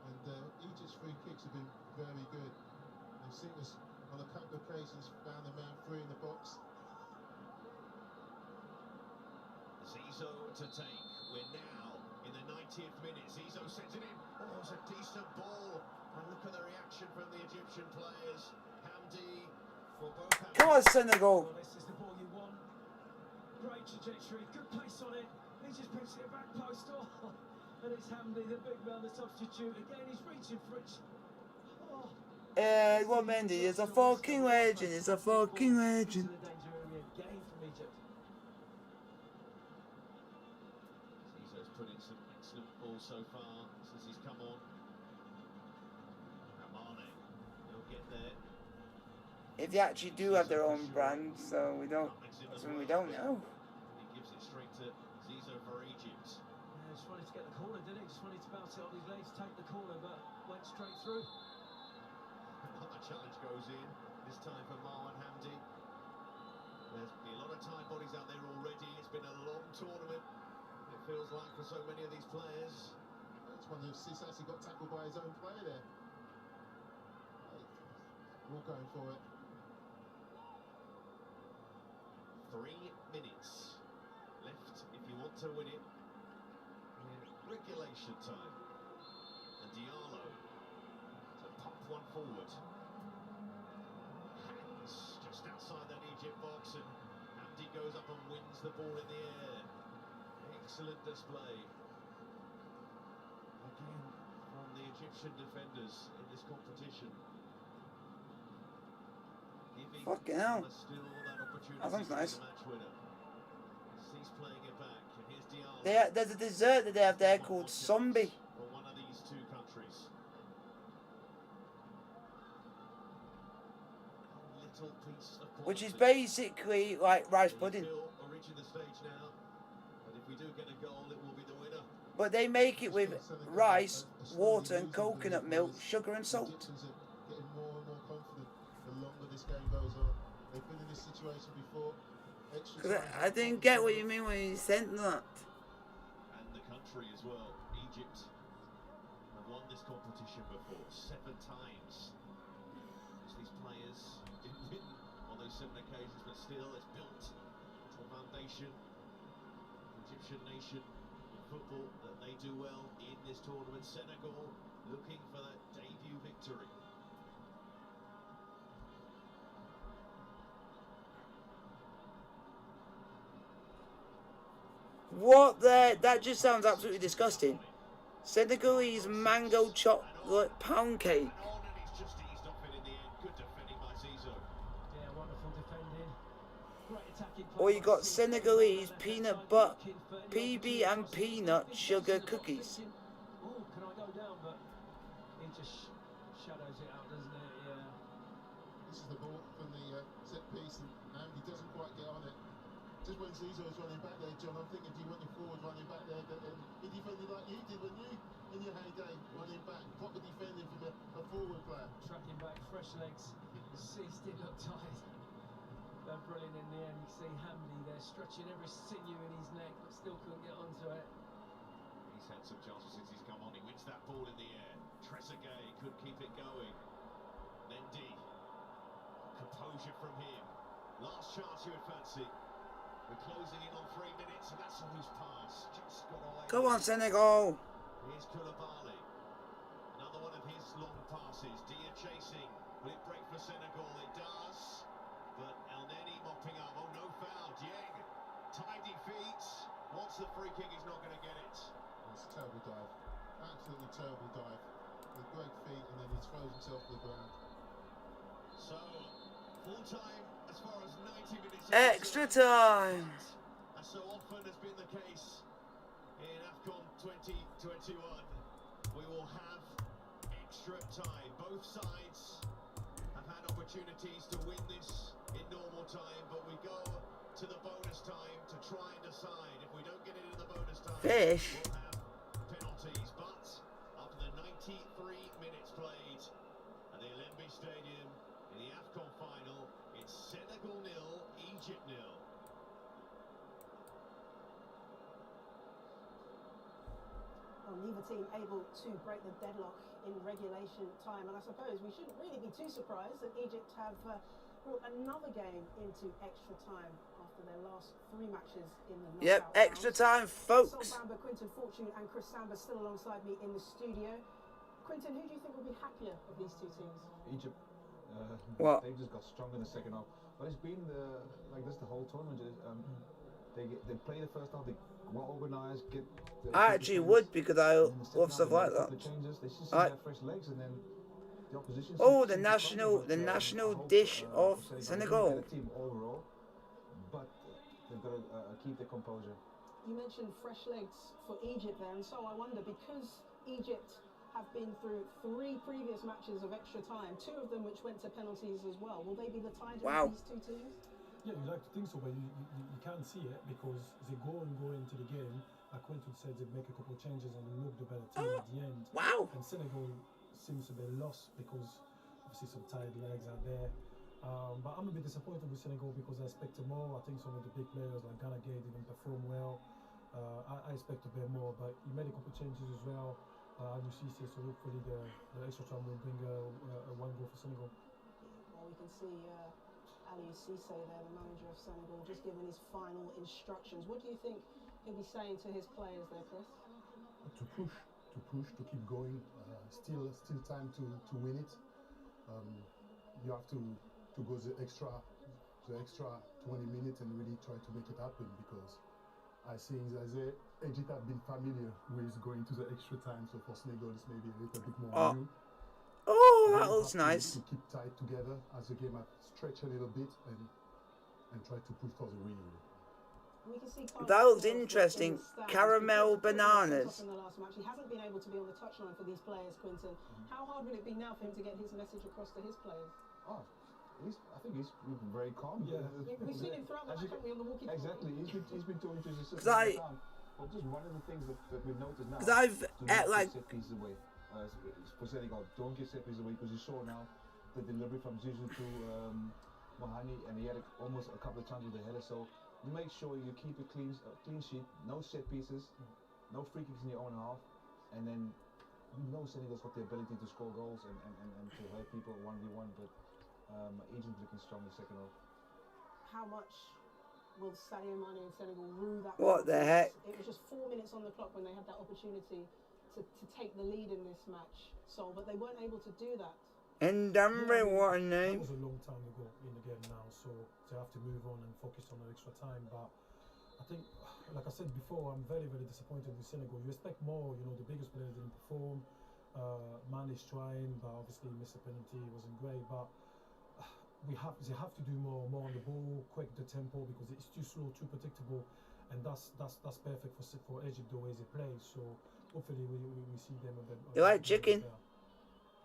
And Egypt's free kicks have been very good. They've seen us on a couple of occasions found the man free in the box. Zizou to take. We're now in the 90th minute. Zizou sends it in. Oh, it's a decent ball. And look at the reaction from the Egyptian players. Hamdi for both. Come on, Senegal. Well, this is the ball you want. Great trajectory, good pace on it. He just puts it back post. Oh, and it's Hamdi, the big man, the substitute. Again, he's reaching for it. Oh. Edouard Mendy is a fucking legend. He's a fucking legend. The danger area again from Egypt. Zizou's put in some excellent balls so far since he's come on. Mane, he'll get there. If they actually do have their own brand, so we don't. Something we don't know. He gives it straight to Zizou for Egypt. Yeah, just wanted to get the corner, didn't he? Just wanted to bounce it on his legs, take the corner, but went straight through. The challenge goes in, this time for Marwan Hamdi. There's been a lot of time bodies out there already. It's been a long tournament, it feels like, for so many of these players. It's one of those, he's actually got tackled by his own player there. We're all going for it. 3 minutes left if you want to win it in regulation time. And Diallo to pop one forward. Hands just outside that Egypt box, and Hamdi goes up and wins the ball in the air. Excellent display. Again from the Egyptian defenders in this competition. Fucking hell. That sounds nice. There's a dessert that they have there called zombie. Which is basically like rice pudding. But they make it with rice, water and coconut milk, sugar and salt. Getting more and more confident the longer this game goes on. They've been in this situation before. Because I didn't get what you mean when you said that. And the country as well, Egypt, have won this competition before 7 times. As these players didn't win on those 7 occasions, but still it's built to the foundation. The Egyptian nation in football, that they do well in this tournament. Senegal looking for that debut victory. What the? That just sounds absolutely disgusting. Senegalese mango chocolate pound cake. Or you got Senegalese peanut butter, PB and peanut sugar cookies. Oh, can I go down? But it just shadows it out, doesn't it? Yeah. This is the ball from the set piece, and Andy doesn't quite get on it. Just when Zizo's running back there, John, I'm thinking, do you want your forward running back there? But then he defended like you did when you, in your heyday, running back, proper defending from a forward player. Tracking back, fresh legs, ceased it, looked tired. They're brilliant in the end. You see Hamdi there stretching every sinew in his neck, but still couldn't get onto it. He's had some chances since he's come on. He wins that ball in the air. Trezeguet could keep it going. Mendy, composure from him. Last chance you would fancy. We're closing in on 3 minutes, and that's a loose pass. Just got away. Come on, Senegal. Here's Koulibaly. Another one of his long passes. Dia chasing. Will it break for Senegal? It does. But El Neni mopping up. Oh, no foul. Dieng, tidy feet. Wants the free kick. He's not going to get it. It's a terrible dive. Absolutely terrible dive. With great feet, and then he throws himself to the ground. So, full time as far as 90 minutes. Extra time. As so often has been the case in AFCON 2021, we will have extra time. Both sides have had opportunities to win this in normal time, but we go to the bonus time to try and decide. If we don't get it in the bonus time, Fish. we'll have penalties. But after the 93 minutes played at the Alembi Stadium in the AFCON final, it's Senegal 0, Egypt 0. Well, neither team able to break the deadlock in regulation time, and I suppose we shouldn't really be too surprised that Egypt have brought another game into extra time after their last 3 matches in the knockout Yep, extra time, folks. Bamba, Quinton Fortune and Chris Samba still alongside me in the studio. Quinton, who do you think will be happier of these two teams? Egypt. What? They just got stronger in the second half. But it's been like this the whole tournament. They play the first half, they well organised, get. I actually would, because I love stuff like that. The changes, they just have fresh legs, and then the opposition. Oh, the national dish of Senegal. Team overall, but they've got to keep their composure. You mentioned fresh legs for Egypt there, and so I wonder, because Egypt have been through 3 previous matches of extra time, 2 of them which went to penalties as well. Will they be the tide of these 2 teams? Yeah, you like to think so, but you can't see it because they go into the game. Like Quentin said, they make a couple of changes and look the better team at the end. Wow. And Senegal seems to be lost because of obviously some tired legs out there. But I'm a bit disappointed with Senegal because I expected more. I think some of the big players like Gana Gay didn't perform well. I expect a bit more, but he made a couple of changes as well. And you see, so hopefully the extra time will bring one goal for Senegal. Well, we can see Ali Cisse there, the manager of Senegal, just giving his final instructions. What do you think he'll be saying to his players there, Chris? To push, to keep going. Still time to win it. You have to go the extra 20 minutes and really try to make it happen, because I think that Egypt have been familiar with going to the extra time, so for Senegal it's maybe a little bit more new. Oh, that looks nice. To keep tight together as the game has stretched a little bit and try to push for the win. We can see That looks interesting. Caramel bananas. In the last match, he hasn't been able to be on the touchline for these players, Quinton. How hard will it be now for him to get his message across to his players? Oh, I think he's very calm. Yeah. We've seen him throughout the match, haven't we, on the walkie-talkie? Exactly. He's been talking to his assistant. But just one of the things that we've noticed now. Because I've set pieces away. For Senegal, don't give set pieces away, because you saw now the delivery from Zizou to Mohani, and he had almost a couple of times with the header. So make sure you keep a clean sheet, no set pieces, no free kicks in your own half, and then you know Senegal's got the ability to score goals and to hurt people 1v1, but Egypt looking strong in the second half. How much will Sadio Mane and Senegal rue that? What the heck? It was just 4 minutes on the clock when they had that opportunity to take the lead in this match, Sol, but they weren't able to do that. And what a name. It was a long time ago in the game now, so they have to move on and focus on the extra time. But I think, like I said before, I'm very, very disappointed with Senegal. You expect more, you know, the biggest players didn't perform. Man is trying, but obviously missed a penalty, it wasn't great. But they have to do more on the ball, quick the tempo, because it's too slow, too predictable, and that's perfect for Egypt the way they play. So hopefully we see them a bit. You like chicken?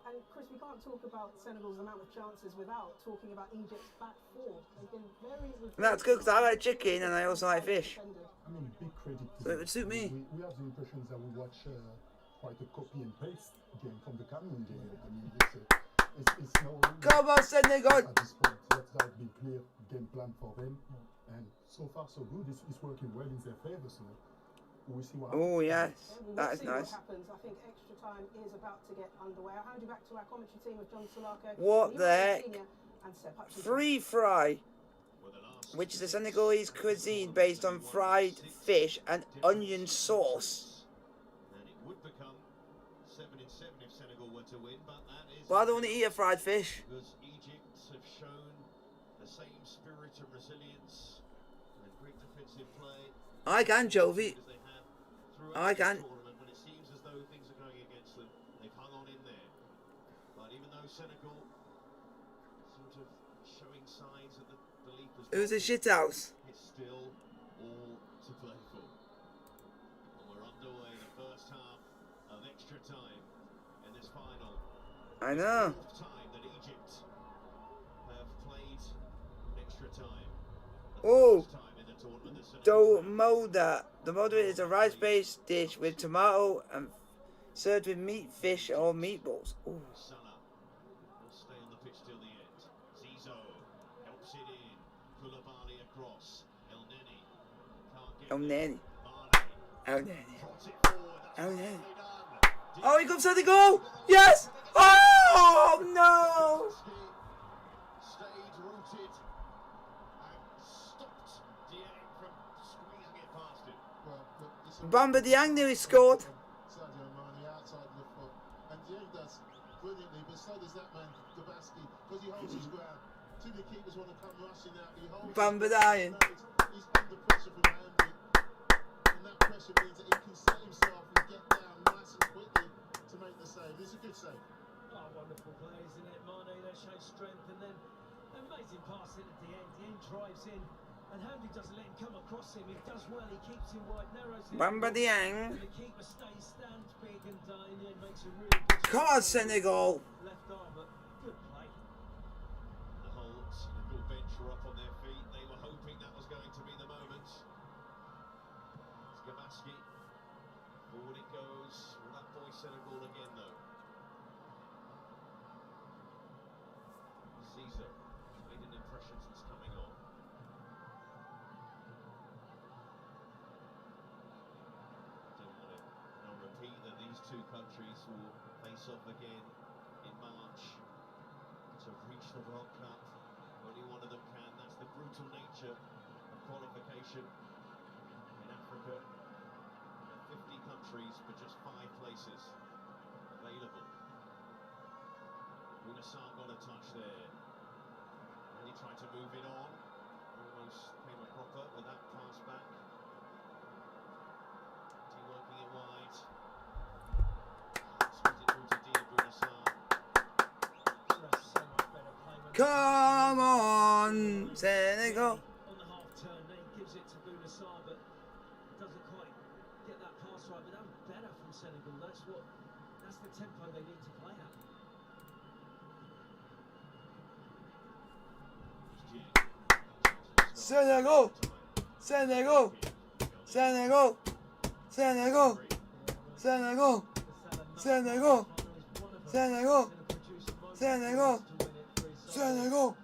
And Chris, we can't talk about Senegal's amount of chances without talking about Egypt's back four. They've been very. That's good, because I like chicken and I also like fish. I mean, big credit to so it would suit me. We have the impressions that we watch quite a copy and paste game from the Cameroon game. I mean, it's no. Come on, Senegal! At this point, that's been clear game plan for them, and so far so good. It's working well in their favour. So we'll see what happens. Oh yes, we'll that is see nice. What happens. I think extra time is about to get underway. I'll hand you back to our commentary team with John Solako. What the heck? Free fry, which is a Senegalese cuisine based on fried fish and onion sauce. And it would become 7-7 if Senegal were to win, but that is. Well, I don't want to eat a fried fish. Because Egypt have shown the same spirit and resilience and great defensive play. I can, Jovi. I can. But it seems as though things are going against them. They've hung on in there. But even though Senegal sort of showing signs that the belief was. It was a shit house. It's still all to play for. And we're underway the first half of extra time in this final. I know. Fourth time that Egypt have played extra time. Oh. First time in the tournament that Domoda. Domoda is a rice-based dish with tomato and served with meat, fish, or meatballs. Ooh. Salah will stay on the pitch till the end. Zizou helps it in. Koulibaly across. El Neni can't get El Neni. El Neni. Trots it forward. That's El Neni. nicely done. Oh, he comes to the goal! Yes! Oh, no! Stayed rooted and stopped Dieng from squeezing it past him. Well, look, Bamba Dieng nearly scored. Sadio Mane outside the foot, and Dieng does brilliantly, but so does that man, Gabaski, because he holds his ground. Two of the keepers want to come rushing out. He holds Bamba his Dieng. ground. He's under pressure from Andy, and that pressure means that he can set himself and get down nice and quickly to make the save. It's a good save. Oh, wonderful play, isn't it? Mane, they show strength, and then amazing pass in at the end. The end drives in, and Handy doesn't let him come across him. He does well, he keeps him wide, narrows him. Bamba Dieng. And the keeper stands big, and in the end makes a really good Come on, Senegal. left arm, but good play. The whole Senegal bench were up on their feet. They were hoping that was going to be the moment. It's Gabaski. Forward it goes. Will that boy Senegal again, though? Cup. Only one of them can. That's the brutal nature of qualification in Africa. 50 countries, but just 5 places available. Bunassar got a touch there. And he tried to move it on. Almost came a cropper with that pass back. He working it wide. Squeezed it through to Dia Bunassar. So that's so much better play when Come on, Senegal. on the half turn, then gives it to Bunassar, but doesn't quite get that pass right. But that was better from Senegal. That's the tempo they need to play at. Senegal, Senegal, Senegal, Senegal, Senegal, Senegal, Senegal, Senegal, Senegal,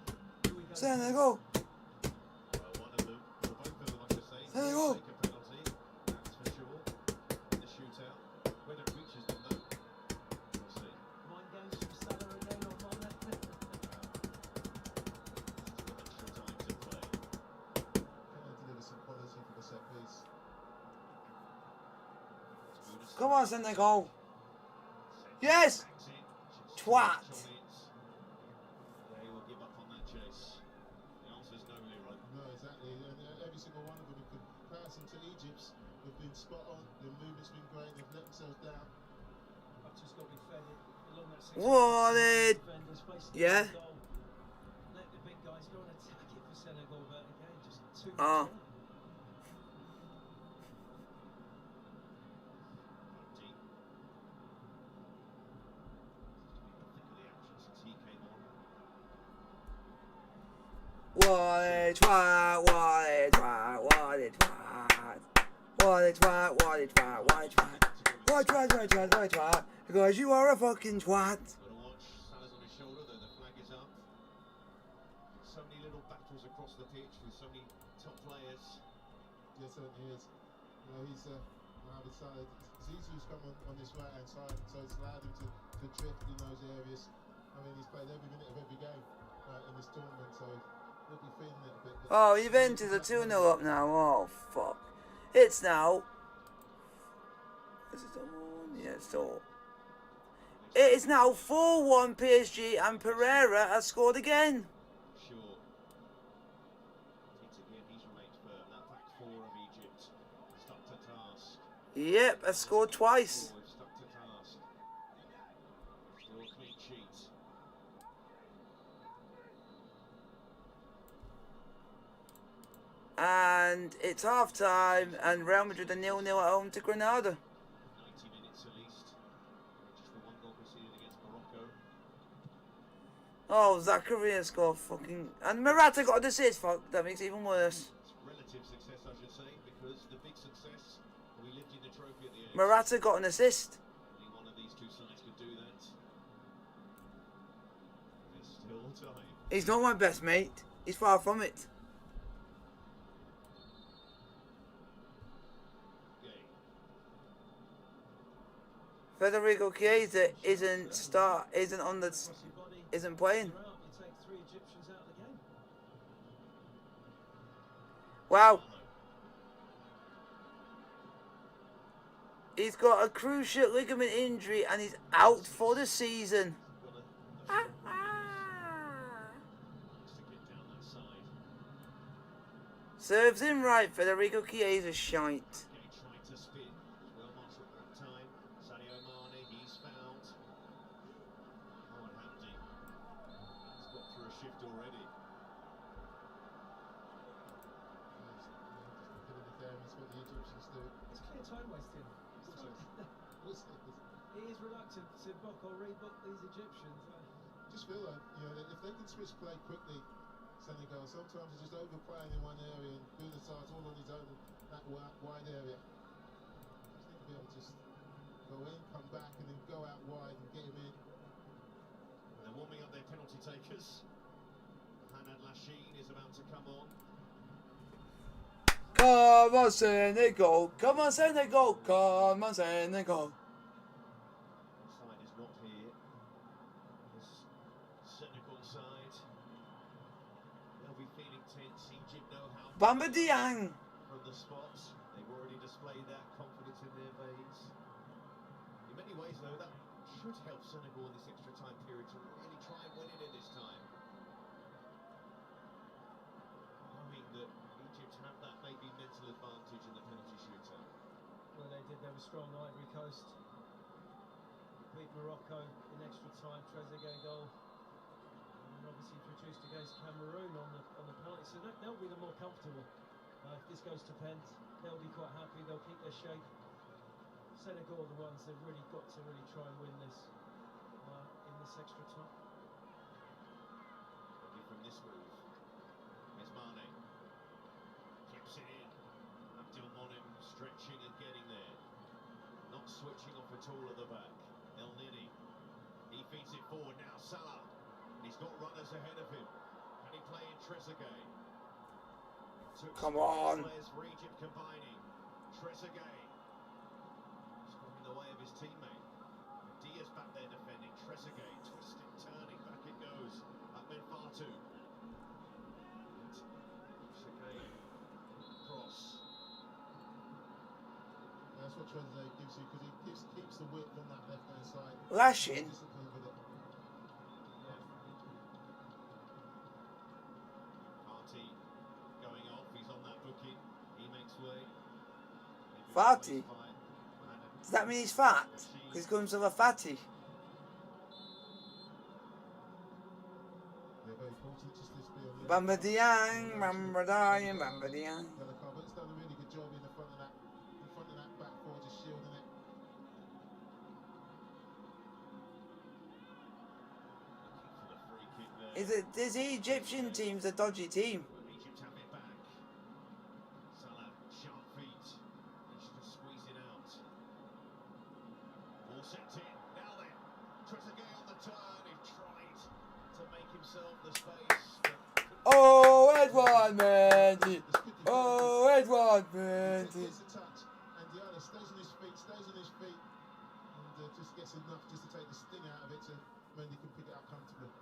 Senegal, One of them, or both of them, I should say, Senegal. take a penalty, that's for sure, in the shootout. Whether it reaches them, though, we'll see. Mind games from Salah again or Mane. Still extra time to play. Can they deliver some quality for the set piece? Come on, Senegal. Yes! Twat. They will give up on that chase. The answer's no, Leroy. No, exactly. And every single one of them, in comparison to Egypt's, have been spot on. Their movement's been great. They've let themselves down. I've just got to be fed along that six. Wallet. Defenders facing Yeah. the goal. Let the big guys go and attack it for Senegal, but again, just too much. Oh. there. Deep. Seems to be in the thick of the action since he came on. Wallet, twat, wallet, twat, wallet, twat. Wallet, twat, wallet, twat, wallet, twat. Wallet, twat, twat, twat, wallet, twat. Because you are a fucking twat. Got to watch. Salah's on his shoulder, though the flag is up. So many little battles across the pitch with so many top players. Yes, certainly is. You know, he's Mohamed Salah. Zizou's come on this right hand side, so it's allowed him to drift in those areas. I mean, he's played every minute of every game in this tournament, so he'll be feeling it a bit. Oh, Juventus are 2-0 up now. Oh, fuck. It's now. Is it on? Yeah, it's all. It is now 4-1 PSG, and Pereira has scored again. Sure. It's again, he's remained firm. That back 4 of Egypt stuck to task. Yep, has scored twice. Forward stuck to task. Still a clean sheet. And it's half time, and Real Madrid are 0-0 at home to Granada. 90 minutes at least. Just the 1 goal conceded against Morocco. Oh, Zakaria scored fucking. And Morata got an assist. Fuck, that makes it even worse. It's relative success, I should say, because the big success will be lifting the trophy at the end. Morata got an assist. Only one of these two sides could do that. There's still time. He's not my best mate. He's far from it. Game. Federico Chiesa isn't on the Cross your body. isn't playing. You're out. You take 3 Egyptians out of the game. Wow. He's got a cruciate ligament injury and he's out for the season. Got a stick it down that side. Serves him right, Federico Chiesa shite. Gay tried to spin. Well marshaled that time. Sadio Mane, he's found. Oh, and Hamdi. He's got through a shift already. That's what the Egyptians do. It's clear time wasting. He is reluctant to book or rebook these Egyptians. Just feel like, you know, if they can switch play quickly, Senegal, sometimes they're just overplaying in one area and Bunassar's all on his own in that wide area. Just need to be able to just go in, come back, and then go out wide and get him in. And they're warming up their penalty takers. Mohamed Lachine is about to come on. Come on, Senegal. Come on, Senegal. Come on, Senegal. Side is not here. This Senegal side. Bamba Dieng. From the spots, they've already displayed that confidence in their veins. In many ways, though, that should help Senegal in this extra time period to really try and win it this time. Knowing that Egypt have that maybe mental advantage in the penalty shootout. Well, they did. They were strong, Ivory Coast. Beat Morocco in extra time, Trezeguet goal. And obviously produced against Cameroon on the penalty. So they'll be the more comfortable. If this goes to pens, they'll be quite happy. They'll keep their shape. Senegal are the ones they've really got to try and win this in this extra time. Looking from this move, here's Mane. Clips it in. Abdul Monim stretching and getting there. Not switching off at all at the back. El Nini. He feeds it forward now. Salah. He's got runners ahead of him. Can he play in Trezeguet? Come on. Players for Egypt combining. Trezeguet. He's got in the way of his teammate. Diaz back there defending. Trezeguet twisting, turning, back it goes. That meant far too. Trezeguet. Cross. That's what Trezeguet gives you, because he keeps the width on that left-hand side. Lashing. Disciplined with it. Party going off. He's on that booking. He makes way. Fatty. Does that mean he's fat? Because he comes with a fatty. They're very fortunate just this be on the Bamba Dieng, Bamba Dieng, Bamba Dieng. But it's done a really good job in the front of that back four, just shielding it. For the free kick there. Is the Egyptian team's a dodgy team? Egypt have it back. Salah, sharp feet. Managed to squeeze it out. All set in. Now then, Trezeguet on the turn. He tried to make himself the space. Oh, Edouard Mendy! Oh, Edouard Mendy! Gets a touch, and Diallo stays on his feet, and just gets enough just to take the sting out of it so Mendy can pick it up comfortably.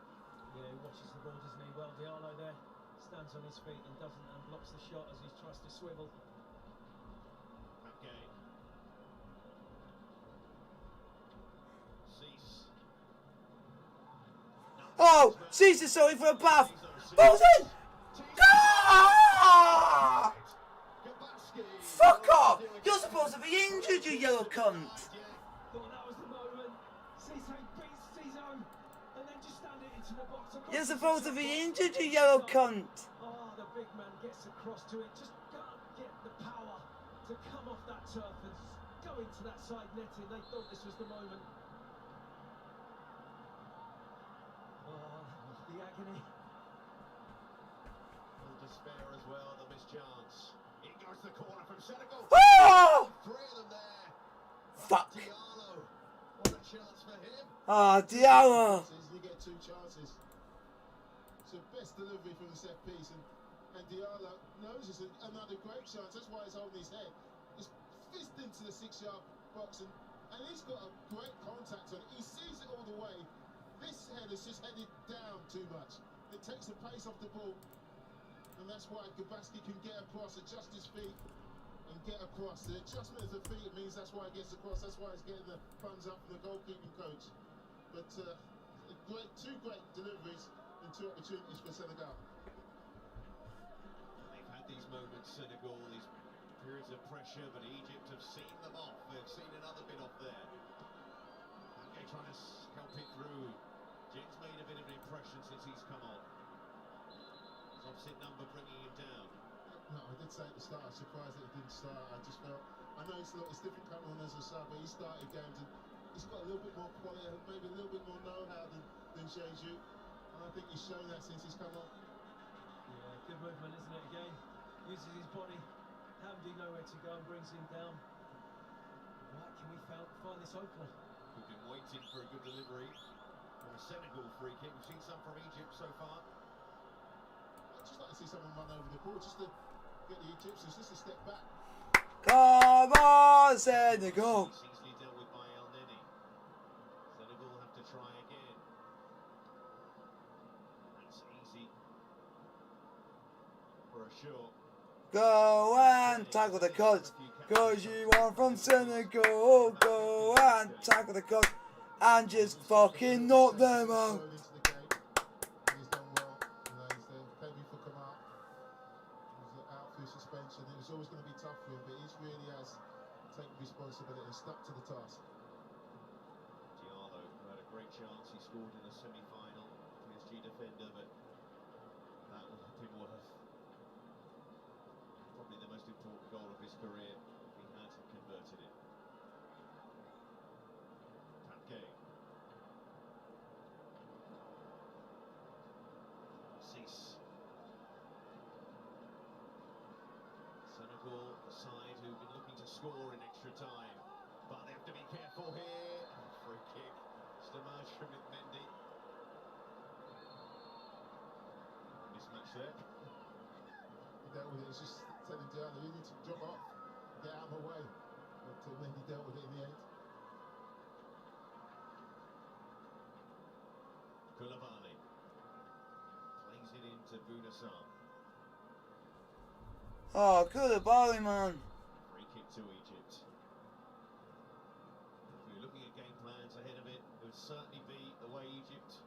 Yeah, he watches the ball, doesn't he? Well, Diallo there stands on his feet and blocks the shot as he tries to swivel. Okay. Cease. Oh, Caesar sorry for a bath. Ball's in! Ah! Fuck off! You're supposed to be injured, you yellow cunt! Thought that was the moment. Cisse beats Ciso and then just stand it into the box. You're supposed to be injured, you yellow cunt! Oh, the big man gets across to it. Just can't get the power to come off that turf and go into that side netting. They thought this was the moment. Oh, the agony. Despair as well, the missed chance. In goes the corner from Senegal. Oh! Three of them there. Fuck. Diallo. What a chance for him. Ah, Diallo! You get two chances. So best delivery from the set piece, and Diallo knows it's another great chance. That's why he's holding his head. He's fist into the 6-yard box, and he's got a great contact on it. He sees it all the way. This head is just headed down too much. It takes the pace off the ball. And that's why Gabaski can get across, adjust his feet, and get across. The adjustment of the feet means that's why he gets across. That's why he's getting the thumbs up from the goalkeeping coach. But two great deliveries and two opportunities for Senegal. They've had these moments, Senegal, these periods of pressure, but Egypt have seen them off. They've seen another bit off there. Okay, trying to help it through. Jen's made a bit of an impression since he's come on. Opposite number bringing him down. No, I did say at the start, I was surprised that he didn't start. I just felt, I know it's different coming on as a sub, but he started games and he's got a little bit more quality, maybe a little bit more know-how than Jeju. And I think he's shown that since he's come on. Yeah, good movement, isn't it? Again, uses his body. Hamdi nowhere to go and brings him down. Right, can we find this opener? We've been waiting for a good delivery from a Senegal free kick. We've seen some from Egypt so far. I'd just like to see someone run over the ball, just to get the Egyptians just to step back. Come on, Senegal! Easily dealt with by El Nini. Senegal have to try again. That's easy for a sure. Go and tackle the cunt. Cause you are from Senegal. Go and tackle the cunt. And just fucking knock them out. Into the game, and he's done well. You know, he's the Pebby for come out. He was out through suspension. It was always going to be tough for him, but he's really has taken responsibility and stuck to the task. Diallo, who had a great chance, he scored in the semi-final. PSG defender, but that would have been worth probably the most important goal of his career if he had converted it. Tapke. Cease. Senegal, the side who've been looking to score in extra time, but they have to be careful here. Free kick. Stamage from Mendy. Mismatch there. He dealt with it. It's just telling Diallo, you need to drop off, get out of my way. But Mendy dealt with it in the end. Koulibaly plays it into Bounassar. Oh, Koulibaly, man. Free kick to Egypt. If we're looking at game plans ahead of it, it would certainly be the way Egypt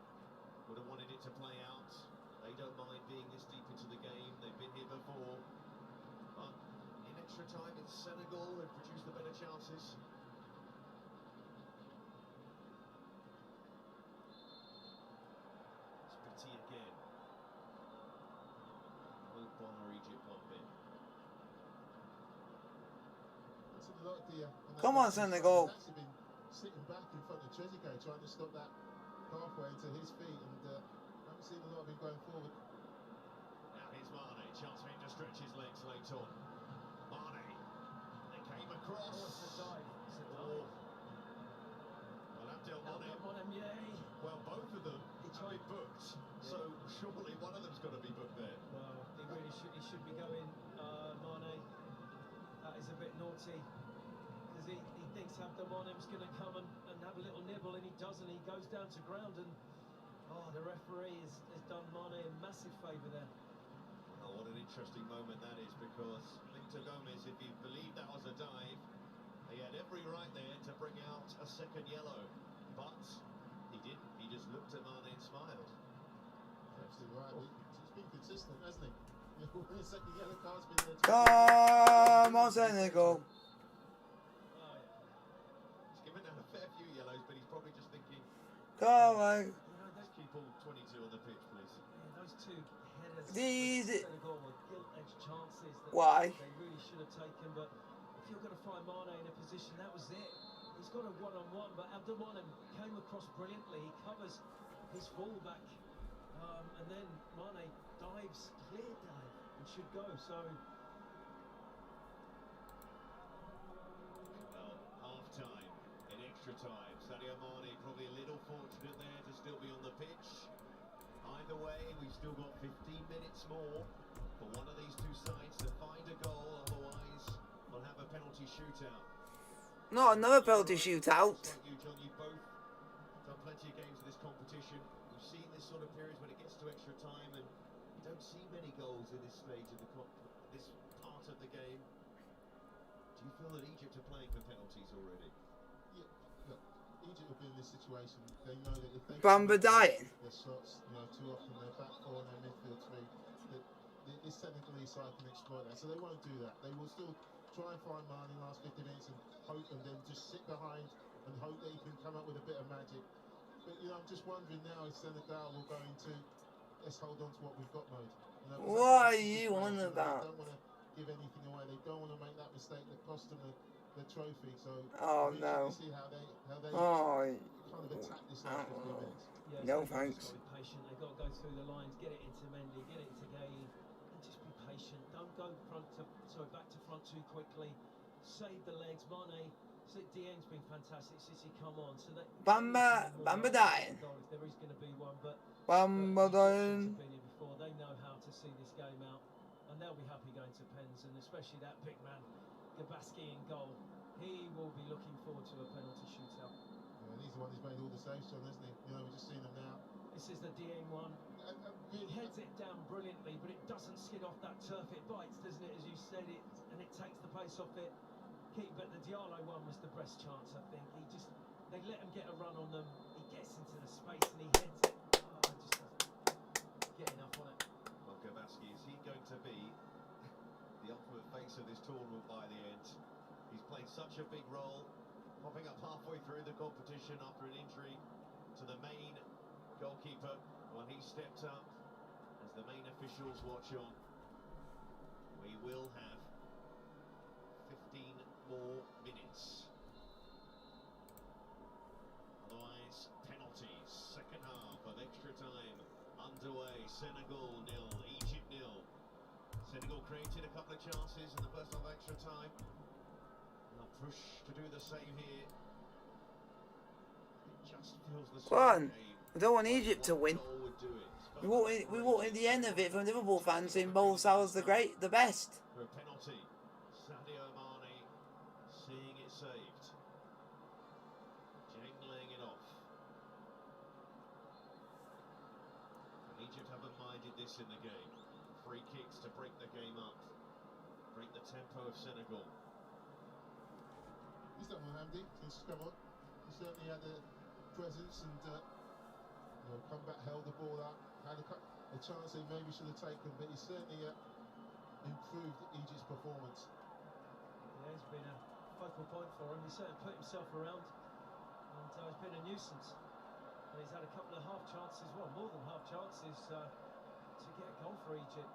would have wanted it to play out. They don't mind being this deep into the game. They've been here before. But in extra time, it's Senegal who've produced the better chances. Spitty again. Will Bonner Egypt one bit. Come on, Senegal. He's actually been sitting back in front of Trezeguet trying to stop that pathway into his feet, and I haven't seen a lot of him going forward. Now here's Mane, chance for him to stretch his legs late on. Mane, they came across. It's a dive. It's a dive. Well, Abdel Monem, yay. well, both of them have been booked, so surely one of them's got to be booked there. Well, he should be going, Mane. That is a bit naughty. Because he thinks Abdel Monem's going to come and have a little nibble, and he doesn't. He goes down to ground, and the referee has done Mane a massive favour there. Well, what an interesting moment that is, because Victor Gomez, if you believe that was a dive, he had every right there to bring out a second yellow, but he didn't. He just looked at Mane and smiled. Absolutely right. He's been consistent, hasn't he? The second yellow card's been there. Come on, Senegal. He's given out a fair few yellows, but he's probably just thinking, Come on. let's keep all 22 on the pitch, please. Yeah, those two headers These. Senegal were gilt-edged chances that Why? they really should have taken, but if you're going to find Mane in a position, that was it. He's got a one-on-one, but Abdel Monem came across brilliantly. He covers his fullback, and then Mane dives, clear dive, and should go. So, Well, half-time in extra time. Sadio Mane probably a little fortunate there to still be on the pitch. Either way, we've still got 15 minutes more for one of these two sides to find a goal. Otherwise, we'll have a penalty shootout. Not another penalty shootout. Like you, John, you've both done plenty of games of this competition. You've seen this sort of periods when it gets to extra time, and you don't see many goals in this stage of this part of the game. Do you feel that Egypt are playing for penalties already? Yeah, look, Egypt will be in this situation. They know that if they Bamba dying. their shots, too often their back four and their midfield three, that this Senegalese side can exploit that. So they won't do that. They will still try and find Mane in the last 50 minutes and hope, and then just sit behind and hope that he can come up with a bit of magic. But I'm just wondering now if Senegal will go into let's hold on to what we've got mode. What are you on about? They don't want to give anything away. They don't want to make that mistake that cost them the trophy. So Oh no. see how they Oh. kind of attack this last 15 minutes. yeah, No so thanks. They've got to be patient. They've got to go through the lines, get it into Mendy, get it into Gay, and just be patient. Don't go back to front too quickly. Save the legs. Mane, Dieng's been fantastic. City, come on. So that Bamba dying. if there is going to be one, but Bamba Egypt dying. have been here before. They know how to see this game out, and they'll be happy going to pens, and especially that big man, Gabaski in goal. He will be looking forward to a penalty shootout. Yeah, and he's the one who's made all the saves, John, isn't he? We've just seen him now. This is the Dieng one. He heads it down brilliantly, but it doesn't skid off that turf. It bites, doesn't it, as you said it, and it takes the pace off it. But the Diallo one was the best chance, I think. They let him get a run on them. He gets into the space and he heads it. Oh, just doesn't get enough on it. Well, Gabaski, is he going to be the ultimate face of this tournament by the end? He's played such a big role, popping up halfway through the competition after an injury to the main goalkeeper. Well, he stepped up as the main officials watch on. We will have 15 more minutes. Otherwise, penalties. Second half of extra time underway. Senegal 0, Egypt 0. Senegal created a couple of chances in the first half of extra time. They'll push to do the same here. It just feels the Go on. game. We don't want Egypt to win. We want at the end of it from Liverpool fans saying Mo Salah's the best. For a penalty, Sadio Mane seeing it saved. Jeng laying it off. And Egypt haven't minded this in the game. Free kicks to break the game up, break the tempo of Senegal. He's done well, Andy, since he's come on. He certainly had a presence and come back, held the ball up, had a chance he maybe should have taken, but he certainly improved Egypt's performance. Yeah, he's been a focal point for him. He certainly put himself around, and he's been a nuisance. And he's had a couple of half chances, well, more than half chances, to get a goal for Egypt.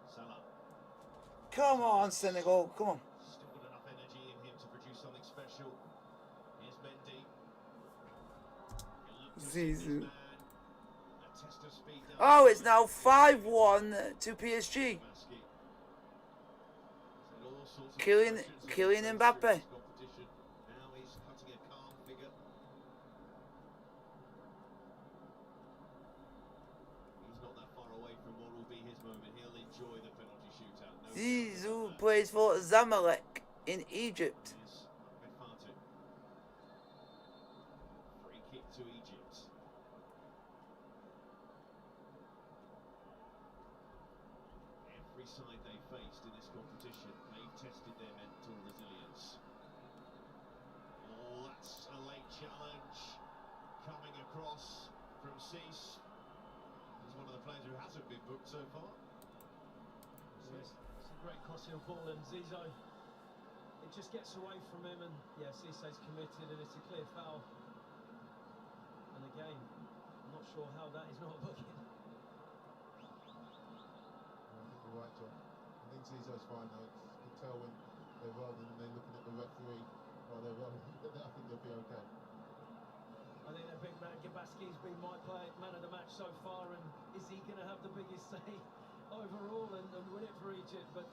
Salah. Come on, Senegal. Come on. Still got enough energy in him to produce something special. Here's Mendy. Zizou. A test of speed. Oh, it's now 5-1 to PSG. Kylian Mbappe. Now he's cutting a calm figure. He's not that far away from what will be his moment. He'll enjoy the penalty shootout. No Zizou plays for Zamalek in Egypt. Free kick to Egypt. Every side they faced in this competition, they've tested their mental resilience. Oh, that's a late challenge coming across from Cease. He's one of the players who hasn't been booked so far. It's a great crossfield ball, and Zizou, it just gets away from him, and yeah, Cissé's committed, and it's a clear foul. And again, I'm not sure how that is not a booking. You're right, John. I think Zizou's fine though. You can tell when they're rolling and they're looking at the referee while they're rolling. I think they'll be okay. I think the big man Gabaski's been my man of the match so far, and is he going to have the biggest say overall and win it for Egypt? But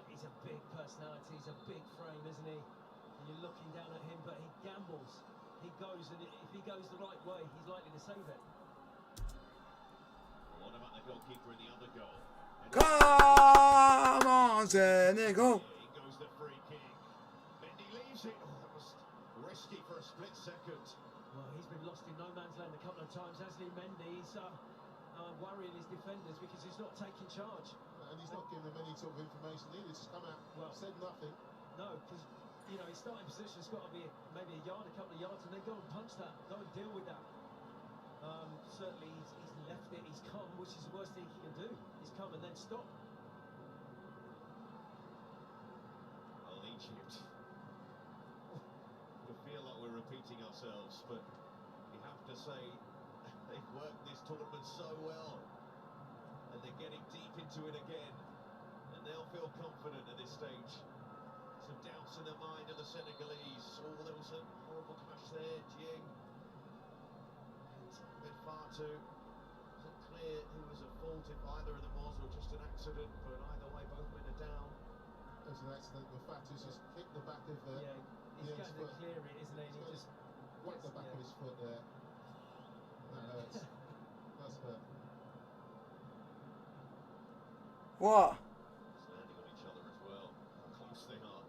he's a big personality, he's a big frame, isn't he? And you're looking down at him, but he gambles. He goes, and if he goes the right way, he's likely to save it. What about the goalkeeper in the other goal? Come on, Senegal. In goes the free kick. Mendy leaves it. Oh, that was risky for a split second. Well, he's been lost in no man's land a couple of times, hasn't he, Mendy? He's worrying his defenders because he's not taking charge. And he's not giving them any sort of information either. He's just come out, said nothing. No, because you know his starting position's got to be maybe a yard, a couple of yards, and then go and punch that, go and deal with that. Certainly he's left it, he's come, which is the worst thing he can do. He's come and then stop. Well, Egypt. We feel like we're repeating ourselves, but we have to say they've worked this tournament so well, and they're getting deep into it again, and they'll feel confident at this stage. Some doubts in the mind of the Senegalese. Oh, there was a horrible clash there, Dieng. Went far too. Wasn't clear who was at fault, if either of them was, or just an accident, but either way, both men are down. It was an accident. The fact is just kicked the back of the. Yeah, he's going to clear it, isn't he? And he just whacked the back of his foot there. That hurts. Does hurt. What? Standing on each other as well. How close they are.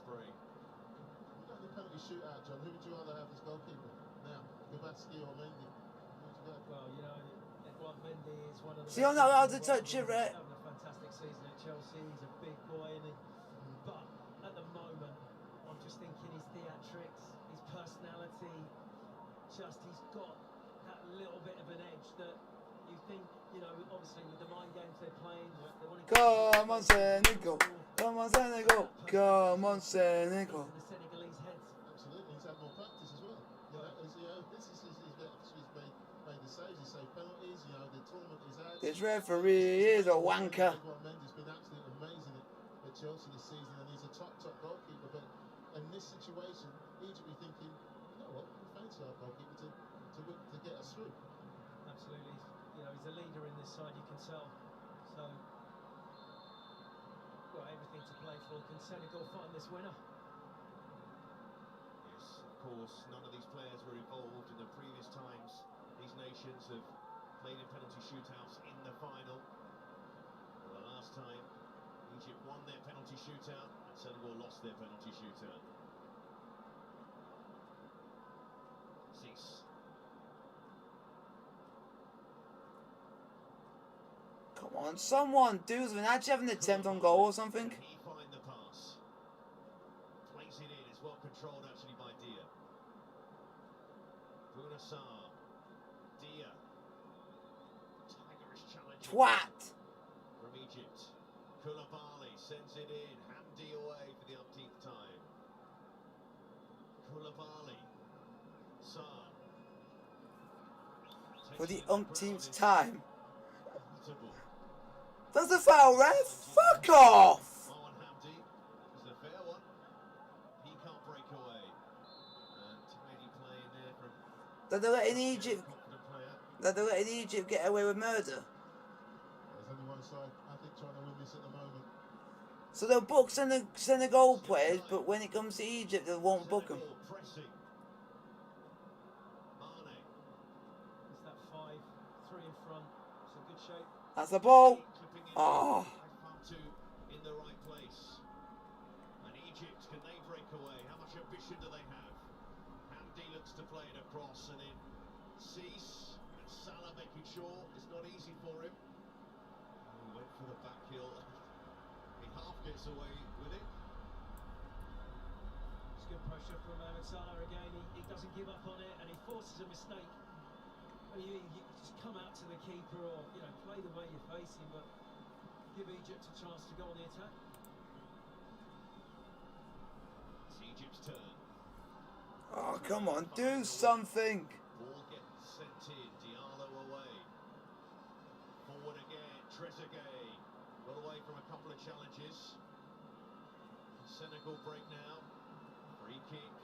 spray. We've got the penalty shootout, John. Who would you rather have as goalkeeper now, Gabatsky or Mendy? Who would you go? Well, you know, Edouard Mendy is one of the. So you're not allowed to touch it, right? He's having a fantastic season at Chelsea. He's a big boy, and but at the moment, I'm just thinking his theatrics, his personality, he's got that little bit of an edge that you think, you know, obviously with the mind games they're playing, they want to. Come on, Senegal. Come on, Senegal. Come on, Senegal. The Senegalese heads. Absolutely, he's had more practice as well. You know, he's made the saves, he's saved penalties. You know, the tournament he's had. This referee is a wanker. Mendy's been absolutely amazing at Chelsea this season, and he's a top goalkeeper. But in this situation, Egypt be thinking, you know what, we fancy our goalkeeper to get us through. Absolutely, you know, he's a leader in this side, you can tell. So, got everything to play for. Can Senegal find this winner? Yes, of course, none of these players were involved in the previous times these nations have played in penalty shootouts in the final. For the last time, Egypt won their penalty shootout and Senegal lost their penalty shootout. Cease. Come on, someone do something. Actually have an attempt on goal or something. Can he find the pass? Plays it in, it's well controlled actually by Dia. Bounassar. Dia. Tigerish challenge. Twat. From Egypt. Koulibaly sends it in. Hamdi away for the umpteenth time. Koulibaly. Sarr. For the umpteenth time. That's a foul, ref. Fuck off. Marwan Hamdi. It's a fair one. He can't break away. And tidy play in there from That they're letting Egypt. confident player. That they're letting Egypt get away with murder. There's only one side, I think, trying to win this at the moment. So they'll book Senegal players, but when it comes to Egypt, they won't book them. Senegal pressing. Mane. It's that 5-3 in front. It's in good shape. That's the ball. Clipping in. Oh. Two in the right place. And Egypt, can they break away? How much ambition do they have? Hamdi looks to play it across and in. Cease and Salah making sure it's not easy for him. Oh, went for the back heel. He half gets away with it. It's good pressure from Mohamed Salah again. He doesn't give up on it, and he forces a mistake. You just come out to the keeper, or you know, play the way you're facing, but give Egypt a chance to go on the attack. It's Egypt's turn. Oh, come on, do something. Ball gets sent in. Diallo away. Forward again. Trezeguet got away from a couple of challenges. Senegal break now. Free kick.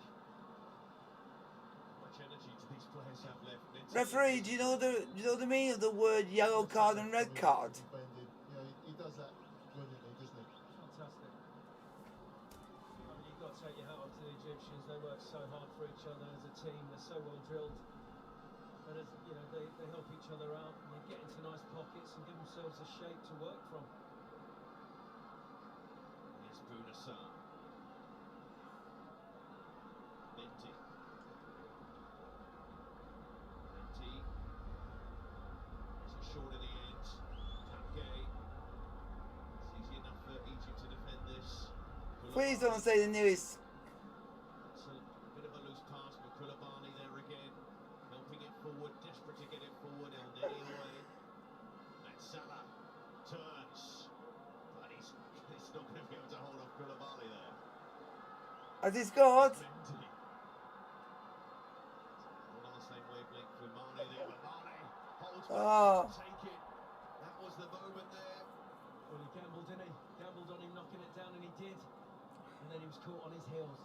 How much energy do these players have left? Referee, do you know the meaning of the word yellow card and red card? Yeah, he does that brilliantly, doesn't he? Fantastic. I mean, you've got to take your hat off to the Egyptians. They work so hard for each other as a team. They're so well drilled. And as you know, they help each other out and they get into nice pockets and give themselves a shape to work from. Here's Bounassar. Mendy. Mendy. Is it short in the end? Paquet. It's easy enough for Egypt to defend this. Please don't say the nearest. It's a bit of a loose pass, but Koulibaly there again. Helping it forward, desperate to get it forward. El Neni away. And Salah turns. But he's not going to be able to hold off Koulibaly there. Has he scored? Mendy. Not on the same wavelength with Mane there, but Mane holds back Oh. to take it. That was the moment there. Well, he gambled, didn't he? Gambled on him knocking it down, and he did. And then he was caught on his heels.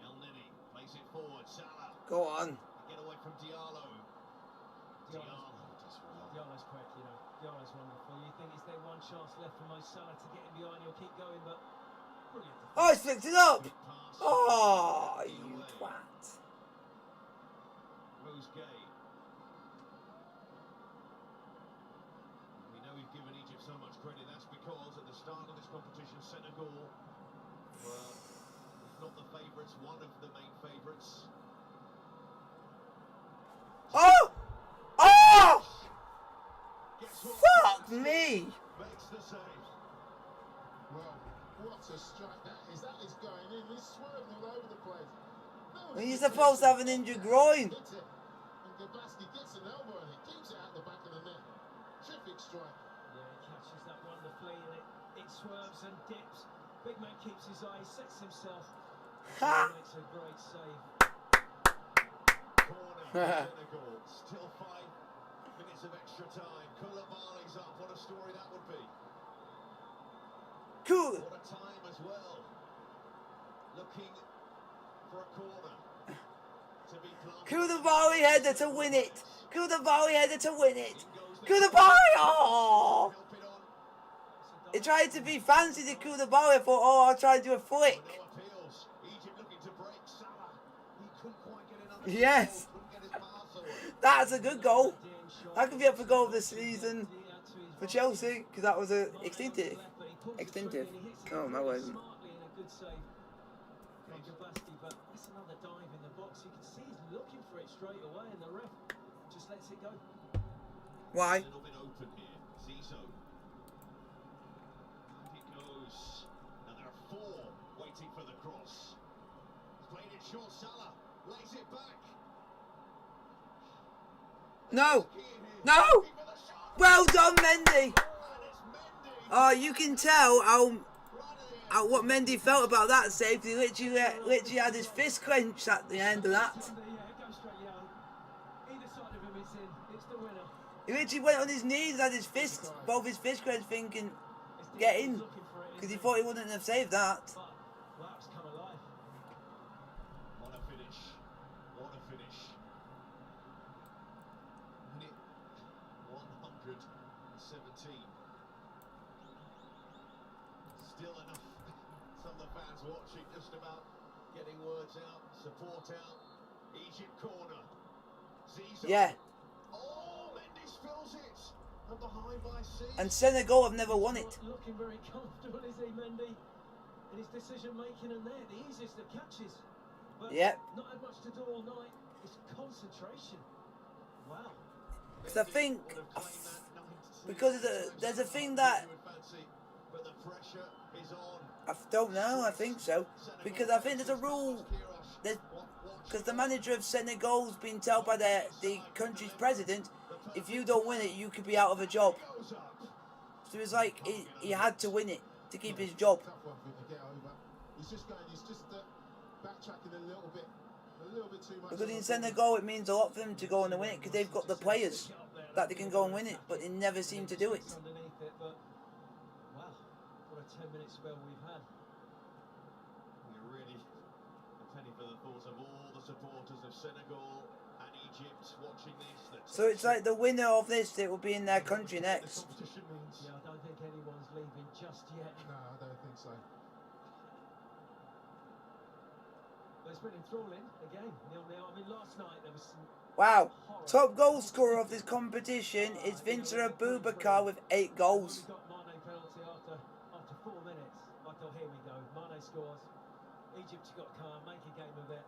El Neni plays it forward. Salah. Go on. Get away from Diallo. Diallo does well. Diallo's quick, you know. Diallo's wonderful. You think is there one chance left for Mo Salah to get him behind? He'll keep going, but brilliant. Oh, he's flicked it up. Good pass. Oh, you twat. Rose Gay. We know we've given Egypt so much credit. That's because at the start of this competition, Senegal were one of the main favourites. Oh! Oh! Guess what? Fuck me! Makes the save. Well, what a strike that is. That is going in. He's swerving all over the place. No, He's supposed to have an injured groin. hits it. And Gabaski gets an elbow and it keeps it out the back of the net. Terrific strike. Yeah, he catches that wonderfully and it swerves and dips. Big man keeps his eyes, sets himself. Ha! He makes a great save. Corner for Senegal. Still 5 minutes of extra time. Koulibaly's up. What a story that would be. Cool. What a time as well. Looking for a corner. To be planted. Koulibaly header to win it. Koulibaly header to win it. Koulibaly! Oh! Help it on. He tried to be fancy to Koulibaly. I thought, oh, I'll try to do a flick. No appeals. Egypt looking to break. Salah. He couldn't quite get in under Yes. couldn't get his pass away. That's a good goal. That could be up for goal this season for Chelsea, because that was a extinctive. Extinctive. Oh, my word. Smartly in a good save from Gabaski, but that's another dive in the box. You can see he's looking for it straight away, and the ref just lets it go. Why? A little bit open here. Zizou. And it goes. And there are 4 waiting for the cross. He's played it short. Salah lays it back. No. Key in here. No. Looking for the shot. Well done, Mendy. And it's Mendy. Oh, you can tell how Right at the end. what Mendy felt about that save. He literally had his fist clenched at the end of that. Yeah, it goes straight, yeah. Either side of him, it's in. It's the winner. He literally went on his knees and had his fist, both his fist clenched, thinking, It's the get he's in, looking for it, because he isn't thought he wouldn't have saved that. But wow, it's come alive. What a finish. What a finish. Minute 117. Still enough. Some of the fans watching just about getting words out, support out. Egypt corner. Zizou. Yeah. Oh, Mendy spills it. And behind by C. And Senegal have never won it. Not looking very comfortable, is he, Mendy? In his decision making, and there, the easiest of catches. But Yep. not had much to do all night. It's concentration. Wow. Because I think, Would have claimed that night. because there's a thing that, You would fancy, but the pressure is on. I don't know, I think so. Because I think there's a rule, because the manager of Senegal's been told by the country's president, if you don't win it, you could be out of a job. Goes up. So it's like he had to win it to keep his job. Tough one for him to get over. He's just backtracking a little bit too much. Because in Senegal, it means a lot for them to go on and win it, because they've got the players that they can go and win it, but they never seem to do it. Underneath it, but wow, what a 10-minute spell we've had. We're really a penny for the thoughts of all the supporters of Senegal and Egypt watching this. So it's like the winner of this, it will be in their country The next. competition means. Yeah, I don't think anyone's leaving just yet. No, I don't think so. But it's been enthralling again, 0-0. I mean, last night there was some Wow. horror. Top goal scorer of this competition is Vincent Abubakar with 8 goals. We got Mane penalty after 4 minutes. I thought, here we go. Mane scores. Egypt's got calm, make a game of it.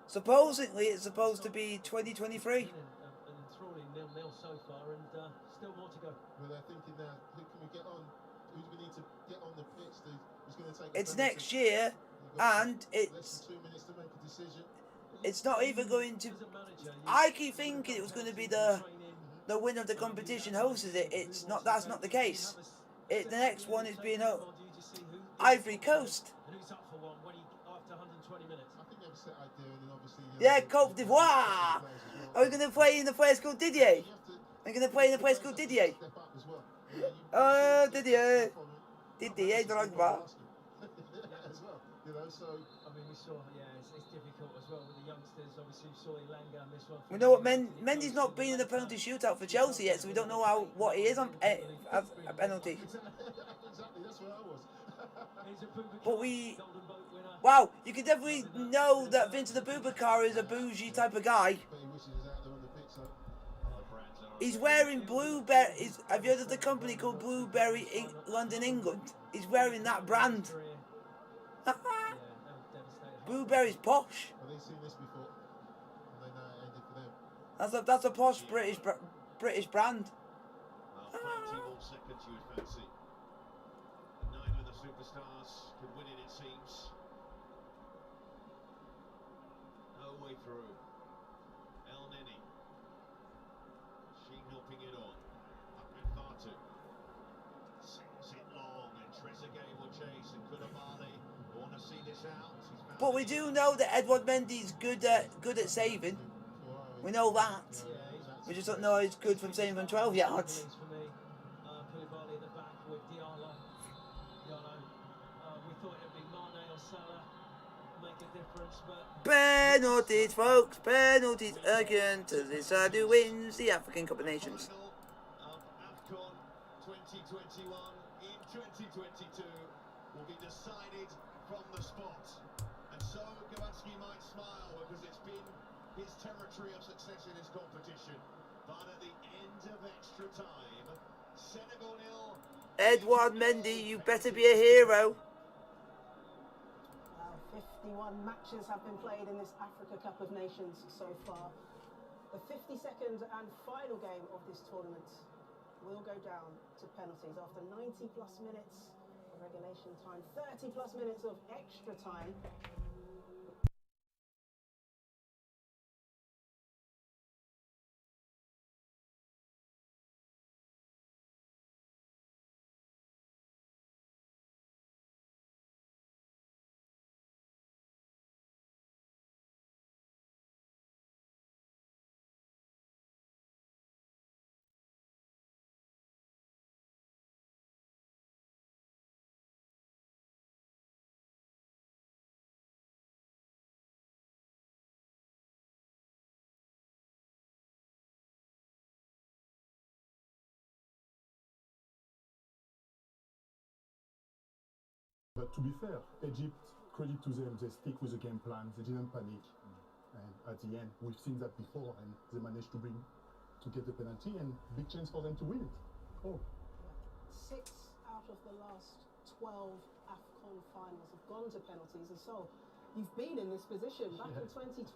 Supposedly, it's supposed to be 2023. An enthralling 0-0 so far, and still more to go. Well, they're thinking now, who can we get on? Who do we need to get on the pitch? Who's going to take? It's a next penalty? year, You've got and less it's than 2 minutes to make a decision. it's not even going to. As a manager, I keep thinking it was going to be the winner of the competition hosted it. It's not. That's not the case. The next one is being Ivory Coast. And who's up for one when after 120 minutes? I think they have a set idea, and then obviously. Yeah, Cote d'Ivoire. Are we going to play in the place called Didier? Are we going to play in the place called Didier? Step up as well. Didier. Didier Drogba. As well, you know. So I mean, we saw, yeah, it's difficult as well with the youngsters. Obviously, we saw Elanga miss one. We know what Mendy's not been in the penalty shootout for Chelsea yet, so we don't know what he is on a penalty. exactly, that's where I was. But wow, you can definitely know that Vincent Abubakar is a bougie type of guy. But he wishes he was out there on the pitch, so. He's wearing Blueberry. Have you heard of the company called Blueberry London, England? He's wearing that brand. Yeah, devastated. Blueberry's posh. Have they seen this before? And they know it ended for them. That's a posh British brand. Well, 30 more seconds you would fancy. Neither of the superstars could win it, it seems. No way through. El Neni. She helping it on. Ahmed Fatu. Sends it long, and Trezeguet will chase, and Koulibaly want to see this out. But we do know that Edouard Mendy's good at saving. We know that. We just don't know he's good from saving from 12 yards. Koulibaly at the back with Diallo. We thought it'd be Mane or Salah make a difference, but Penalties, folks. Penalties again to the side who wins the African Cup of Nations. Of AFCON 2021 in 2022 will be decided from the spot. And so Gawatsky might smile because it's been his territory of success in this competition. But at the end of extra time, Senegal 0. Edouard Mendy, you better be a hero. 51 matches have been played in this Africa Cup of Nations so far. The 52nd and final game of this tournament will go down to penalties after 90 plus minutes of regulation time, 30 plus minutes of extra time. But to be fair, Egypt, credit to them, they stick with the game plan, they didn't panic. And at the end, we've seen that before, and they managed to get the penalty, and big chance for them to win it. Oh. 6 out of the last 12 AFCON finals have gone to penalties, and so you've been in this position. Back in 2012,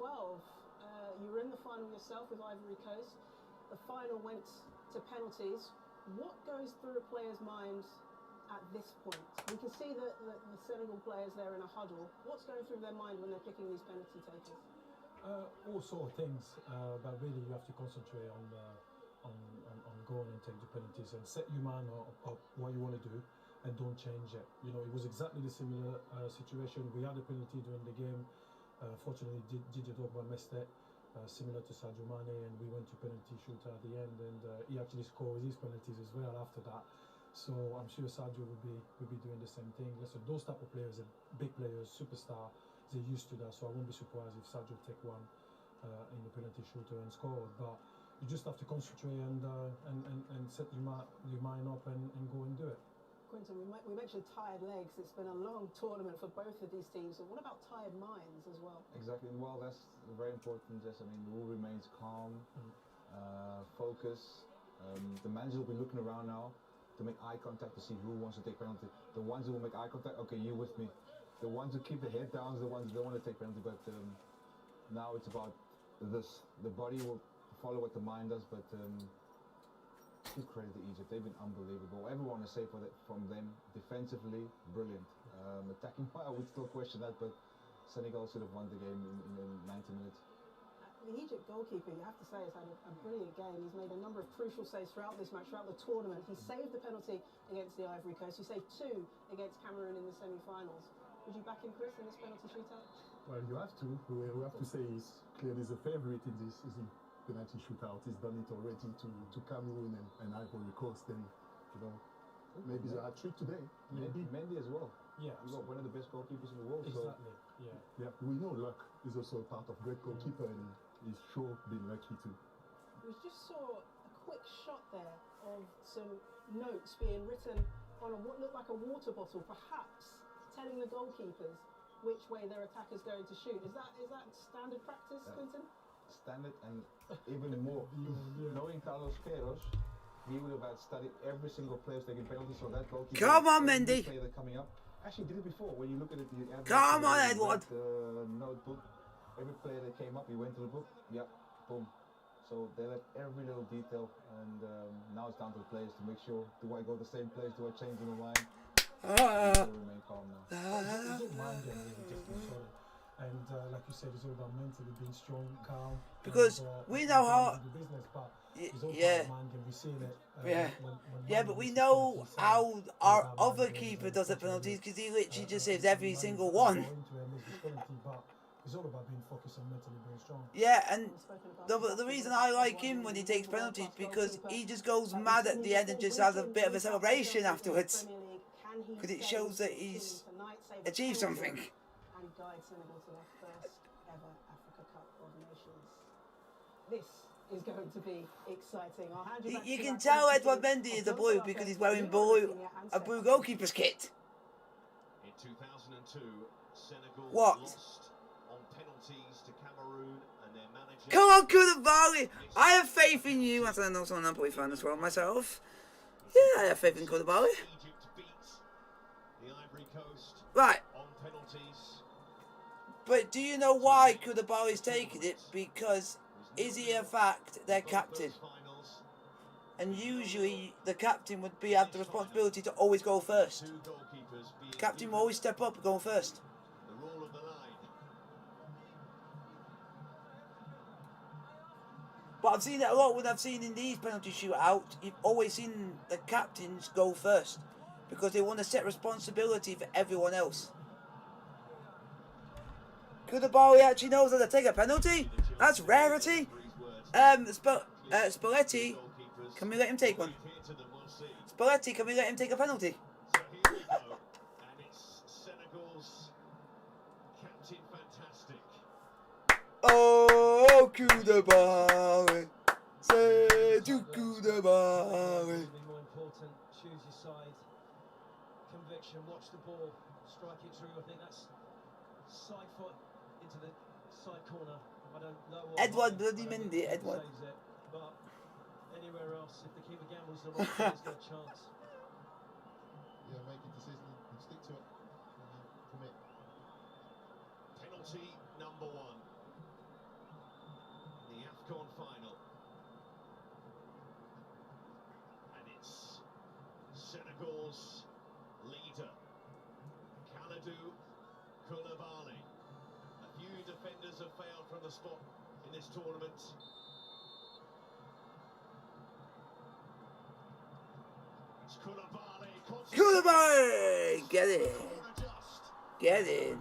you were in the final yourself with Ivory Coast. The final went to penalties. What goes through a player's mind at this point? We can see the Senegal players there in a huddle. What's going through their mind when they're picking these penalty takers? All sort of things, but really you have to concentrate on going and take the penalties and set your mind up what you want to do and don't change it. You know, it was exactly the similar situation. We had a penalty during the game. Fortunately, Didier Drogba missed it, similar to Sadio Mane, and we went to penalty shooter at the end, and he actually scored his penalties as well after that. So I'm sure Sadio will be doing the same thing. Listen, those type of players are big players, superstar. They're used to that, so I won't be surprised if Sadio take one in the penalty shooter and score. But you just have to concentrate and set your mind up and go and do it. Quinton, we mentioned tired legs. It's been a long tournament for both of these teams. So what about tired minds as well? Exactly. Well, that's very important. Yes, I mean, the rule remains calm, focus. The manager will be looking around now to make eye contact to see who wants to take penalty. The ones who will make eye contact, okay, you with me. The ones who keep the head down are the ones who don't want to take penalty. But now it's about this. The body will follow what the mind does, but give credit to Egypt. They've been unbelievable. Everyone is safe from them. Defensively, brilliant. Attacking, I would still question that, but Senegal should have won the game in 90 minutes. The Egypt goalkeeper, you have to say, has had a brilliant game. He's made a number of crucial saves throughout this match, throughout the tournament. He saved the penalty against the Ivory Coast. He saved 2 against Cameroon in the semi-finals. Would you back him, Chris, in this penalty shootout? Well, you have to. We have to say he's clearly the favourite in this penalty shootout. He's done it already to Cameroon and Ivory Coast. And you know, maybe the hat-trick today. Maybe Mendy as well. Yeah, he's got one of the best goalkeepers in the world. Exactly. So. Yeah. We know luck is also a part of great goalkeeper, and he's sure been lucky too. We just saw a quick shot there of some notes being written on what looked like a water bottle, perhaps telling the goalkeepers which way their attacker's going to shoot. Is that standard practice, Quinton? Standard, and even more. Knowing Carlos Queiroz, he would have had studied every single player taking penalties, so that goalkeeper. Come on, Mendy. Player coming up, actually did it before. When you look at it, you add Come on, Edward. the notebook. Every player that came up, he went to the book. Yep, boom. So they left every little detail, and now it's down to the players to make sure: do I go the same place? Do I change my mind? Remain calm now. It's all mind game, really, just to sort it. And like you said, it's all about mentally being strong, calm. Because and, we know how. the business, but it's all Yeah. part of mind game. We've seen it. Yeah. When Yeah, mind but we game know is how it's our about mind other games keeper and does the controlling penalties because he literally just saves and every mind single games one. go into it and makes this penalty, but it's all about being focused and mentally being strong. Yeah, and the reason I like him when he takes penalties because he just goes mad at the end and just has a bit of a celebration afterwards. Because it shows that he's achieved something. And guide Senegal to their first ever Africa Cup of Nations. This is going to be exciting. I'll hand you back You to can that tell commentary Edward Mendy is a of blue Jonathan because he's Lopez, wearing Leroy blue, Senior and a blue Stefan goalkeeper's kit. In 2002, Senegal What? lost on penalties to Cameroon, and their manager... Come on, Koulibaly! I have faith in you. As I know, I'm a Napoli fan as well myself. Yeah, I have faith in Koulibaly. Egypt beat the Ivory Coast Right. on penalties. But do you know why Koulibaly's taking it? Because is he in fact their captain? And usually the captain would have the responsibility to always go first. Captain will always step up and go first. The rule of the line. But I've seen it a lot when I've seen in these penalty shootouts. You've always seen the captains go first because they want to set responsibility for everyone else. Koulibaly actually knows how to take a penalty. That's rarity. Spalletti, can we let him take one? Spalletti, can we let him take a penalty? So here we go, and it's Senegal's captain fantastic. Oh, Koulibaly, say to Koulibaly. More important, choose your side. Conviction, watch the ball, strike it through. I think that's side foot into the side corner. I don't know. Edward bloody Mendy, Edward. Saves it, but anywhere else, if the keeper gambles the right, he's got a chance. Yeah, make a decision and stick to it. Commit. Penalty number 1. The AFCON final. And it's Senegal's leader, Kalidou Koulibaly. A few defenders have failed from the spot in this tournament. It's Koulibaly, get in. Get in.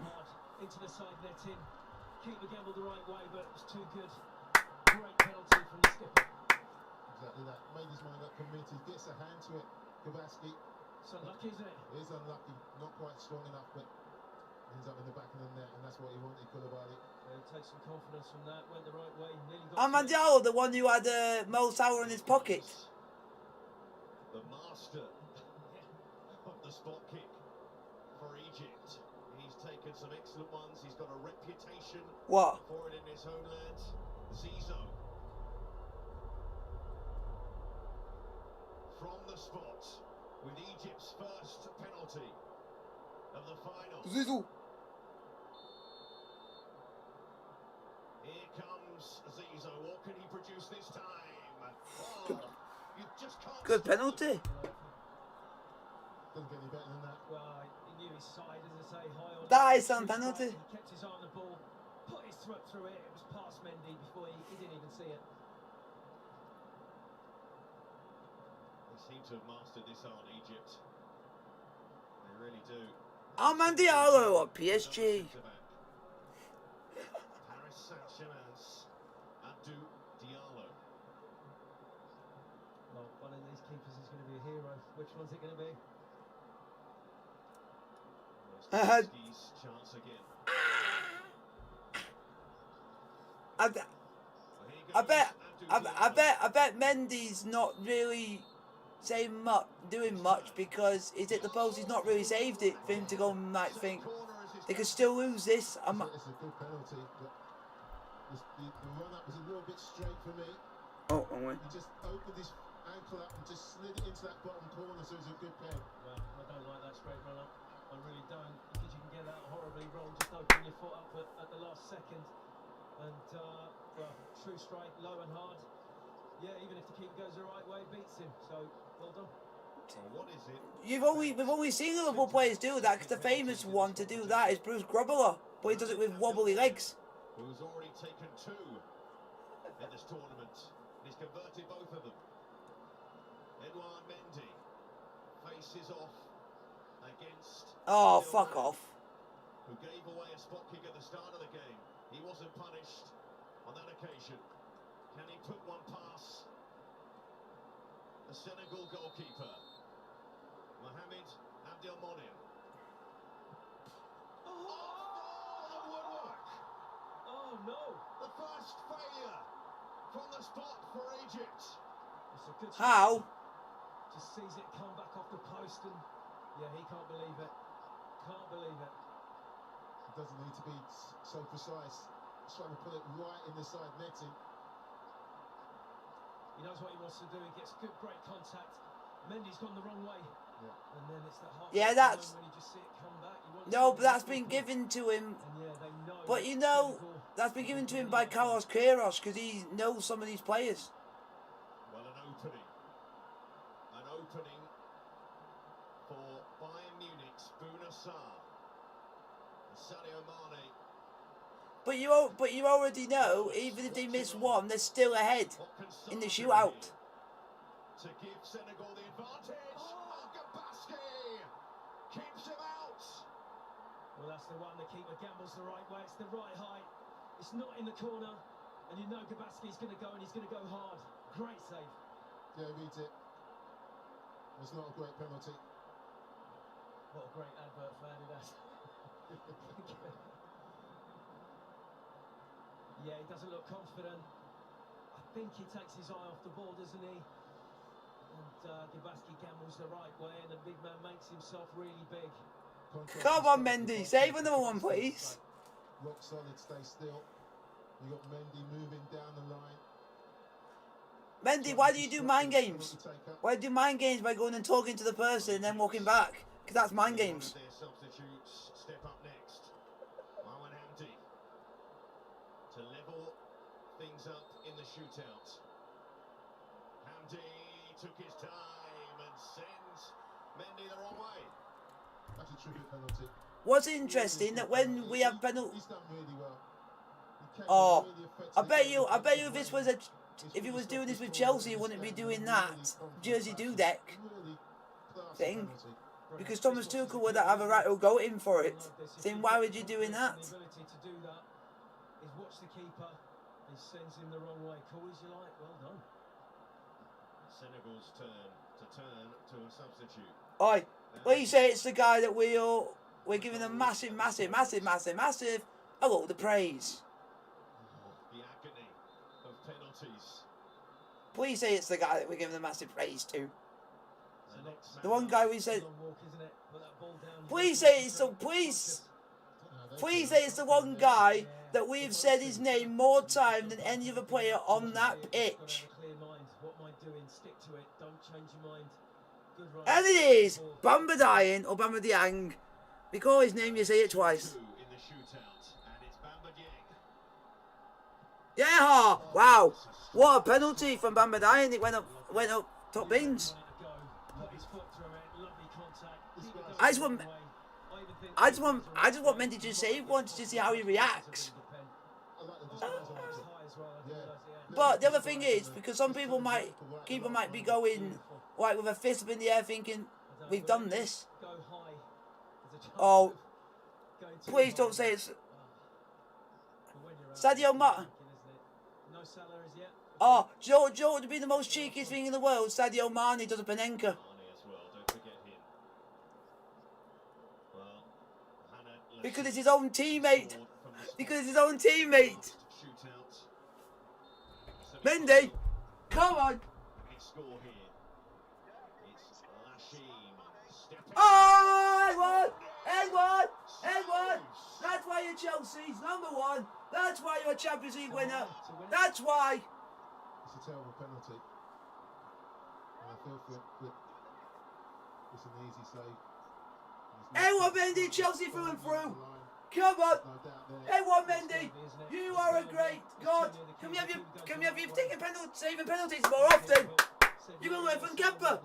Into the side netting. Keeper gambled the right way, but it was too good. Great penalty from the skipper. Exactly that. Made his mind up, committed, gets a hand to it. Gabaski. It's unlucky, isn't it? It is unlucky, not quite strong enough, but ends up in the back of the net, and that's what he wanted, Koulibaly. Take some confidence from that. Went the right way. Nearly got Amad Diallo, the one who had Mo Salah in his pocket. The master of the spot kick for Egypt. He's taken some excellent ones. He's got a reputation What? for it in his homeland. Zizou. From the spot with Egypt's first penalty of the final. Zizou. Here comes Zizou. What can he produce this time? Oh, you just can't. Good penalty. Doesn't get any better than that. Well, he knew his side, as I say, high on. That is some penalty. He kept his eye on the ball, put his throat through it. It was past Mendy before he didn't even see it. They seem to have mastered this art, Egypt. They really do. Amad Diallo of PSG. Paris Saint-Germain's Abdou Diallo. Well, one of these keepers is going to be a hero. Which one's it going to be? He's chance again. I bet Mendy's not really saying much, doing much because he's at the post. He's not really saved it for him to go and like think they could still lose this. It's a good penalty, but the run-up was a little bit straight for me. Oh, wrong way. He just opened his ankle up and just slid it into that bottom corner, so it was a good pen. Well, I don't like that straight run-up. I really don't, because you can get that horribly wrong. Just open your foot up at the last second, and well, true strike, low and hard. Yeah, even if the keeper goes the right way, beats him. So well done. Well, what is it? We've only seen Liverpool players do that, because the famous one to do that is Bruce Grobbelaar, but he does it with wobbly legs. Who's already taken 2 in this tournament. He's converted both of them. Edouard Mendy faces off against... Oh, fuck off. Who gave away a spot kick at the start of the game. He wasn't punished on that occasion. Can he put one past the Senegal goalkeeper, Mohamed Abdelmonem? Oh, the woodwork! Oh no! The first failure from the spot for Egypt. It's a good shot. How? Just sees it come back off the post, and yeah, he can't believe it. Can't believe it. It doesn't need to be so precise. He's trying to put it right in the side netting. He knows what he wants to do. He gets good, great contact. Mendy's gone the wrong way. Yeah. And then it's that half when you just see it come back. No, but that's been given to him. And yeah, they know. But you know, that's been given to him by Carlos Queiroz, because he knows some of these players. Well, an opening for Bayern Munich's Bouna Sarr. Sadio Mane. But you already know, even if they miss one, they're still ahead in the shootout. To give Senegal the advantage. Gabaski keeps him out. Well, that's the one. The keeper gambles the right way. It's the right height. It's not in the corner, and you know Gabaski's going to go, and he's going to go hard. Great save. Yeah, he reads it. It's not a great penalty. What a great advert for Adidas. Yeah, he doesn't look confident. I think he takes his eye off the ball, doesn't he? And Gabaski gambles the right way, and the big man makes himself really big. Come on, Mendy, save another one, please. Rock solid, stay still. You got Mendy moving down the line. Mendy, why do you do mind games? Why do you do mind games by going and talking to the person and then walking back? Because that's mind games. Their substitutes step up next. Marwan Hamdi to level things up in the shootout. Hamdi took his time and sends Mendy the wrong way. That's a tricky penalty. What's interesting that when we have penalty, He's done really well. oh, I bet you if this was if he was doing this with Chelsea, he wouldn't be doing that jersey dudek thing, because Thomas Tuchel would have a right to go in for it. Saying, why would you doing that? The ability to do that is watch the keeper. He sends him the wrong way. Cool as you like. Well done. Senegal's turn to a substitute. Oi, please say it's the guy that we're giving a massive a load of praise. The agony of penalties. Please say it's the guy that we're giving a massive praise to. The one one guy we said. Long walk, isn't it? Put that ball down. Please say it's the please say it's the one guy that we've said his name more time than any other player on that pitch. Clear mind. What am I doing? Stick to it. Don't change your mind. Good run. And it is Bamba Dieng or Bamba Dieng. We call his name, you say it twice. In the shootout, and it's Bamba Dieng. Yeah! Wow! What a penalty from Bamba Dieng. It went up top bins. I just want Mendy to save one to see how he reacts. But the other thing is, because some people keeper might be going like with a fist up in the air thinking, we've done this. Oh, please don't say it's Sadio Mane. Oh, Joe would be the most cheekiest thing in the world. Sadio Mane does a Panenka. Because it's his own teammate. Mendy, come on. Oh, Edward. That's why you're Chelsea's #1. That's why you're a Champions League winner. That's why. It's a terrible penalty. And I feel for it's an easy save. He's Edouard Mendy, Chelsea through and through. Come on. Edouard Mendy, you are a great God. Can we have you taking saving penalties more often? You're going to learn from Kemper.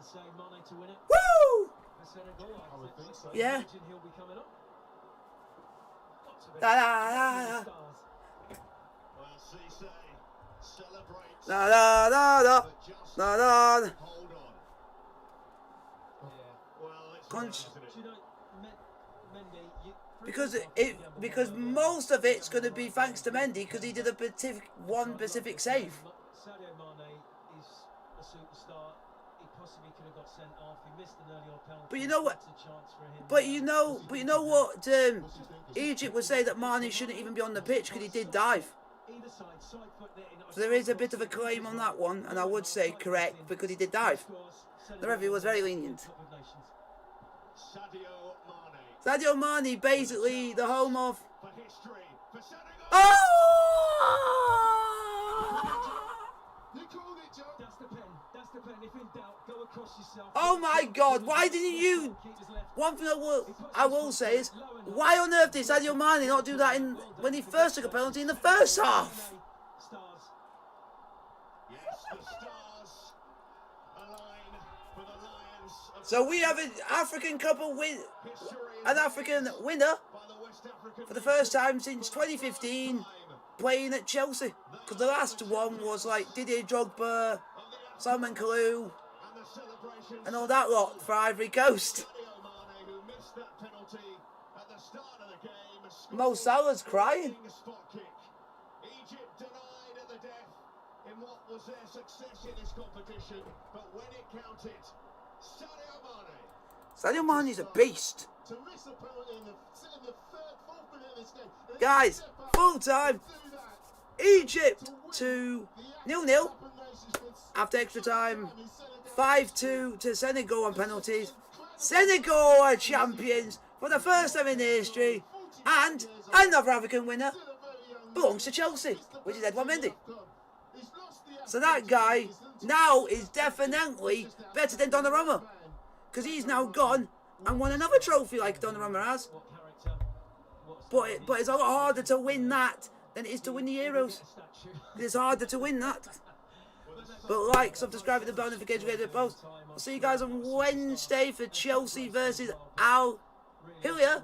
Woo! Yeah. Da da da da. Da da da da. Da da. Because most of it's going to be thanks to Mendy because he did a specific save. Sadio Mane is a superstar. He possibly could have got sent off. He missed an early penalty. But you know what? But you know what? Egypt would say that Mane shouldn't even be on the pitch because he did dive. So there is a bit of a claim on that one, and I would say correct because he did dive. The referee was very lenient. Sadio Mane, basically the home of. Oh! Oh my God! Why didn't you? One thing I will say is, why on earth did Sadio Mane not do that when he first took a penalty in the first half? So we have an African couple an African winner for the first time since 2015 playing at Chelsea. Because the last one was like Didier Drogba, Simon Kalou, and all that lot for Ivory Coast. Mo Salah's crying. Egypt denied at the death in what was their success in this competition, but when it counted, Sadio Mane is a beast. Guys, full time. Egypt 2-0 after extra time. 5-2 to Senegal on penalties. Senegal are champions for the first time in history, and another African winner belongs to Chelsea, which is Edouard Mendy. So that guy now is definitely better than Donnarumma, because he's now gone and won another trophy like Donnarumma has. But it's a lot harder to win that than it is to win the Euros. It's harder to win that. But like, subscribe to the bell notification to post. I'll see you guys on Wednesday for Chelsea versus Al Hillier.